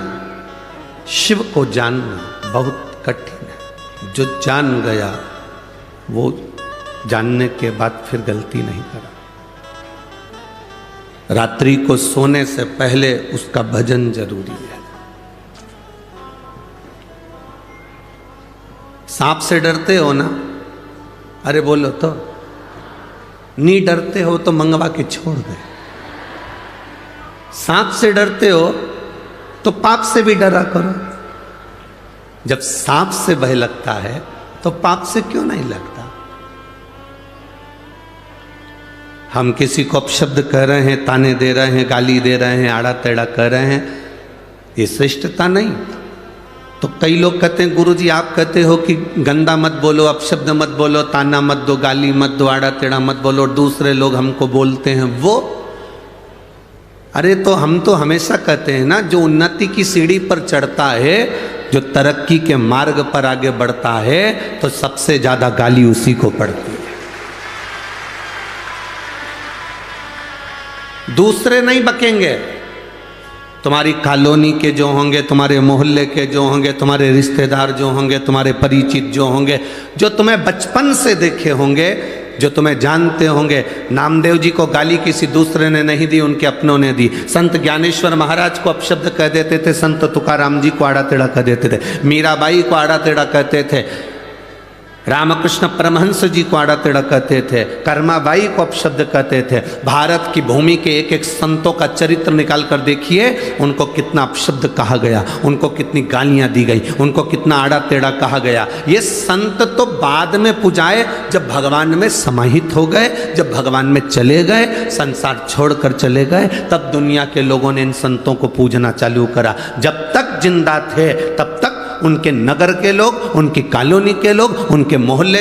Speaker 1: शिव को जानना बहुत कठिन है। जो जान गया वो जानने के बाद फिर गलती नहीं करा। रात्रि को सोने से पहले उसका भजन जरूरी है। सांप से डरते हो ना? अरे बोलो तो। नहीं डरते हो तो मंगवा के छोड़ दे। सांप से डरते हो तो पाप से भी डरा करो। जब सांप से भय लगता है तो पाप से क्यों नहीं लगता? हम किसी को अपशब्द कह रहे हैं, ताने दे रहे हैं, गाली दे रहे हैं, आड़ा टेढ़ा कर रहे हैं, ये श्रेष्ठता नहीं। तो कई लोग कहते हैं गुरुजी आप कहते हो कि गंदा मत बोलो, अपशब्द मत बोलो, ताना मत दो, गाली मत दो, आड़ा टेढ़ा मत बोलो, और दूसरे लोग हमको बोलते हैं वो। अरे तो हम तो हमेशा कहते हैं ना, जो उन्नति की सीढ़ी पर चढ़ता है, जो तरक्की के मार्ग पर आगे बढ़ता है, तो सबसे ज्यादा गाली उसी को पड़ती है। दूसरे नहीं बकेंगे। तुम्हारी कॉलोनी के जो होंगे, तुम्हारे मोहल्ले के जो होंगे, तुम्हारे रिश्तेदार जो होंगे, तुम्हारे परिचित जो होंगे, जो तुम्हें बचपन से देखे होंगे, जो तुम्हें जानते होंगे। नामदेव जी को गाली किसी दूसरे ने नहीं दी, उनके अपनों ने दी। संत ज्ञानेश्वर महाराज को अपशब्द कह देते थे, संत तुकाराम जी को आड़ा टेढ़ा कह देते थे, मीराबाई को आड़ा टेढ़ा कहते थे, रामकृष्ण परमहंस जी को आड़ा टेढ़ा कहते थे, कर्माबाई को अपशब्द कहते थे। भारत की भूमि के एक एक संतों का चरित्र निकाल कर देखिए, उनको कितना अपशब्द कहा गया, उनको कितनी गालियां दी गई, उनको कितना आड़ा टेढ़ा कहा गया। ये संत तो बाद में पुजाए, जब भगवान में समाहित हो गए, जब भगवान में चले गए, संसार छोड़कर चले गए, तब दुनिया के लोगों ने इन संतों को पूजना चालू करा। जब तक जिंदा थे तब तक उनके नगर के लोग, उनकी कॉलोनी के लोग, उनके मोहल्ले